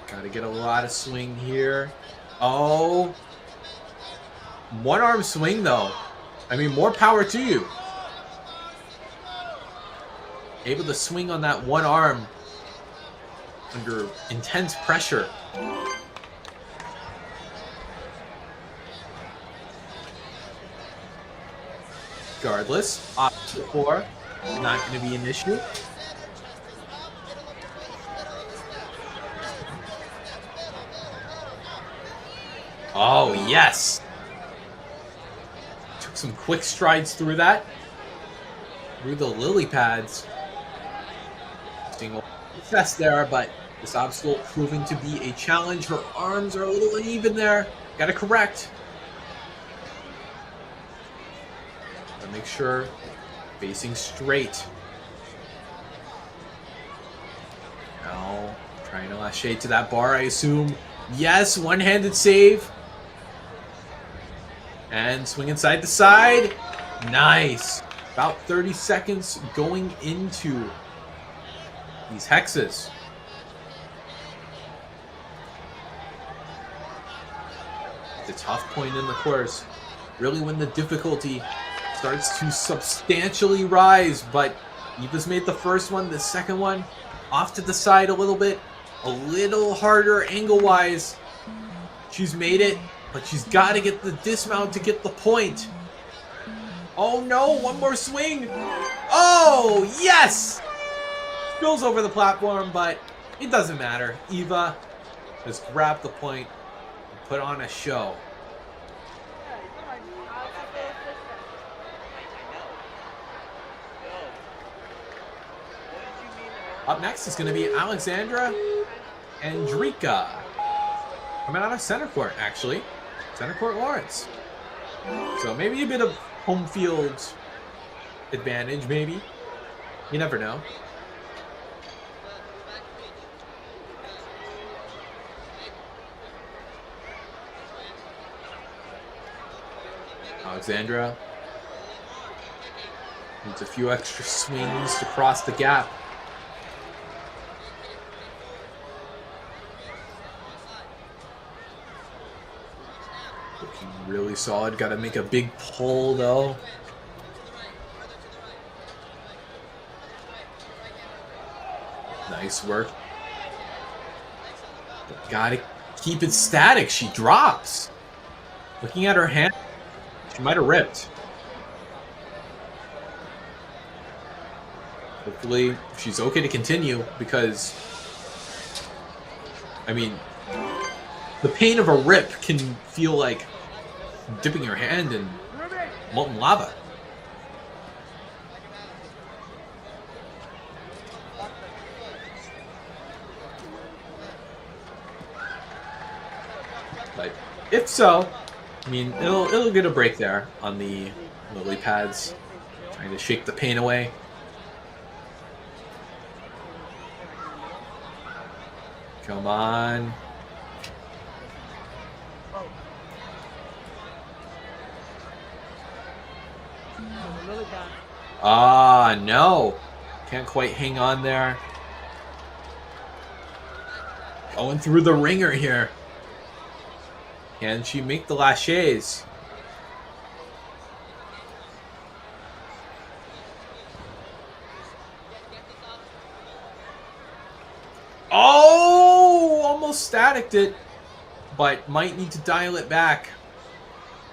Gotta get a lot of swing here. Oh. 1-arm swing, though. I mean, more power to you. Able to swing on that 1 arm under intense pressure. Regardless, option 4, not going to be an issue. Oh, yes. Took some quick strides through that. Through the lily pads. Single success there, but this obstacle proving to be a challenge. Her arms are a little uneven there. Gotta correct. Gotta make sure facing straight. Now trying to lash shade to that bar, I assume. Yes, one-handed save. And swing inside the side. Nice. About 30 seconds going into these hexes. It's a tough point in the course. Really when the difficulty starts to substantially rise, but Eva's made the first one, the second one off to the side a little harder angle-wise. She's made it, but she's got to get the dismount to get the point. Oh no, one more swing. Oh, yes! spills over the platform, but it doesn't matter. Eva has grabbed the point and put on a show. Up next is going to be Alexandra and Drika. Coming out of center court, actually. Center court Lawrence. So maybe a bit of home field advantage, maybe. You never know. Alexandra needs a few extra swings to cross the gap. Looking really solid. Got to make a big pull, though. Nice work. Gotta keep it static. She drops. Looking at her hand, she might have ripped. Hopefully, she's okay to continue because, I mean, the pain of a rip can feel like dipping your hand in molten lava. But if so, I mean, it'll get a break there on the lily pads, trying to shake the pain away. Come on. Ah, no. Can't quite hang on there. Going through the ringer here. Can she make the laches? Oh! Almost staticked it, but might need to dial it back.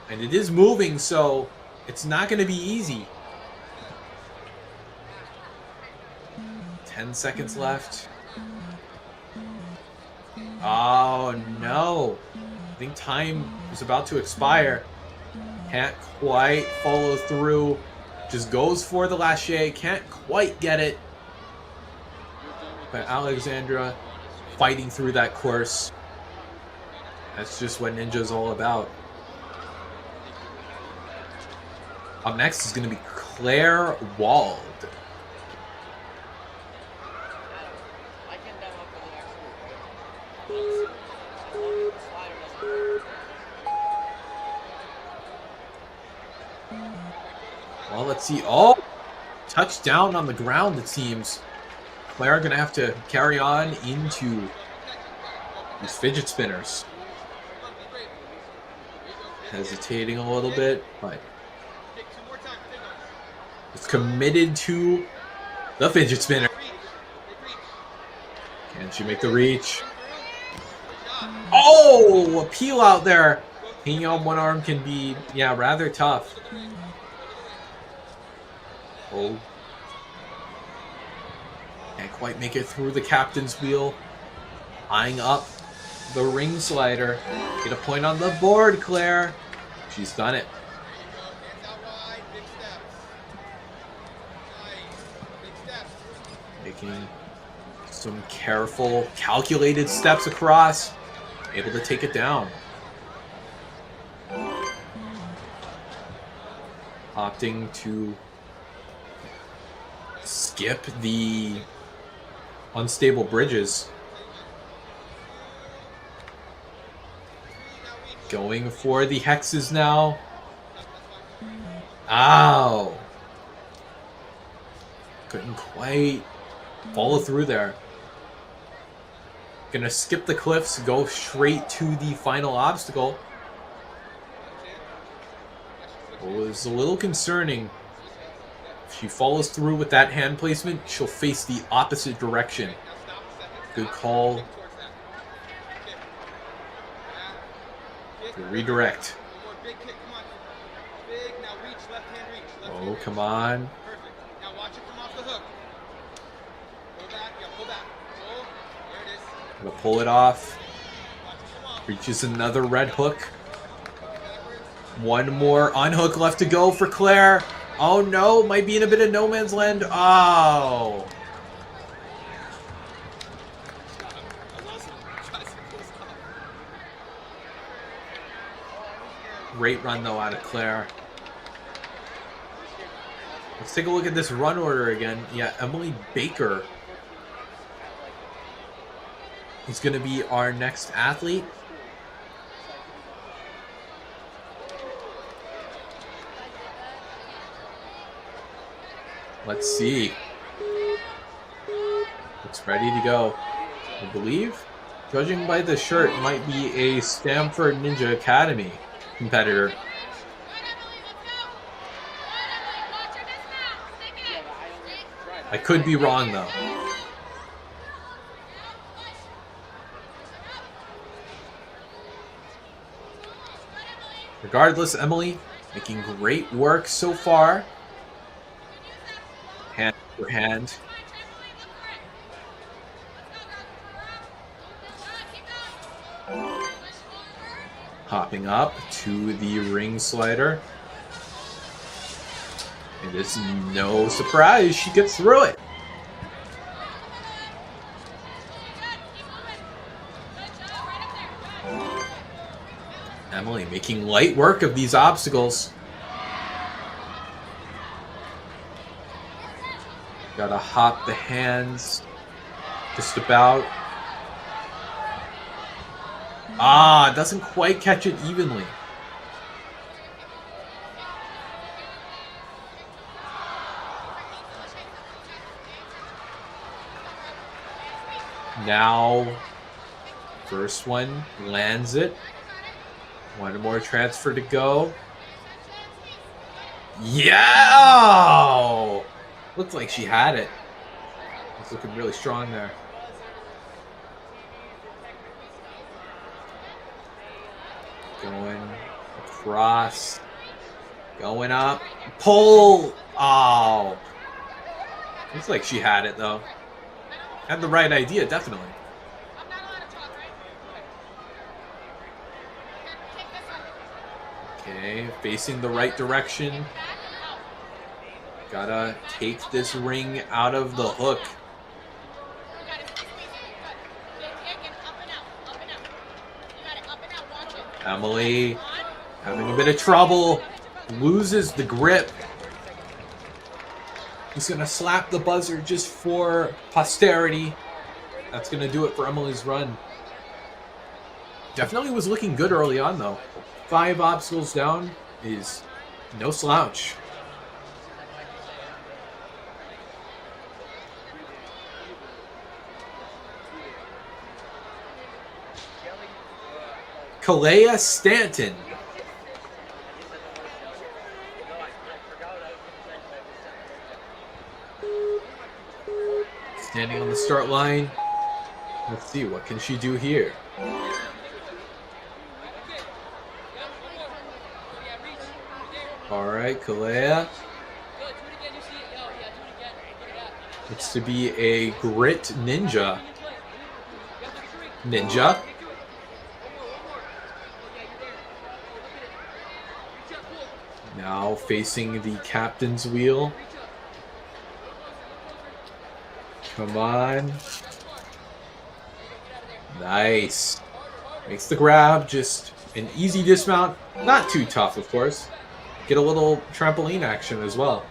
And it is moving, so it's not going to be easy. 10 seconds left. Oh, no. I think time is about to expire. Can't quite follow through. Just goes for the lache. Can't quite get it. But Alexandra fighting through that course. That's just what Ninja's all about. Up next is going to be Claire Wald. Well, let's see. Oh! Touchdown on the ground, it seems. Claire going to have to carry on into these fidget spinners. Hesitating a little bit, but it's committed to the fidget spinner. Can she make the reach? Oh! A peel out there. Hanging on one arm can be, yeah, rather tough. Oh. Can't quite make it through the captain's wheel. Eyeing up the ring slider. Get a point on the board, Claire. She's done it. Making some careful, calculated steps across. Able to take it down. Opting to skip the unstable bridges. Going for the hexes now. Ow! Couldn't quite follow through there. Gonna skip the cliffs, go straight to the final obstacle. It was a little concerning. If she follows through with that hand placement, she'll face the opposite direction. Good call. To redirect. Oh, come on. Gonna pull it off. Reaches another red hook. One more unhook left to go for Claire. Oh no, might be in a bit of no man's land. Oh. Great run though out of Claire. Let's take a look at this run order again. Yeah, Emily Baker is going to be our next athlete. Let's see. It's ready to go. I believe, judging by the shirt, might be a Stanford Ninja Academy competitor. I could be wrong though. Regardless, Emily making great work so far. Hand for hand. Hopping up to the ring slider. It is no surprise she gets through it. Emily making light work of these obstacles. Gotta hop the hands just about. Ah, doesn't quite catch it evenly. Now, first one lands it. One more transfer to go. Yeah! Looked like she had it. It's looking really strong there. Going across. Going up. Pull! Oh. Looks like she had it, though. Had the right idea, definitely. Okay, facing the right direction. Gotta take this ring out of the hook. Emily having a bit of trouble. Loses the grip. He's going to slap the buzzer just for posterity. That's going to do it for Emily's run. Definitely was looking good early on, though. 5 obstacles down is no slouch. Kalea Stanton. Standing on the start line. Let's see, what can she do here? Alright, Kalea. It's to be a grit ninja. Ninja. Now facing the captain's wheel. Come on. Nice. Makes the grab, just an easy dismount. Not too tough, of course. Get a little trampoline action as well.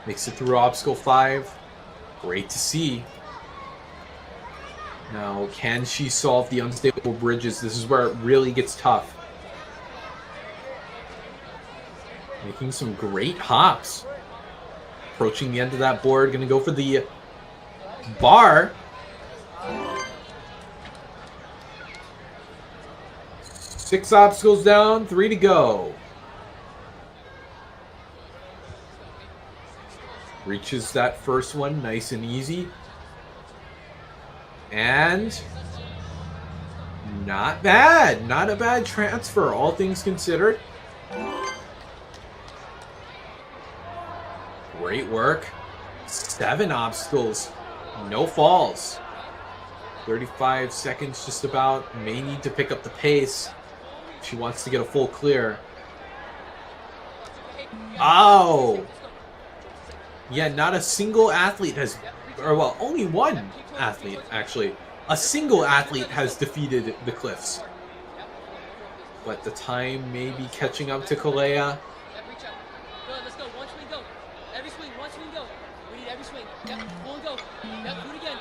Makes it through obstacle 5. Great to see. Now, can she solve the unstable bridges? This is where it really gets tough. Making some great hops. Approaching the end of that board. Going to go for the bar. Six obstacles down, 3 to go. Reaches that first one nice and easy. And Not bad. Not a bad transfer, all things considered. Great work. 7 obstacles. No falls. 35 seconds just about. May need to pick up the pace. She wants to get a full clear. Oh! Yeah, not a single athlete has... Or, well, only one athlete, actually. A single athlete has defeated the Cliffs. But the time may be catching up to Kalea. Let's go. One swing, go. Every swing, one swing, go. We need every swing. Yep, pull and go. Yep, do it again.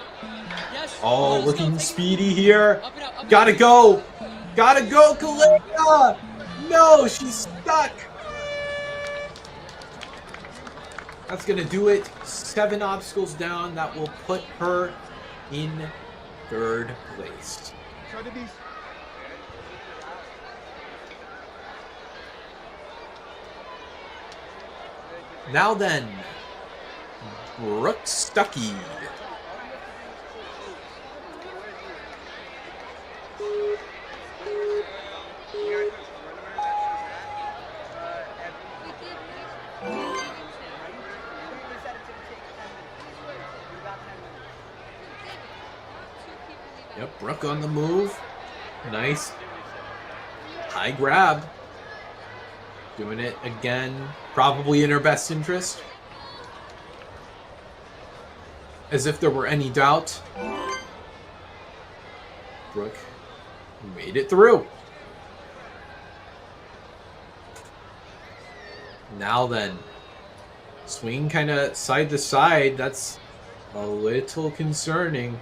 Yes. Oh, Let's looking go. speedy here. Up and out, Gotta go. Gotta go, Kalea. No, she's stuck. That's gonna do it. 7 obstacles down. That will put her in 3rd place. Now then, Brook Stuckey. Yep, Brook on the move. Nice. High grab. Doing it again, probably in her best interest. As if there were any doubt. Brook made it through. Now then, swing kind of side to side. That's a little concerning.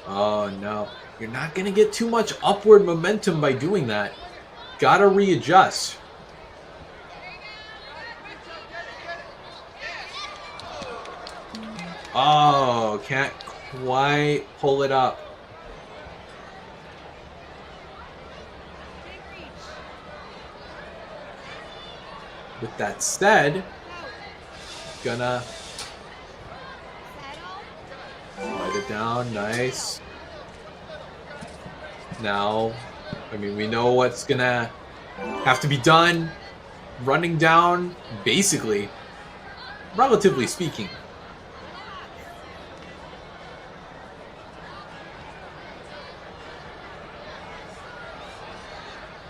Oh no. You're not going to get too much upward momentum by doing that. Gotta readjust. Oh, can't quite pull it up. With that said, gonna slide it down. Nice. Now, I mean, we know what's gonna have to be done. Running down, basically, relatively speaking.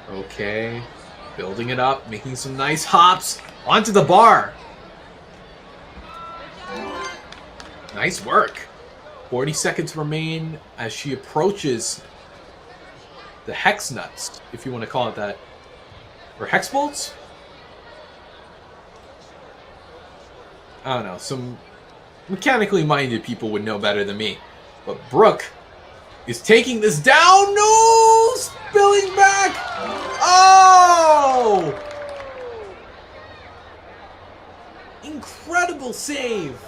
Okay, building it up, making some nice hops onto the bar. Nice work. 40 seconds remain as she approaches the hex nuts, if you want to call it that. Or hex bolts? I don't know. Some mechanically minded people would know better than me. But Brook is taking this down. No! Spilling back! Oh! Incredible save!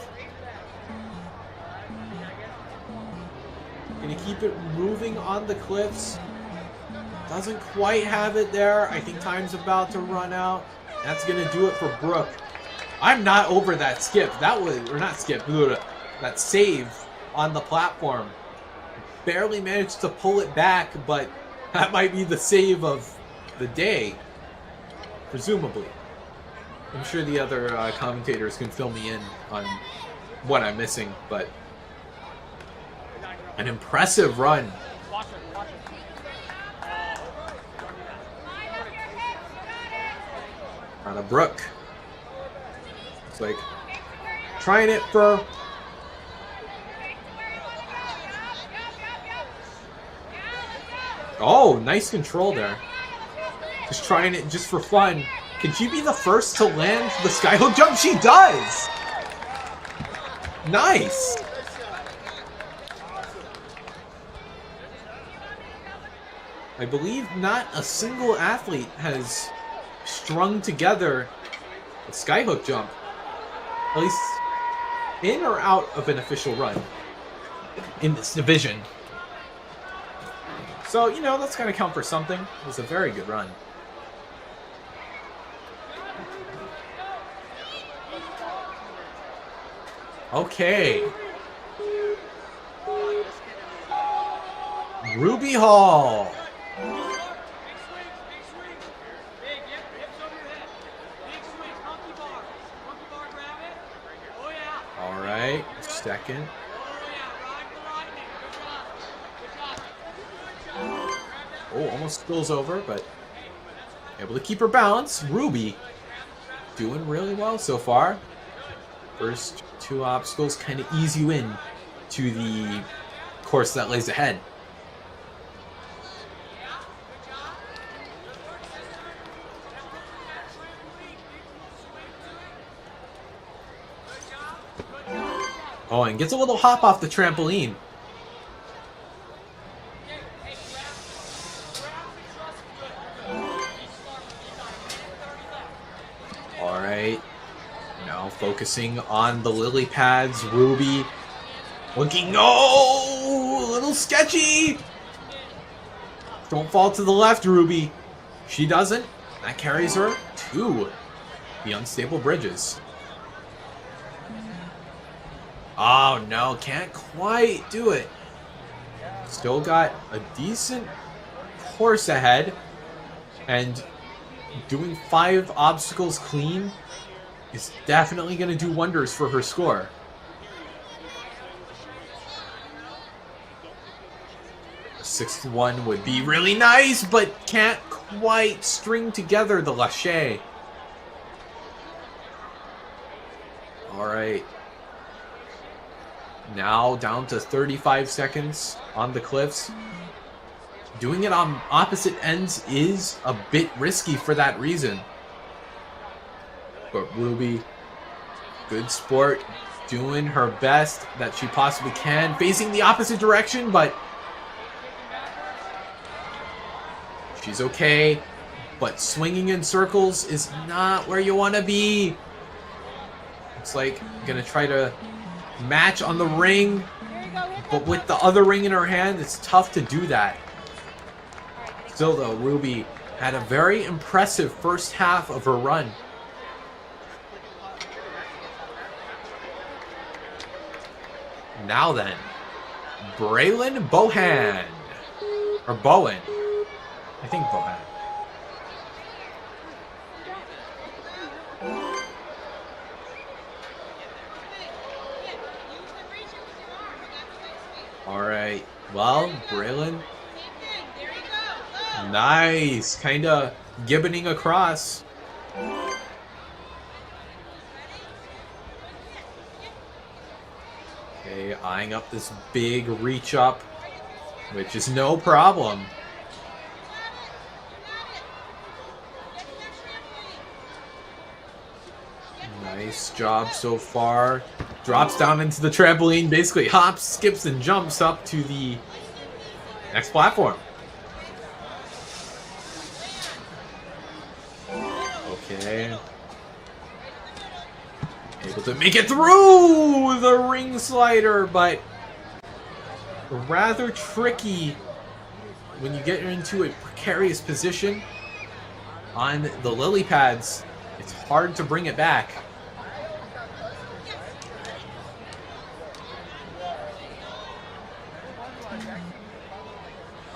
Gonna keep it moving on the cliffs. Doesn't quite have it there. I think time's about to run out. That's gonna do it for Brook. I'm not over that skip. That was, or not skip, that save on the platform. Barely managed to pull it back, but that might be the save of the day, presumably. I'm sure the other commentators can fill me in on what I'm missing, but an impressive run. Out of Brook. It's like trying it for oh, nice control there. Just trying it just for fun. Can she be the first to land the skyhook jump? She does! Nice! I believe not a single athlete has strung together a skyhook jump. At least in or out of an official run in this division. So, you know, that's got to count for something. It was a very good run. Okay. Ruby Hall. Big swings. Big, yep, hips over your head. Big swings, monkey bar. Monkey bar, grab it. Oh, yeah. All right, second. Oh, yeah, ride the lightning. Good job. Oh, almost spills over, but able to keep her balance. Ruby doing really well so far. First two obstacles kind of ease you in to the course that lays ahead. Oh, and gets a little hop off the trampoline. All right. Now focusing on the lily pads. Ruby looking, oh, a little sketchy. Don't fall to the left, Ruby. She doesn't. That carries her to the unstable bridges. Oh no, can't quite do it. Still got a decent course ahead, and doing 5 obstacles clean is definitely going to do wonders for her score. A 6th one would be really nice, but can't quite string together the lâcher. All right. Now down to 35 seconds on the cliffs. Doing it on opposite ends is a bit risky for that reason. But Ruby, good sport, doing her best that she possibly can. Facing the opposite direction, but she's okay. But swinging in circles is not where you want to be. It's like gonna try to match on the ring, but with the other ring in her hand, it's tough to do that. Still though, Ruby had a very impressive first half of her run. Now then, Brilen Bohan. Or Bowen. I think Bohan. Alright, well, Brilen. Nice, kinda gibboning across. Okay, eyeing up this big reach up, which is no problem. Nice job so far. Drops down into the trampoline, basically hops, skips, and jumps up to the next platform. Okay. Able to make it through the ring slider, but rather tricky when you get into a precarious position on the lily pads. It's hard to bring it back.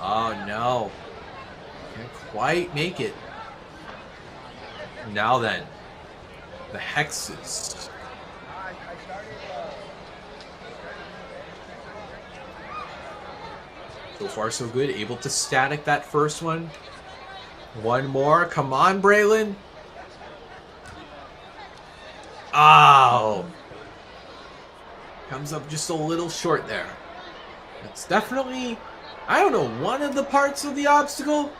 Oh no. Can't quite make it. Now then, the hexes. So far so good. Able to static that first one. One more. Come on, Brilen. Oh. Comes up just a little short there. That's definitely, I don't know, one of the parts of the obstacle.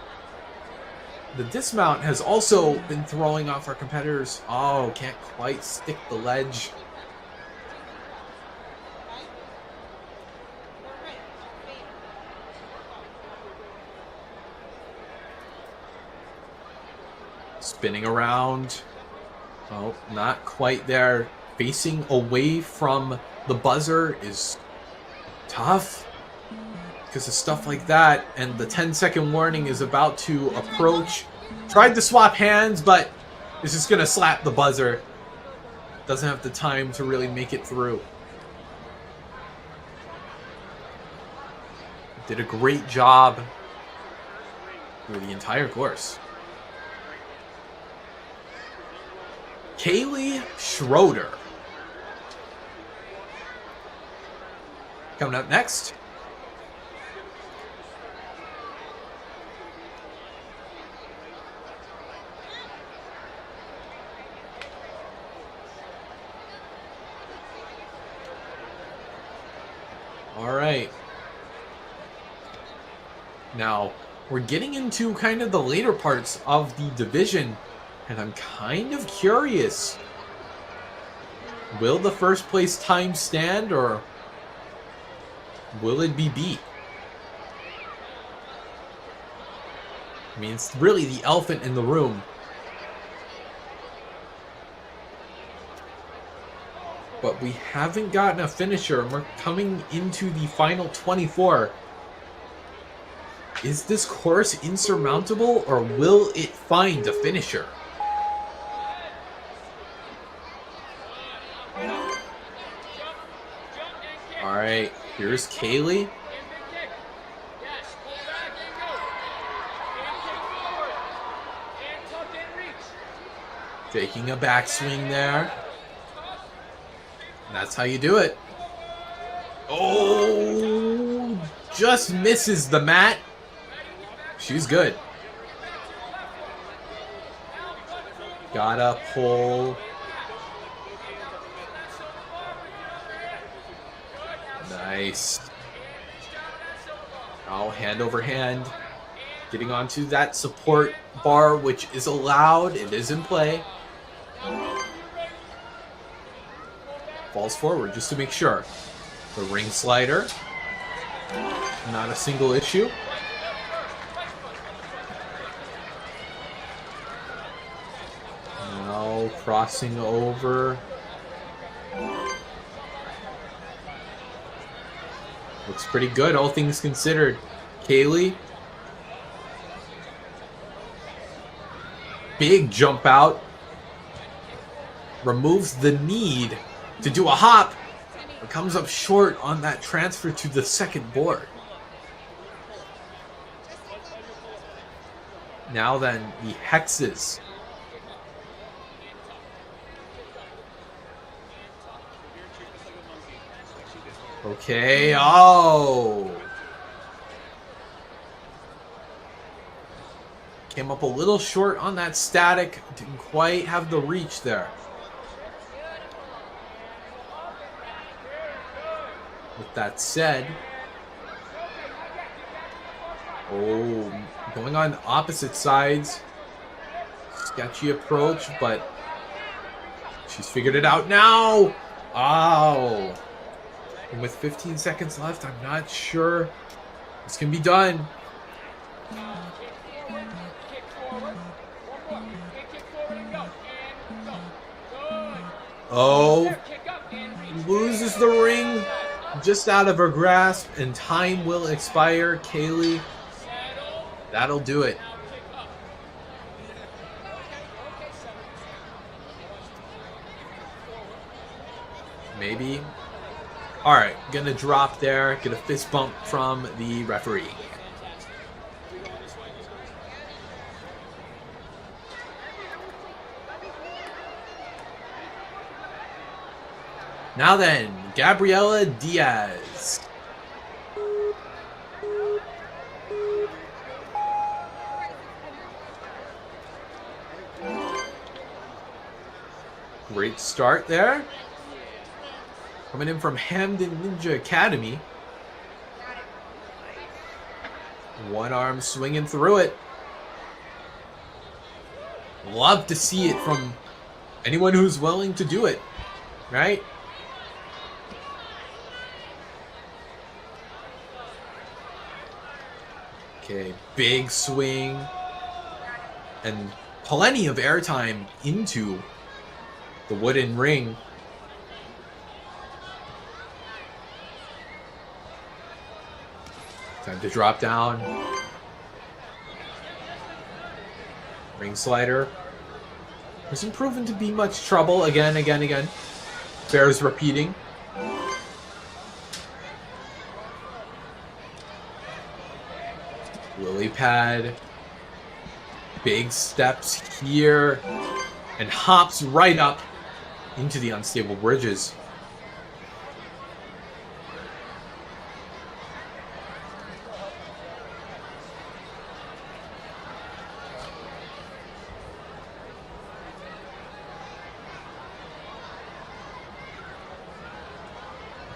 The dismount has also been throwing off our competitors. Oh, can't quite stick the ledge. Spinning around. Oh, not quite there. Facing away from the buzzer is tough because of stuff like that, and the 10-second warning is about to approach. Tried to swap hands, but is just gonna slap the buzzer. Doesn't have the time to really make it through. Did a great job through the entire course. Kaylee Schroeder. Coming up next. All right. Now, we're getting into kind of the later parts of the division, and I'm kind of curious. Will the first place time stand, or will it be beat? I mean, it's really the elephant in the room. But we haven't gotten a finisher, and we're coming into the final 24. Is this course insurmountable, or will it find a finisher? Alright, here's Kaylee. Taking a backswing there. That's how you do it. Oh, just misses the mat. She's good. Gotta pull. Nice. Oh, hand over hand. Getting onto that support bar, which is allowed. It is in play. Falls forward just to make sure. The ring slider. Not a single issue. Now crossing over. Looks pretty good, all things considered. Kaylee. Big jump out. Removes the need to do a hop, but comes up short on that transfer to the second board. Now then, the hexes. Okay, oh! Came up a little short on that static. Didn't quite have the reach there. With that said, oh, going on opposite sides. Sketchy approach, but she's figured it out now. Oh. And with 15 seconds left, I'm not sure this can be done. Oh, loses the ring. Just out of her grasp, and time will expire. Kaylee, that'll do it. Maybe. Alright, gonna drop there. Get a fist bump from the referee. Now then, Gabriela Diaz. Great start there. Coming in from Hamden Ninja Academy. One arm swinging through it. Love to see it from anyone who's willing to do it, right? Okay, big swing. And plenty of airtime into the wooden ring. Time to drop down. Ring slider. Hasn't proven to be much trouble. Again. Bears repeating. Lily pad. Big steps here. And hops right up into the unstable bridges.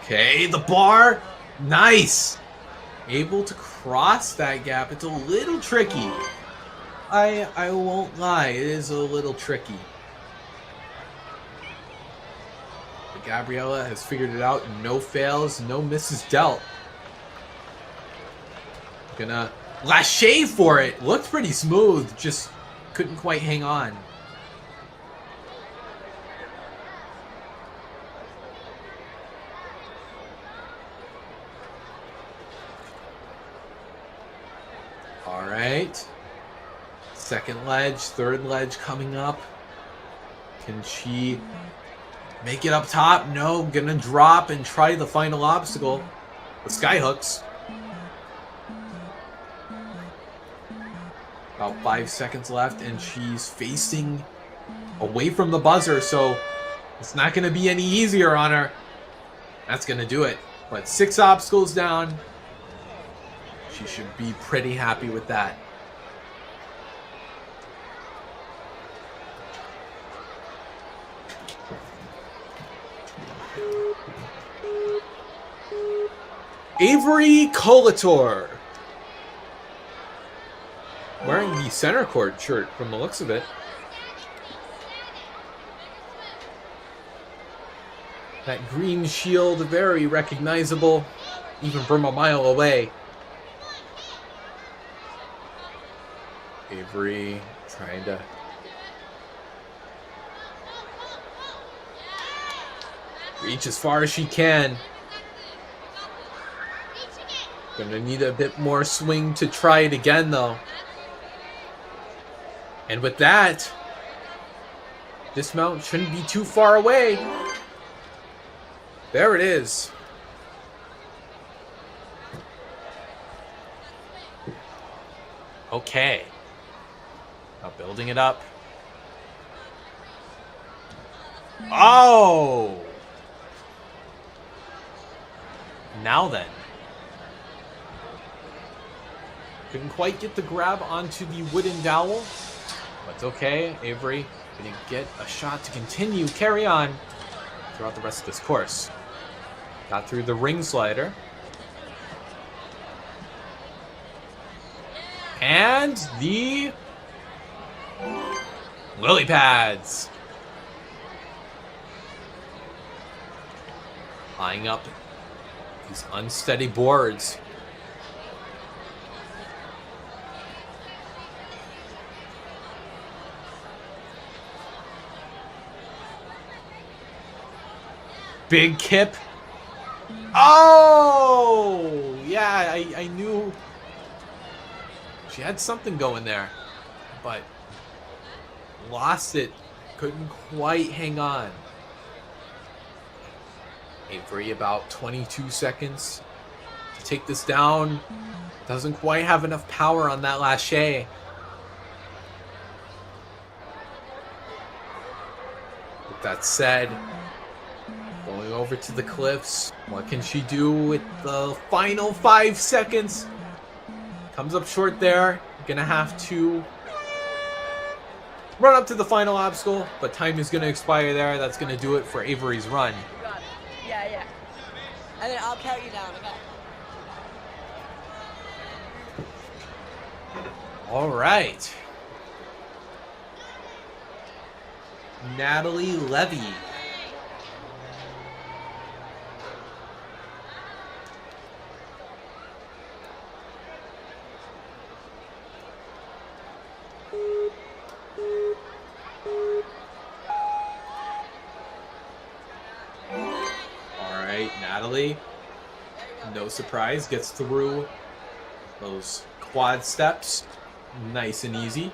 Okay, the bar. Nice. Able to cross that gap. It's a little tricky. I won't lie. It is a little tricky. But Gabriella has figured it out. No fails. No misses dealt. Gonna lâcher for it. Looked pretty smooth. Just couldn't quite hang on. Alright. Second ledge, third ledge coming up. Can she make it up top? No, gonna drop and try the final obstacle. The skyhooks. About 5 seconds left and she's facing away from the buzzer, so it's not gonna be any easier on her. That's gonna do it. But 6 obstacles down. She should be pretty happy with that. Avery Colator. Wearing the center court shirt from the looks of it. That green shield, very recognizable, even from a mile away. Avery trying to reach as far as she can. Gonna need a bit more swing to try it again, though. And with that, dismount shouldn't be too far away. There it is. Okay. Now building it up. Oh! Now then. Couldn't quite get the grab onto the wooden dowel. But it's okay. Avery gonna get a shot to continue. Carry on throughout the rest of this course. Got through the ring slider. And the lily pads. Eyeing up these unsteady boards. Big kip. Oh! Yeah, I knew she had something going there, but lost it. Couldn't quite hang on. Avery about 22 seconds to take this down. Doesn't quite have enough power on that lâcher. With that said, going over to the cliffs. What can she do with the final 5 seconds? Comes up short there. Gonna have to run up to the final obstacle, but time is gonna expire there. That's gonna do it for Avery's run. You got it. Yeah. And then I'll count you down. Okay. All right. Natalie Levy. Natalie, no surprise, gets through those quad steps nice and easy.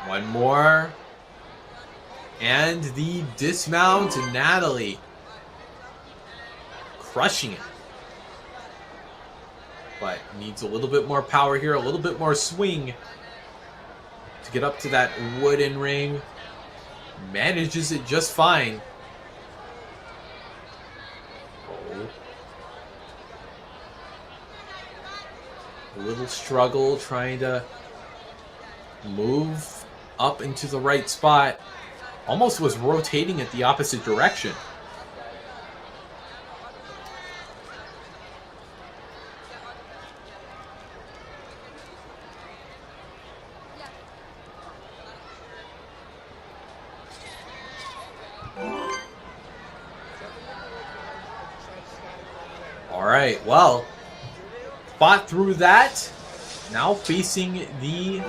One more. And the dismount, Natalie. Crushing it. But needs a little bit more power here, a little bit more swing to get up to that wooden ring. Manages it just fine. Oh. A little struggle trying to move up into the right spot. Almost was rotating it the opposite direction. Alright, well, fought through that. Now facing the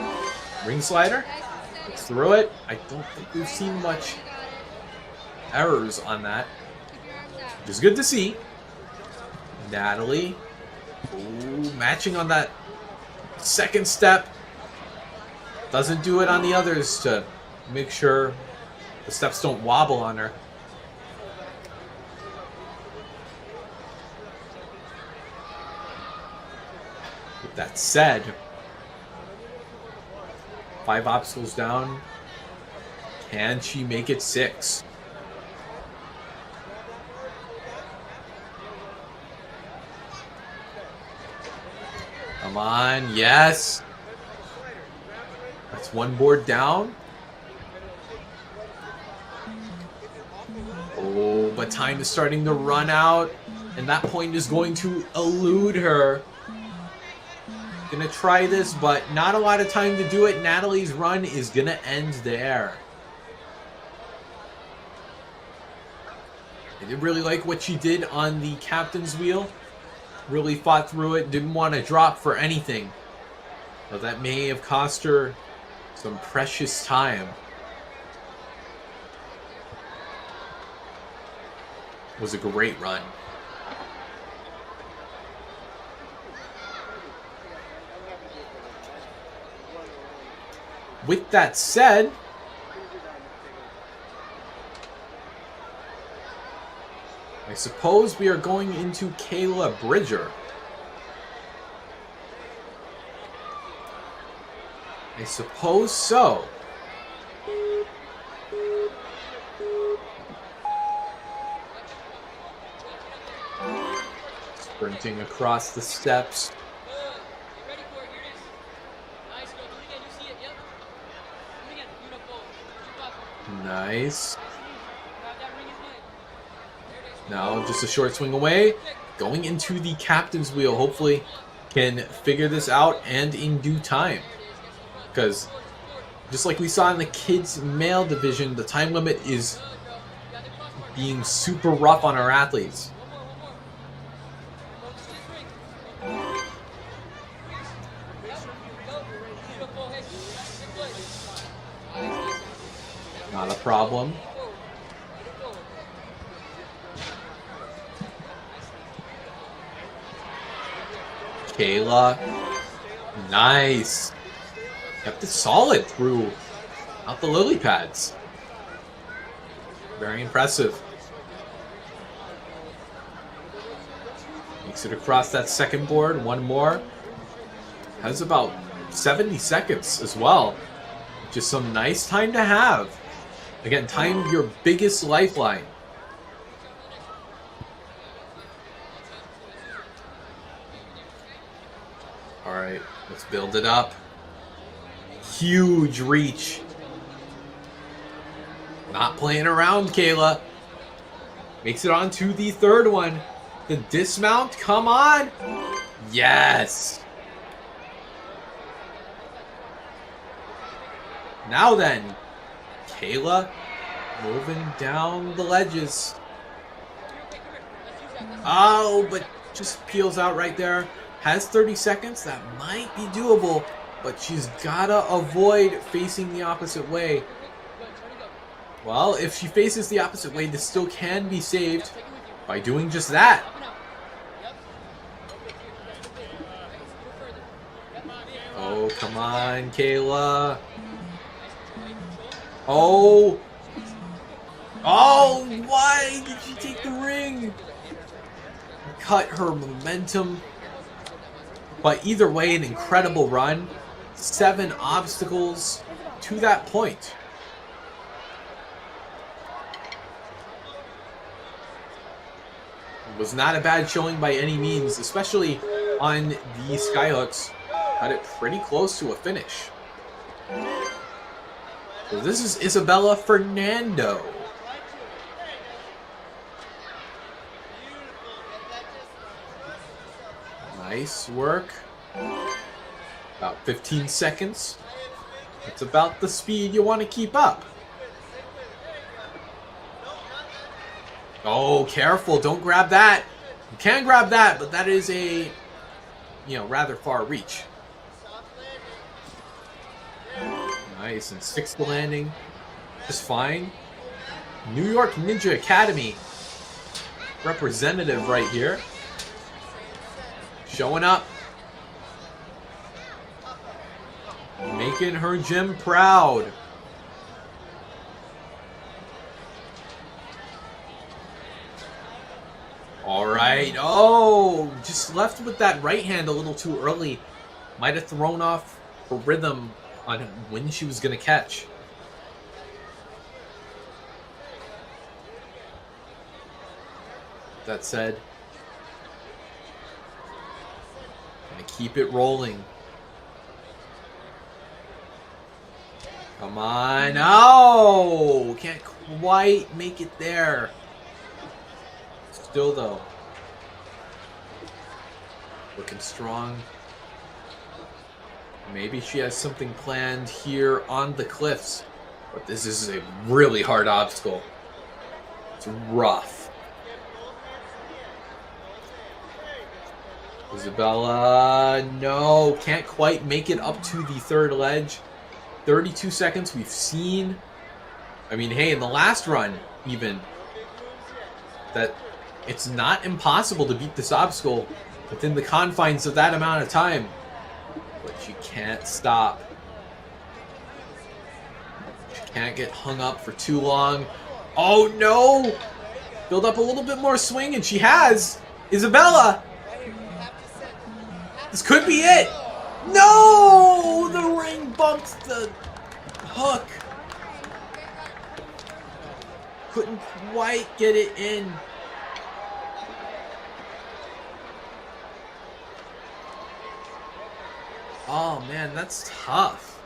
ring slider. Gets through it. I don't think we've seen much errors on that, which is good to see. Natalie. Ooh, matching on that second step. Doesn't do it on the others to make sure the steps don't wobble on her. With that said, 5 obstacles down. Can she make it 6? Come on, yes. That's 1 board down. Oh, but time is starting to run out, and that point is going to elude her. Gonna try this, but not a lot of time to do it. Natalie's run is gonna end there. I did really like what she did on the captain's wheel. Really fought through it, didn't want to drop for anything. But that may have cost her some precious time. It was a great run. With that said, I suppose we are going into Kayla Bridger. I suppose so. Sprinting across the steps. Nice. Now just a short swing away. Going into the captain's wheel. Hopefully can figure this out and in due time. Because just like we saw in the kids male division, the time limit is being super rough on our athletes. Not a problem. Kayla. Nice. Kept it solid through out the lily pads. Very impressive. Makes it across that second board. 1 more. Has about 70 seconds as well. Just some nice time to have. Again, time your biggest lifeline. Alright, let's build it up. Huge reach. Not playing around, Kayla. Makes it on to the third one. The dismount, come on. Yes. Now then, Kayla moving down the ledges. Oh, but just peels out right there. Has 30 seconds. That might be doable, but she's gotta avoid facing the opposite way. Well, if she faces the opposite way, this still can be saved by doing just that. Oh, come on, Kayla. Oh, Oh, why did she take the ring? Cut her momentum. But either way, an incredible run. 7 obstacles to that point. It was not a bad showing by any means, especially on the skyhooks. Got it pretty close to a finish. So this is Isabella Fernando. Nice work. About 15 seconds. It's about the speed you want to keep up. Oh, careful. Don't grab that. You can grab that, but that is a, rather far reach. Nice. And 6th landing. Just fine. New York Ninja Academy. Representative right here. Showing up. Making her gym proud. Alright. Oh, just left with that right hand a little too early. Might have thrown off her rhythm on when she was going to catch. That said, gonna keep it rolling. Come on. Oh! Can't quite make it there. Still, though. Looking strong. Maybe she has something planned here on the cliffs. But this is a really hard obstacle. It's rough. Isabella, no, can't quite make it up to the 3rd ledge. 32 seconds, we've seen. I mean, hey, in the last run, even, that it's not impossible to beat this obstacle within the confines of that amount of time. But you can't stop. She can't get hung up for too long. Oh, no! Build up a little bit more swing, and she has! Isabella! This could be it! No! The ring bumped the hook. Couldn't quite get it in. Oh man, that's tough.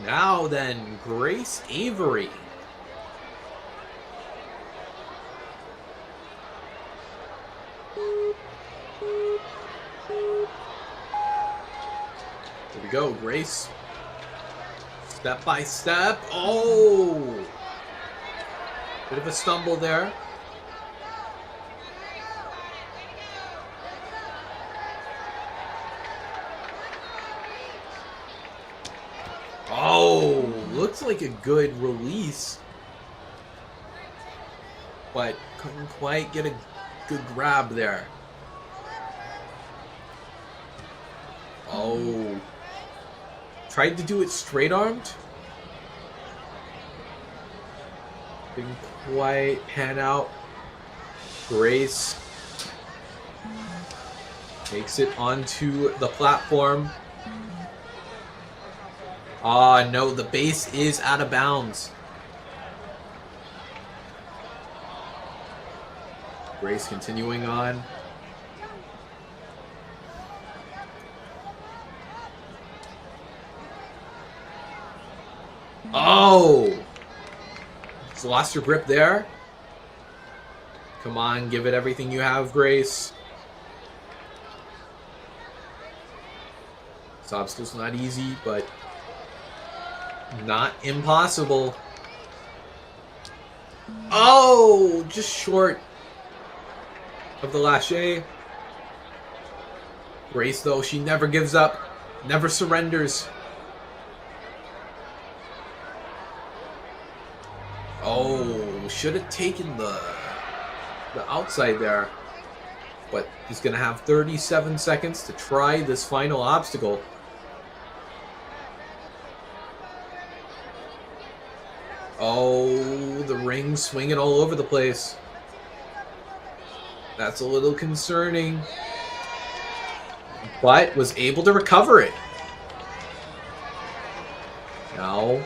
Now then, Grace Avery. Here we go, Grace. Step by step. Oh! Bit of a stumble there. Oh, looks like a good release. But couldn't quite get a good grab there. Oh. Tried to do it straight armed. Didn't quite pan out. Grace takes it onto the platform. Ah, no, the base is out of bounds. Grace continuing on. Oh! Just lost her grip there. Come on, give it everything you have, Grace. This obstacle's not easy, but not impossible. Oh! Just short of the lache. Grace, though, she never gives up. Never surrenders. Oh, should have taken the outside there. But he's going to have 37 seconds to try this final obstacle. Oh, the ring swinging all over the place. That's a little concerning. But was able to recover it. Now,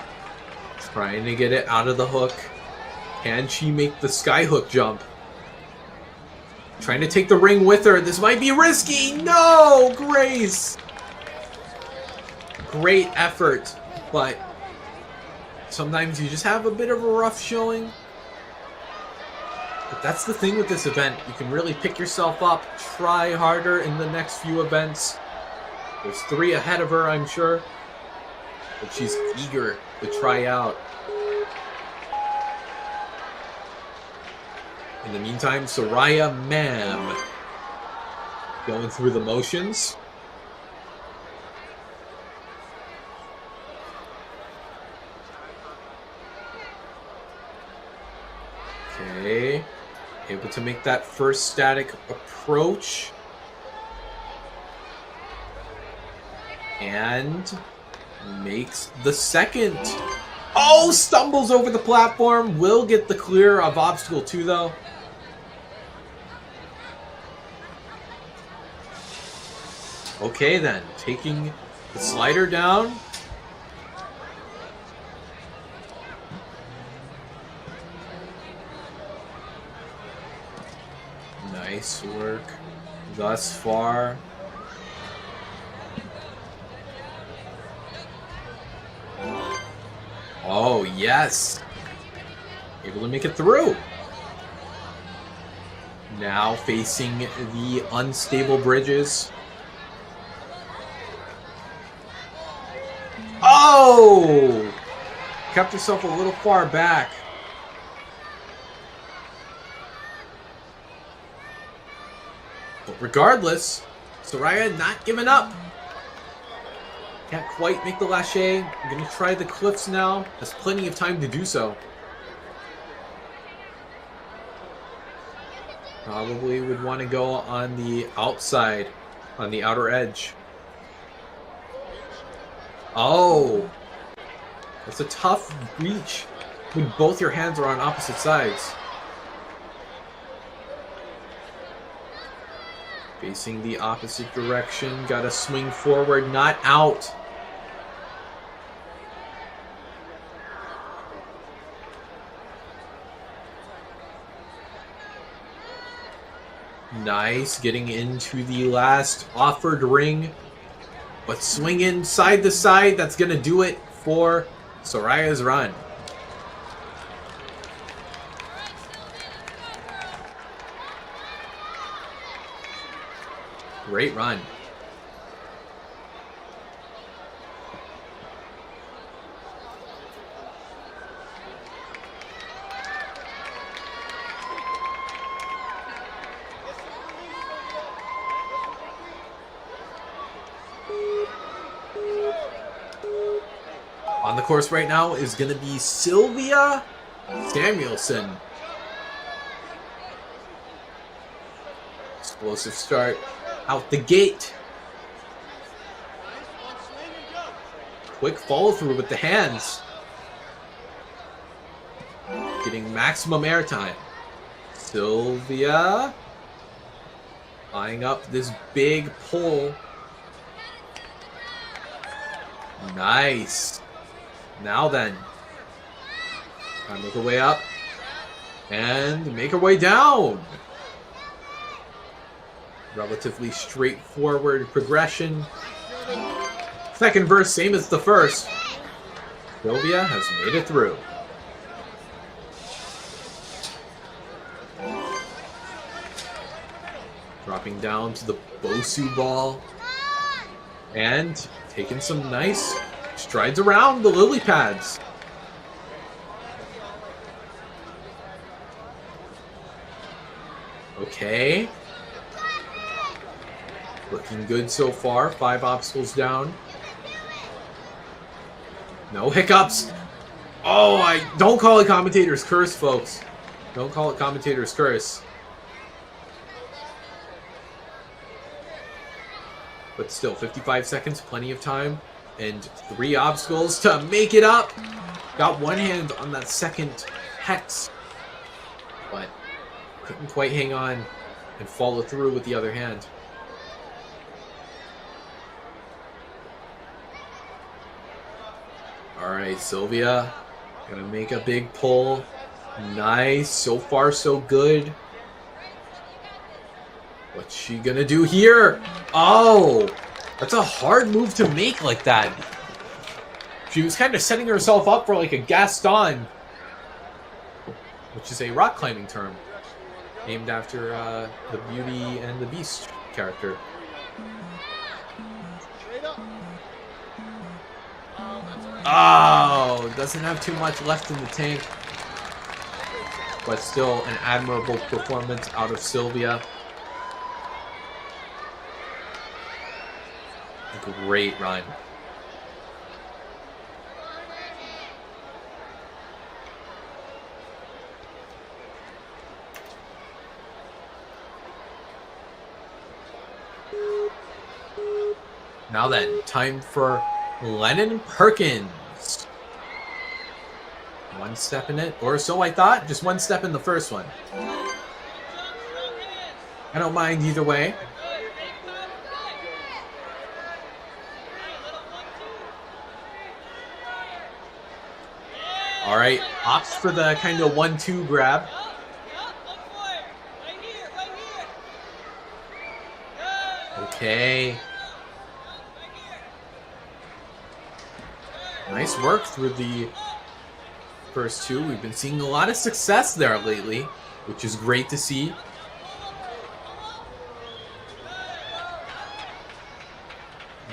trying to get it out of the hook. Can she make the sky hook jump? Trying to take the ring with her. This might be risky. No, Grace. Great effort, but sometimes you just have a bit of a rough showing. But that's the thing with this event. You can really pick yourself up, try harder in the next few events. There's 3 ahead of her, I'm sure. But she's eager to try out. In the meantime, Soraya Ma'am going through the motions. Okay, able to make that first static approach. And makes the second. Oh, stumbles over the platform. Will get the clear of obstacle 2, though. Okay, then. Taking the slider down. Nice work thus far. Oh, yes. Able to make it through. Now facing the unstable bridges. Oh! Kept herself a little far back. But regardless, Soraya not giving up. Can't quite make the lache. I'm going to try the cliffs now. Has plenty of time to do so. Probably would want to go on the outside, on the outer edge. Oh! That's a tough reach when both your hands are on opposite sides. Facing the opposite direction. Gotta swing forward, not out. Nice, getting into the last offered ring. But swinging side to side, that's gonna do it for Soraya's run. Great run. On the course right now is going to be Sylvia Samuelson. Explosive start out the gate. Quick follow through with the hands. Getting maximum airtime. Sylvia eyeing up this big pole. Nice. Now then. Try to make her way up. And make her way down. Relatively straightforward progression. Second verse, same as the first. Sylvia has made it through. Dropping down to the Bosu ball. And taking some nice strides around the lily pads. Okay. Looking good so far. 5 obstacles down. No hiccups. Oh, I don't call it commentator's curse, folks. Don't call it commentator's curse. But still, 55 seconds, plenty of time. And 3 obstacles to make it up. Got one hand on that second hex, but couldn't quite hang on and follow through with the other hand. Alright, Sylvia gonna make a big pull. Nice. So far, so good. What's she gonna do here? Oh! That's a hard move to make like that. She was kind of setting herself up for like a Gaston, which is a rock climbing term named after the Beauty and the Beast character. Oh, doesn't have too much left in the tank, but still an admirable performance out of Sylvia. Great run. Now then, time for Lennon Perkins. One step in it, or so I thought. Just one step in the first one. I don't mind either way. All right, opts for the kind of 1-2 grab. Okay. Nice work through the first two. We've been seeing a lot of success there lately, which is great to see.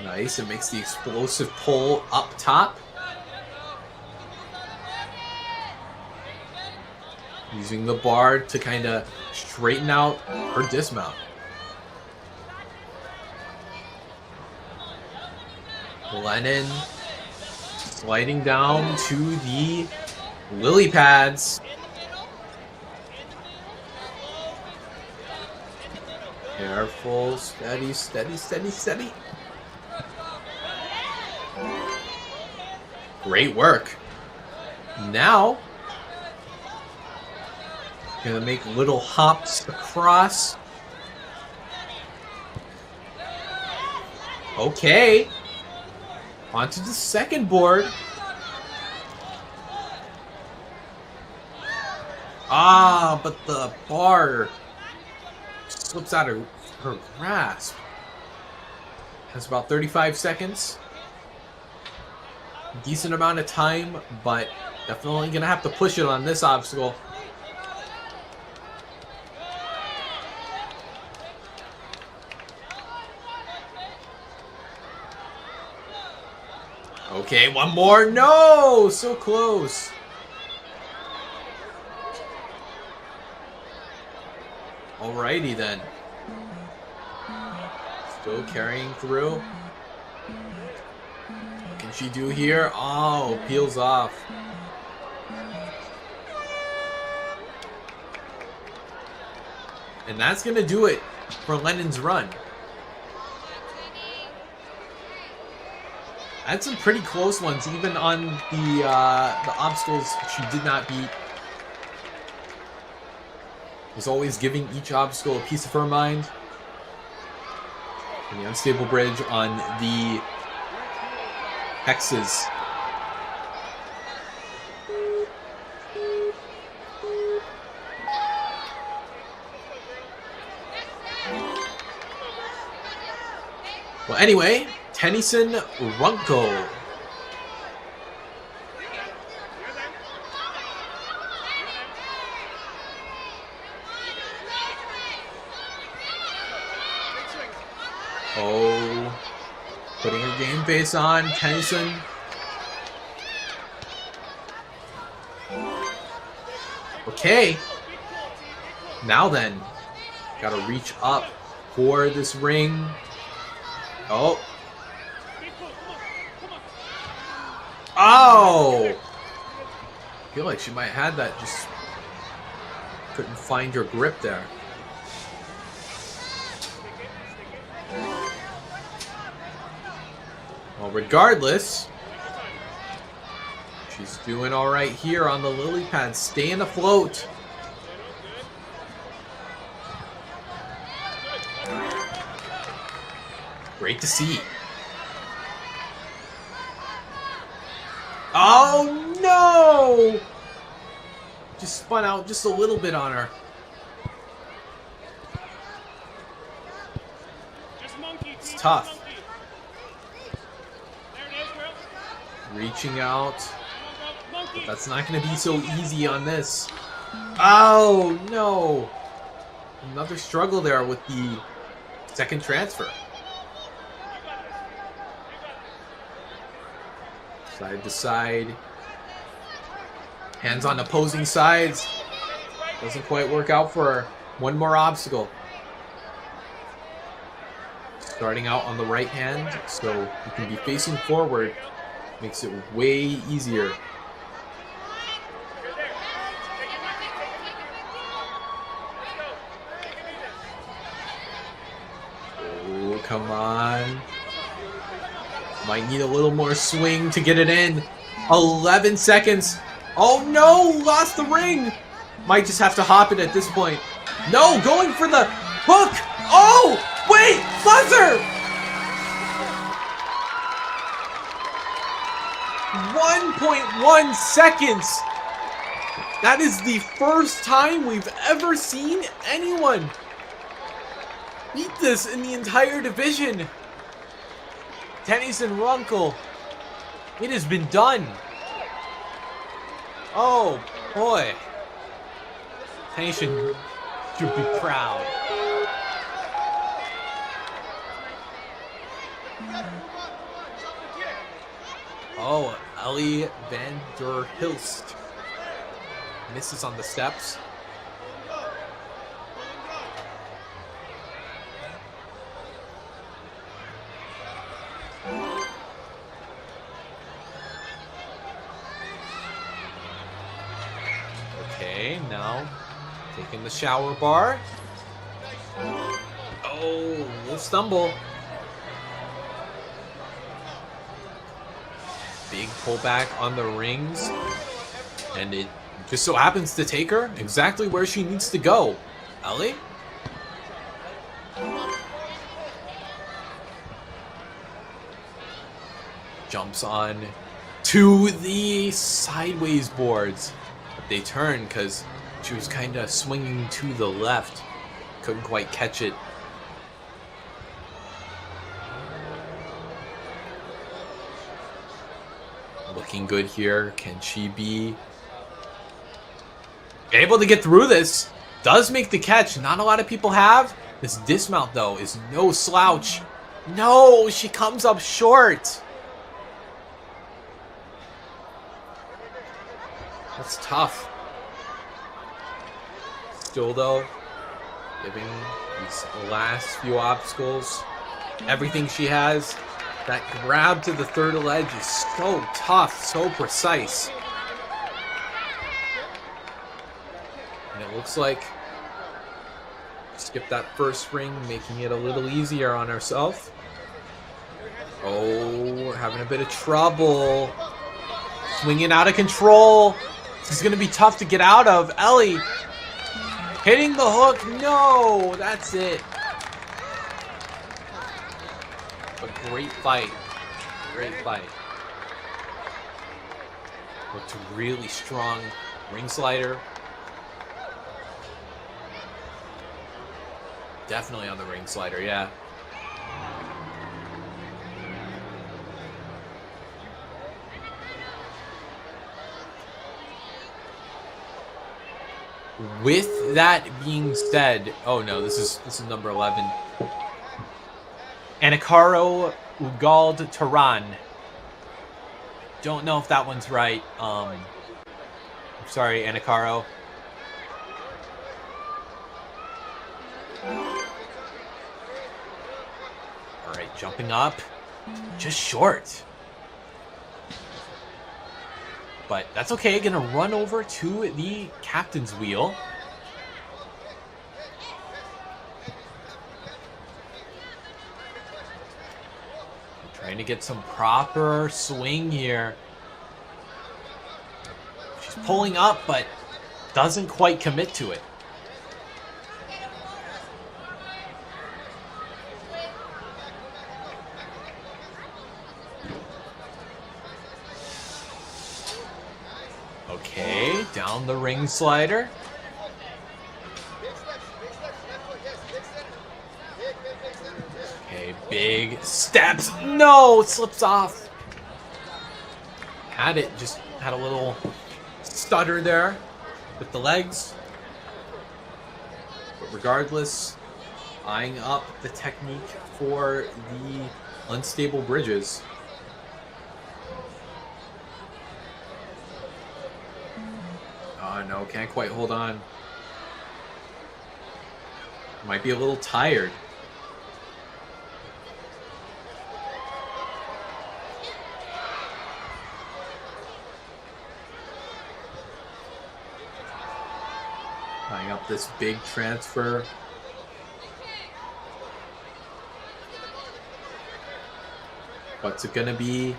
Nice, it makes the explosive pull up top. Using the bar to kind of straighten out her dismount. Lennon sliding down to the lily pads. Careful, steady, steady, steady, steady. Great work. Now, gonna make little hops across. Okay. Onto the second board. Ah, but the bar slips out of her grasp. Has about 35 seconds. Decent amount of time, but definitely gonna have to push it on this obstacle. Okay, one more. No! So close. Alrighty then. Still carrying through. What can she do here? Oh, peels off. And that's going to do it for Lennon's run. Had some pretty close ones, even on the obstacles she did not beat. Was always giving each obstacle a piece of her mind. And the unstable bridge on the hexes. Well, anyway, Tennyson Runko. Oh, putting her game face on, Tennyson. Okay. Now then, gotta reach up for this ring. Oh. Oh! I feel like she might have had that, just couldn't find her grip there. Well, regardless, she She's doing all right here on the lily pad, staying afloat. Great to see. Oh no! Just spun out just a little bit on her. It's tough. Reaching out. But that's not going to be so easy on this. Oh no! Another struggle there with the second transfer. Side to side. Hands on opposing sides. Doesn't quite work out for her. One more obstacle. Starting out on the right hand, so you can be facing forward. Makes it way easier. Oh, come on. Might need a little more swing to get it in. 11 seconds. Oh no, lost the ring. Might just have to hop it at this point. No, going for the hook. Oh, wait, buzzer. 1.1 seconds. That is the first time we've ever seen anyone beat this in the entire division. Tennyson Runkle. It has been done. Oh boy. Tennyson should be proud. Oh, Ellie van der Hilst misses on the steps. Okay, now taking the shower bar. Oh, little stumble. Big pullback on the rings. And it just so happens to take her exactly where she needs to go. Ellie? Jumps on to the sideways boards. But they turn because she was kind of swinging to the left. Couldn't quite catch it. Looking good here. Can she be able to get through this? Does make the catch. Not a lot of people have. This dismount, though, is no slouch. No, she comes up short. That's tough. Still, though, giving these last few obstacles everything she has. That grab to the third ledge is so tough, so precise. And it looks like skip that first ring, making it a little easier on herself. Oh, having a bit of trouble. Swinging out of control. This is going to be tough to get out of. Ellie hitting the hook. No, that's it. A great fight. Great fight. Looked really strong. Ring slider. Definitely on the ring slider, yeah. With that being said, oh no, this is number 11. Anacaro Ugald Taran. Don't know if that one's right. I'm sorry, Anacaro. Alright, jumping up. Just short. But that's okay. Gonna run over to the captain's wheel. Trying to get some proper swing here. pulling up, but doesn't quite commit to it. Okay, down the ring slider. Okay, big steps. No, slips off. Had it, just had a little stutter there with the legs. But regardless, eyeing up the technique for the unstable bridges. Oh no, can't quite hold on. Might be a little tired. Tying up this big transfer. What's it gonna be?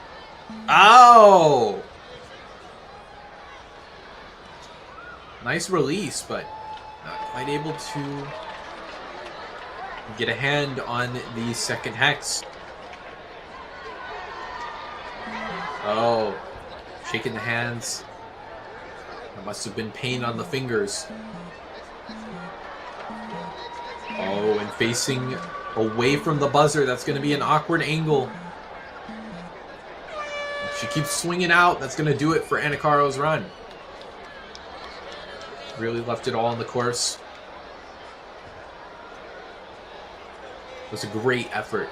Oh! Nice release, but not quite able to get a hand on the second hex. Oh, shaking the hands. There must have been pain on the fingers. Oh, and facing away from the buzzer. That's going to be an awkward angle. If she keeps swinging out, that's going to do it for Anacaro's run. Really left it all on the course. It was a great effort.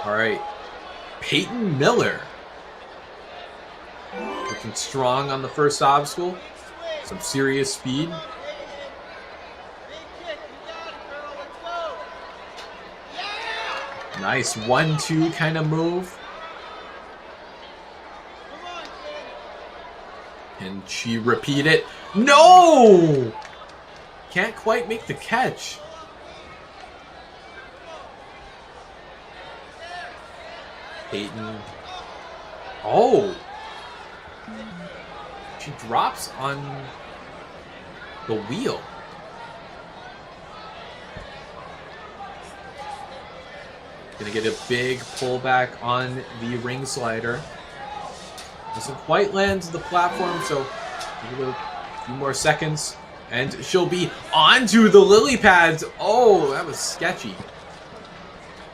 All right. Peyton Miller. Looking strong on the first obstacle. Some serious speed. Nice 1-2 kind of move. Can she repeat it? No! Can't quite make the catch. Peyton. Oh! She drops on the wheel. Gonna get a big pullback on the ring slider. Doesn't quite land to the platform, so give it a few more seconds. And she'll be onto the lily pads. Oh, that was sketchy.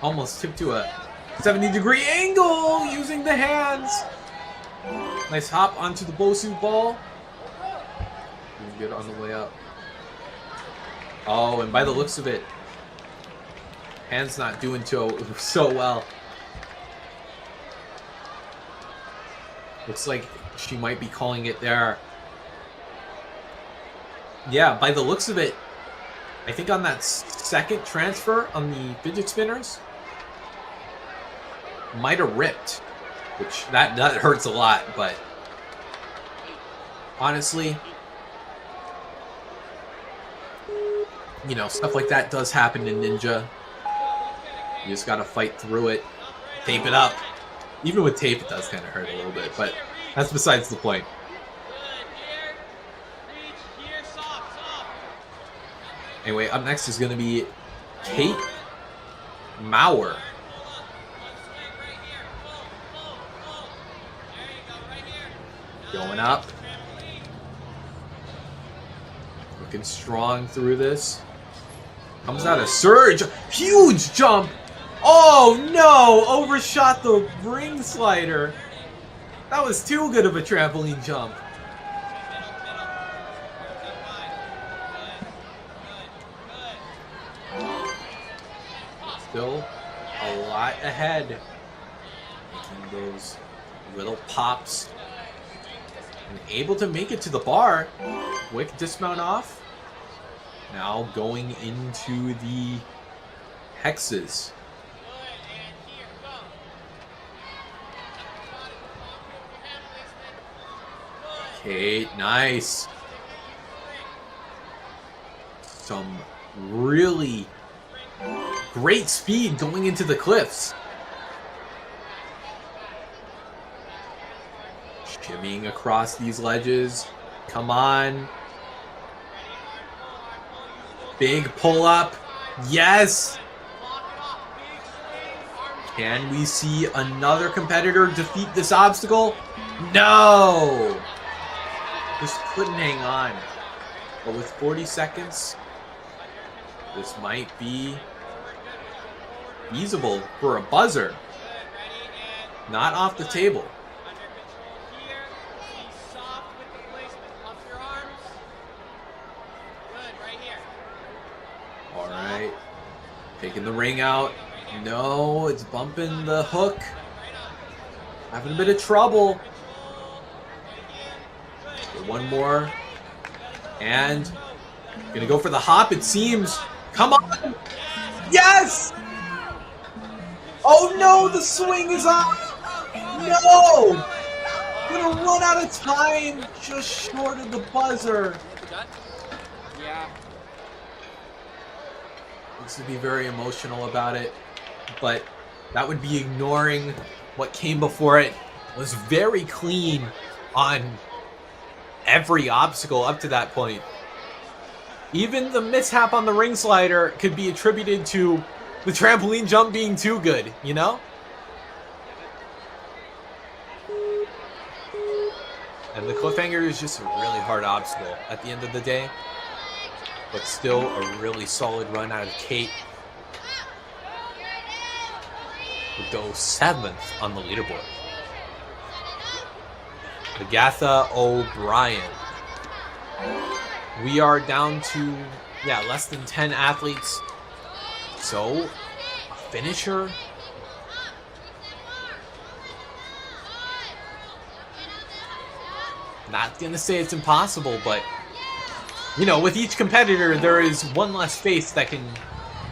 Almost tipped to a 70-degree angle using the hands. Nice hop onto the Bosu ball. Doing good on the way up. Oh, and by the looks of it, hands not doing so well. Looks like she might be calling it there. Yeah, by the looks of it, I think on that second transfer on the fidget spinners, might have ripped, which that hurts a lot, but honestly, you know, stuff like that does happen in Ninja. You just gotta fight through it, tape it up. Even with tape, it does kind of hurt a little bit, but that's besides the point. Anyway, up next is going to be Kate Maurer. Going up. Looking strong through this. Comes out a surge. Huge jump. Oh no! Overshot the ring slider. That was too good of a trampoline jump. Still a lot ahead. Making those little pops. And able to make it to the bar. Quick dismount off. Now going into the hexes. Okay, nice. Some really great speed going into the cliffs. Shimmying across these ledges. Come on. Big pull up. Yes. Can we see another competitor defeat this obstacle? No. Just couldn't hang on. But with 40 seconds, this might be feasible for a buzzer. Not off the table. All right. Taking the ring out. No, it's bumping the hook. Having a bit of trouble. One more. And gonna go for the hop, it seems. Come on! Yes! Oh no, the swing is off! No! Gonna run out of time, just short of the buzzer. Yeah. Looks to be very emotional about it, but that would be ignoring what came before it. Was very clean on every obstacle up to that point. Even the mishap on the ring slider could be attributed to the trampoline jump being too good, you know? And the cliffhanger is just a really hard obstacle at the end of the day. But still a really solid run out of Kate. Who goes 7th on the leaderboard. Agatha O'Brien. We are down to, less than 10 athletes. So, a finisher. Not gonna say it's impossible, but you know, with each competitor, there is one less face that can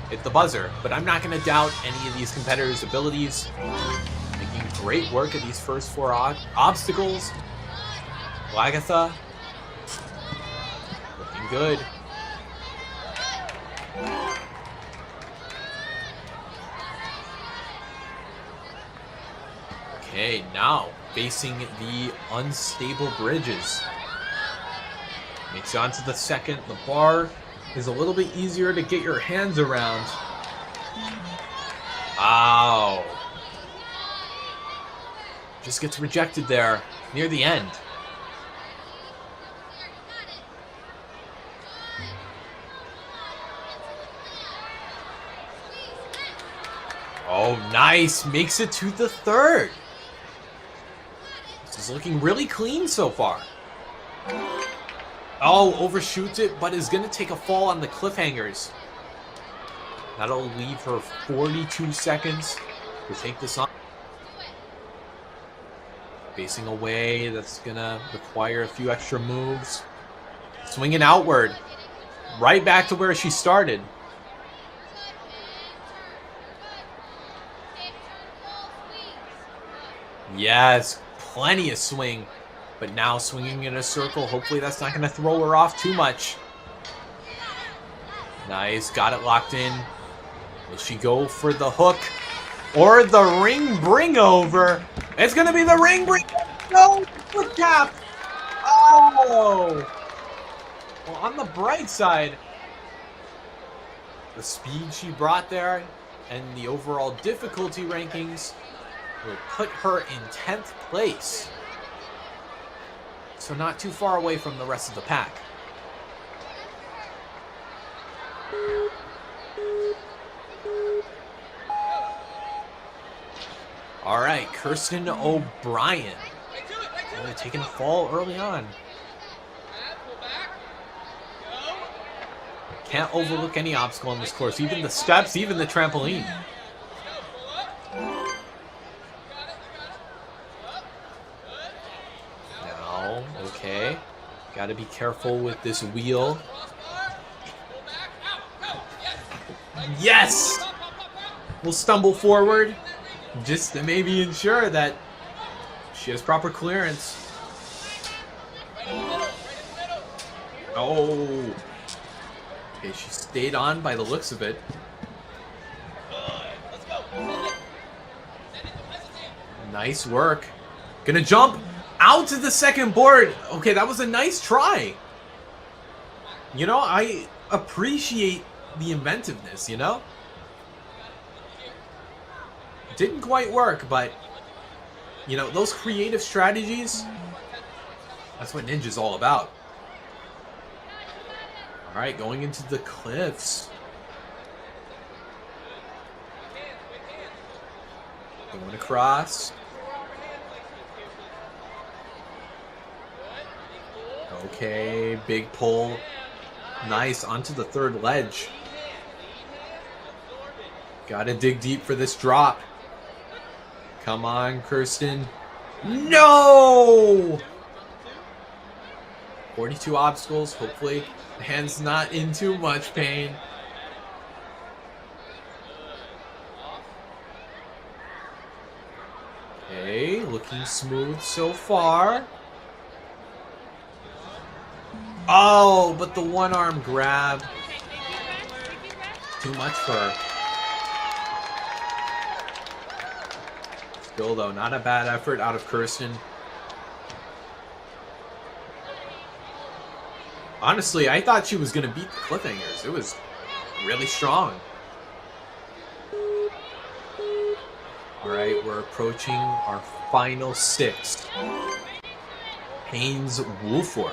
hit the buzzer. But I'm not gonna doubt any of these competitors' abilities. Making great work at these first 4 obstacles. Agatha, looking good. Okay, now facing the unstable bridges. Makes it onto the second. The bar is a little bit easier to get your hands around. Ow. Just gets rejected there near the end. Oh, nice. Makes it to the 3rd. This is looking really clean so far. Oh, overshoots it, but is going to take a fall on the cliffhangers. That'll leave her 42 seconds to take this on. Facing away, that's going to require a few extra moves. Swinging outward. Right back to where she started. Yes, plenty of swing. But now swinging in a circle. Hopefully that's not going to throw her off too much. Nice. Got it locked in. Will she go for the hook? Or the ring bring over? It's going to be the ring bring. No! Foot tap! Oh! Well, on the bright side, the speed she brought there and the overall difficulty rankings will put her in 10th place. So not too far away from the rest of the pack. All right, Kirsten O'Brien. Only taking a fall early on. Can't overlook any obstacle on this course. Even the steps, even the trampoline. Okay, gotta be careful with this wheel. Yes! We'll stumble forward just to maybe ensure that she has proper clearance. Oh! Okay, she stayed on by the looks of it. Nice work. Gonna jump! Out to the second board. Okay, that was a nice try. You know, I appreciate the inventiveness, you know? Didn't quite work, but, you know, those creative strategies, that's what Ninja's all about. All right, going into the cliffs. Going across. Okay, big pull. Nice, onto the third ledge. Gotta dig deep for this drop. Come on, Kirsten. No! 42 obstacles, hopefully the hand's not in too much pain. Okay, looking smooth so far. Oh, but the one arm grab. Too much for her. Still though, not a bad effort out of Kirsten. Honestly, I thought she was going to beat the cliffhangers. It was really strong. Alright, we're approaching our final 6. Haynes Woolford.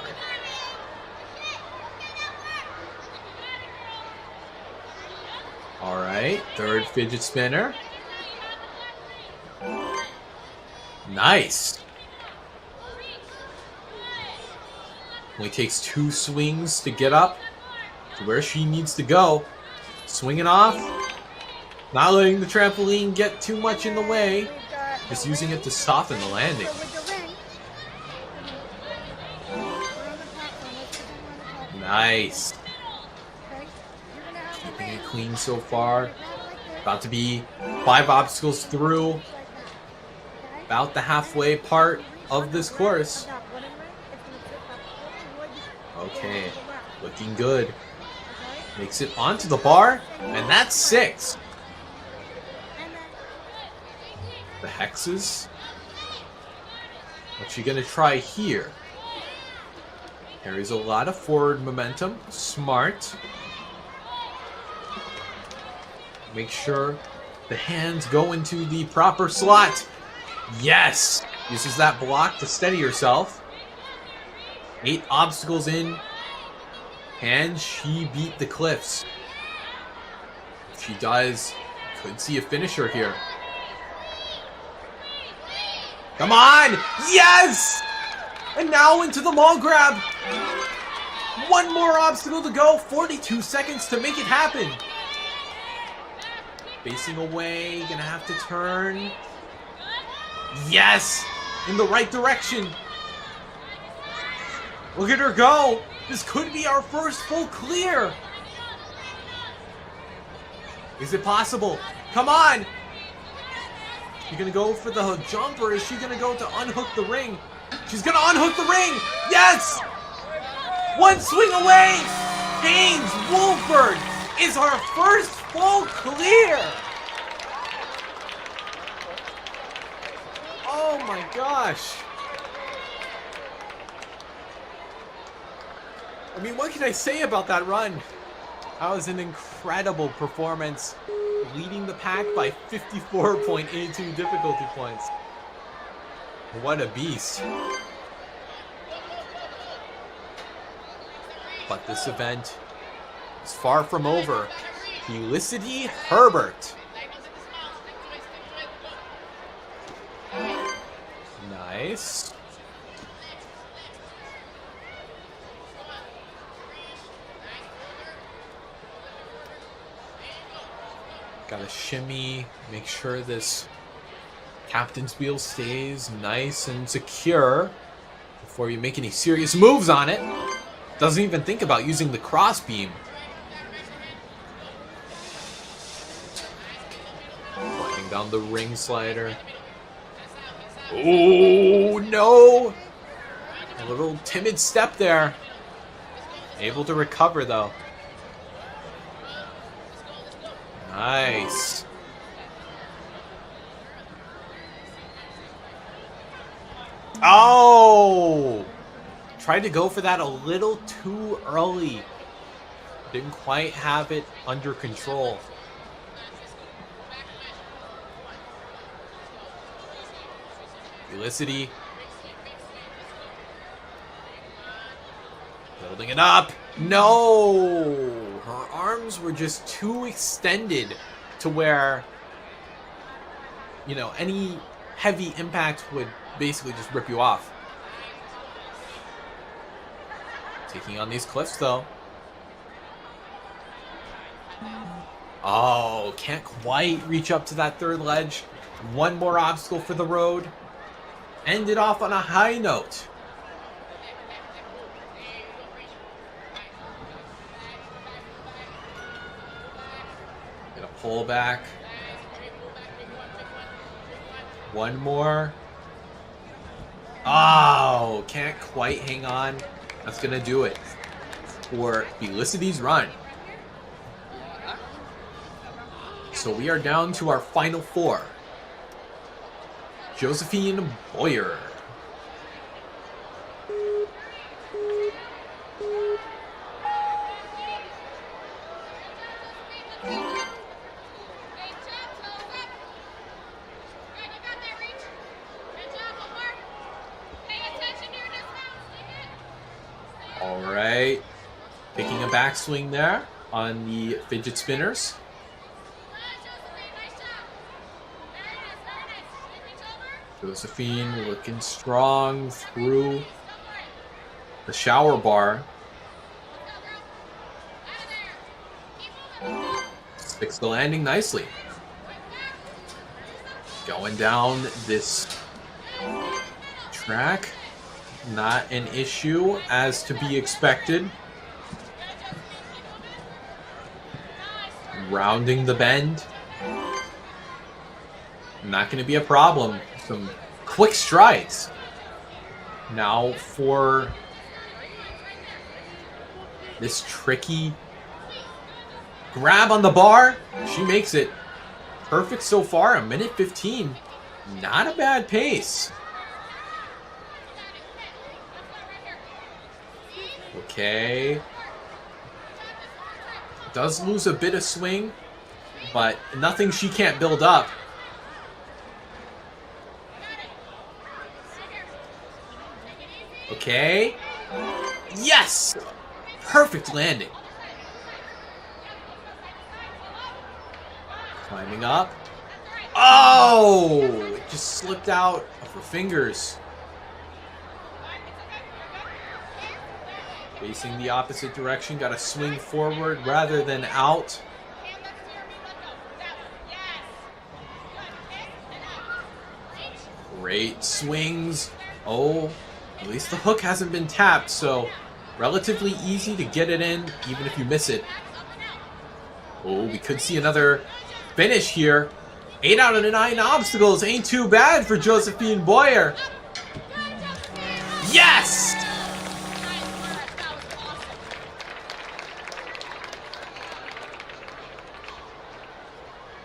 Alright, third fidget spinner. Nice. Only takes 2 swings to get up to where she needs to go. Swinging off. Not letting the trampoline get too much in the way. Just using it to soften the landing. Nice. Keeping it clean so far. About to be 5 obstacles through. About the halfway part of this course. Okay, looking good. Makes it onto the bar, and that's 6. The hexes. What's she gonna try here? Carries a lot of forward momentum. Smart. Make sure the hands go into the proper slot. Yes! Uses that block to steady herself. 8 obstacles in. Can she beat the cliffs? If she does, could see a finisher here. Come on! Yes! And now into the mall grab. 1 more obstacle to go. 42 seconds to make it happen. Facing away. Gonna have to turn. Yes! In the right direction. Look at her go. This could be our first full clear. Is it possible? Come on. She's gonna go for the jump, or is she gonna go to unhook the ring? She's gonna unhook the ring. Yes! 1 swing away. Haynes Woolford is our first full clear. Oh my gosh. I mean, what can I say about that run? That was an incredible performance, leading the pack by 54.82 difficulty points. What a beast. But this event is far from over. Felicity Herbert. Nice. Gotta shimmy, make sure this captain's wheel stays nice and secure before you make any serious moves on it. Doesn't even think about using the cross beam. Sliding down the ring slider. Oh no! A little timid step there. Able to recover though. Nice. Oh! Tried to go for that a little too early. Didn't quite have it under control. Felicity. Building it up. No! Her arms were just too extended to where, you know, any heavy impact would basically just rip you off. Taking on these cliffs, though. Oh, can't quite reach up to that third ledge. One more obstacle for the road. Ended off on a high note. Gonna pull back. One more. Oh, can't quite hang on. That's gonna do it for Felicity's run. So we are down to our final four. Josephine Boyer. All right. Taking a backswing there on the fidget spinners. Josephine looking strong through the shower bar. Sticks the landing nicely. Going down this track. Not an issue as to be expected. Rounding the bend. Not going to be a problem. Some quick strides. Now for this tricky grab on the bar. She makes it perfect so far. 1:15. Not a bad pace. Okay. Does lose a bit of swing, but nothing she can't build up. Okay. Yes! Perfect landing. Climbing up. Oh! It just slipped out of her fingers. Facing the opposite direction. Got to swing forward rather than out. Great swings. Oh, at least the hook hasn't been tapped, so relatively easy to get it in, even if you miss it. Oh, we could see another finish here. 8 out of 9 obstacles ain't too bad for Josephine Boyer. Yes!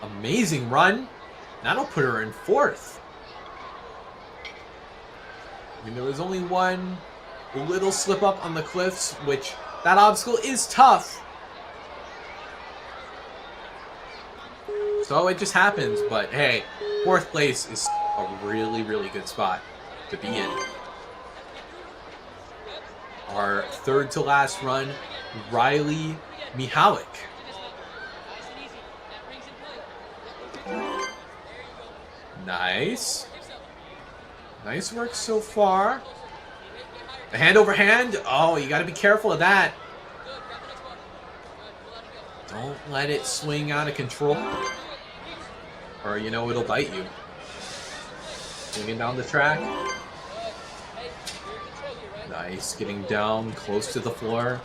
Amazing run. That'll put her in 4th. I mean, there was only one little slip up on the cliffs, which that obstacle is tough. So it just happens, but hey, 4th place is a really, really good spot to be in. Our 3rd to last run, Riley Mihalik. Nice. Nice work so far. The hand over hand. Oh, you got to be careful of that. Don't let it swing out of control. Or, you know, it'll bite you. Swinging down the track. Nice. Getting down close to the floor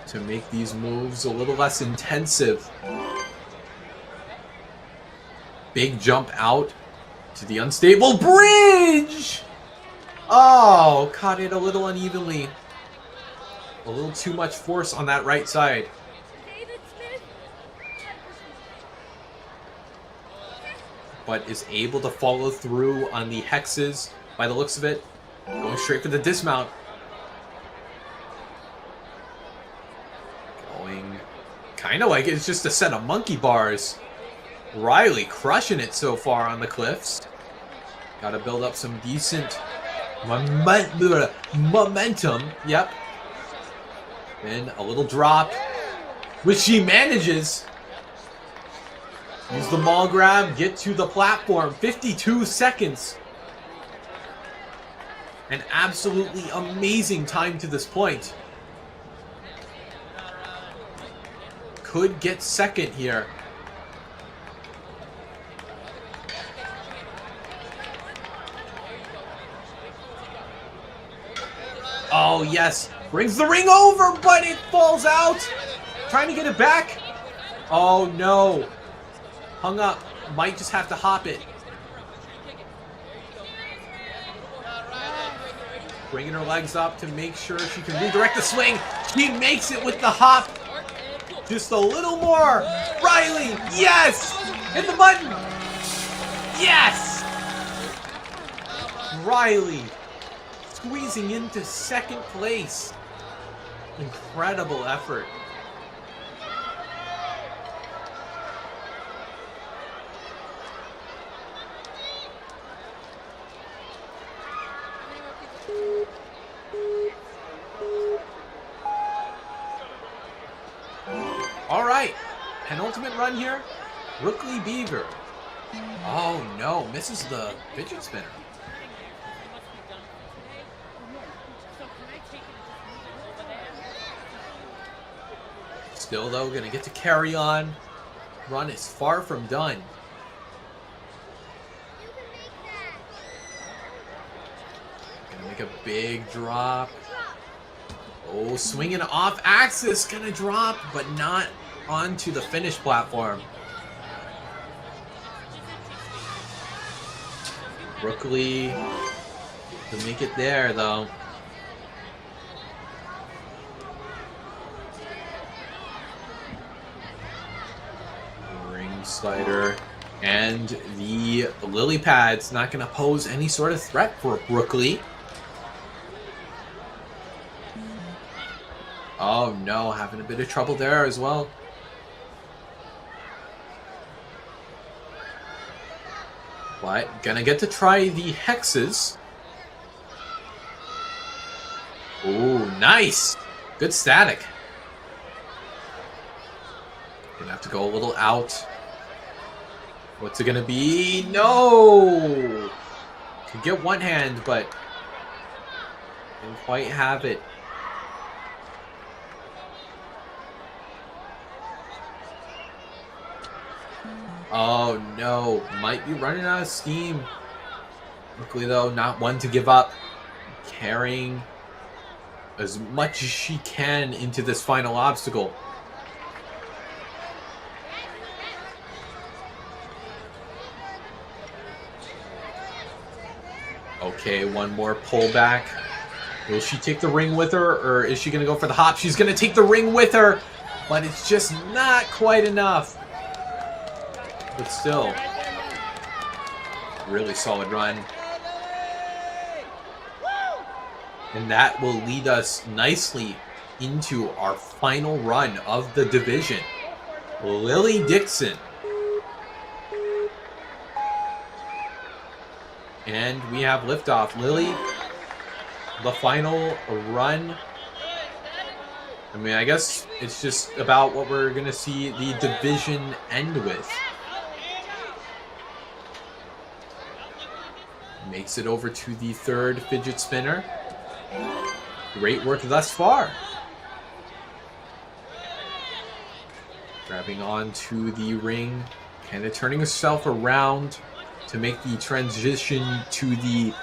to make these moves a little less intensive. Big jump out to the unstable bridge! Oh, caught it a little unevenly. A little too much force on that right side. But is able to follow through on the hexes by the looks of it. Going straight for the dismount. Going kind of like it's just a set of monkey bars. Riley crushing it so far on the cliffs. Got to build up some decent momentum. Yep. Then a little drop, which she manages. Use the maul grab, get to the platform. 52 seconds. An absolutely amazing time to this point. Could get second here. Oh, yes. Brings the ring over, but it falls out. Trying to get it back. Oh, no. Hung up. Might just have to hop it. Bringing her legs up to make sure she can redirect the swing. She makes it with the hop. Just a little more. Riley, yes! Hit the button. Yes! Riley squeezing into second place. Incredible effort. All right, penultimate run here. Brooklyn Beaver. Oh no, misses the fidget spinner. Still though, gonna get to carry on. Run is far from done. Gonna make a big drop. Oh, swinging off axis, gonna drop, but not onto the finish platform. Brooklyn to make it there though. Ring slider. And the lily pad's not gonna pose any sort of threat for Brooklyn. Oh no, having a bit of trouble there as well. But gonna get to try the hexes. Ooh, nice! Good static. Gonna have to go a little out. What's it gonna be? No! Could get one hand, but didn't quite have it. Oh no, might be running out of steam. Luckily though, not one to give up. Carrying as much as she can into this final obstacle. Okay, one more pullback. Will she take the ring with her, or is she going to go for the hop? She's going to take the ring with her, but it's just not quite enough. But still, really solid run. And that will lead us nicely into our final run of the division. Lily Dixon. And we have liftoff. Lily, the final run. I mean, I guess it's just about what we're going to see the division end with. Makes it over to the third fidget spinner. Great work thus far. Grabbing onto the ring, kind of turning herself around to make the transition to the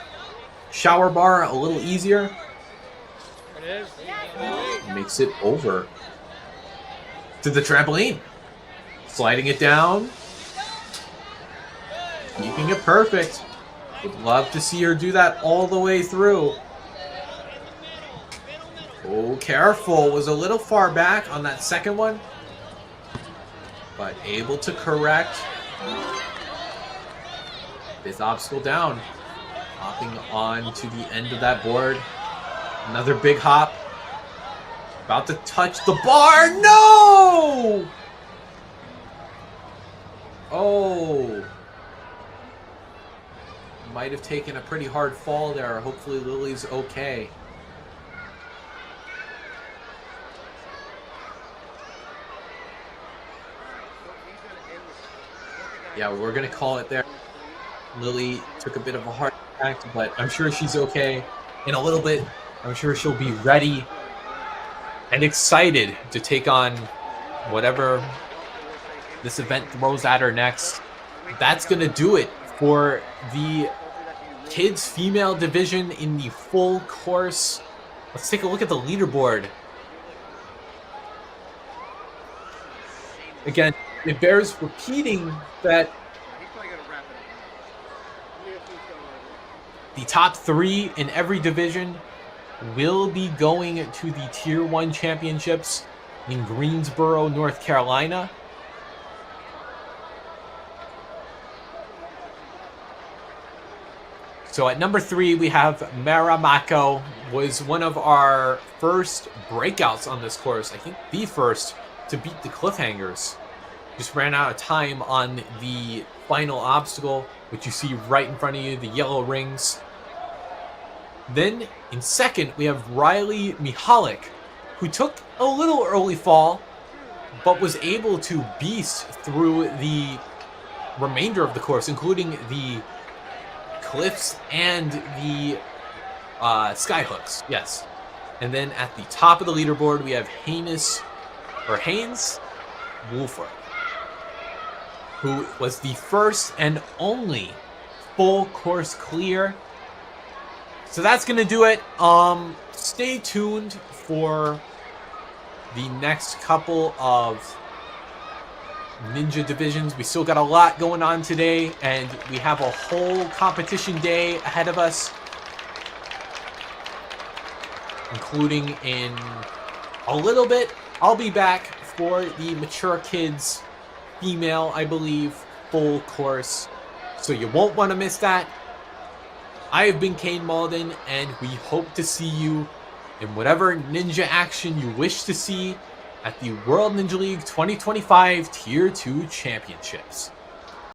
shower bar a little easier. Makes it over to the trampoline. Sliding it down. Keeping it perfect. Would love to see her do that all the way through. Oh, careful. Was a little far back on that second one. But able to correct. Fifth obstacle down. Hopping on to the end of that board. Another big hop. About to touch the bar. No! Oh. Might have taken a pretty hard fall there. Hopefully Lily's okay. Yeah, we're going to call it there. Lily took a bit of a heart attack, but I'm sure she's okay. In a little bit, I'm sure she'll be ready and excited to take on whatever this event throws at her next. That's going to do it for the kids female division in the full course. Let's take a look at the leaderboard. Again, it bears repeating that the top 3 in every division will be going to the Tier 1 championships in Greensboro, North Carolina. So at number 3, we have Maramako. Was one of our first breakouts on this course. I think the first to beat the cliffhangers. Just ran out of time on the final obstacle, which you see right in front of you, the yellow rings. Then in second, we have Riley Mihalik, who took a little early fall, but was able to beast through the remainder of the course, including the cliffs and the skyhooks. Yes. And then at the top of the leaderboard, we have Haynes Wolford, who was the first and only full course clear. So that's going to do it. Stay tuned for the next couple of ninja divisions. We still got a lot going on today, and we have a whole competition day ahead of us, including in a little bit. I'll be back for the mature kids female, I believe, full course, so you won't want to miss that. I have been Kane Malden, and we hope to see you in whatever ninja action you wish to see at the World Ninja League 2025 Tier 2 Championships.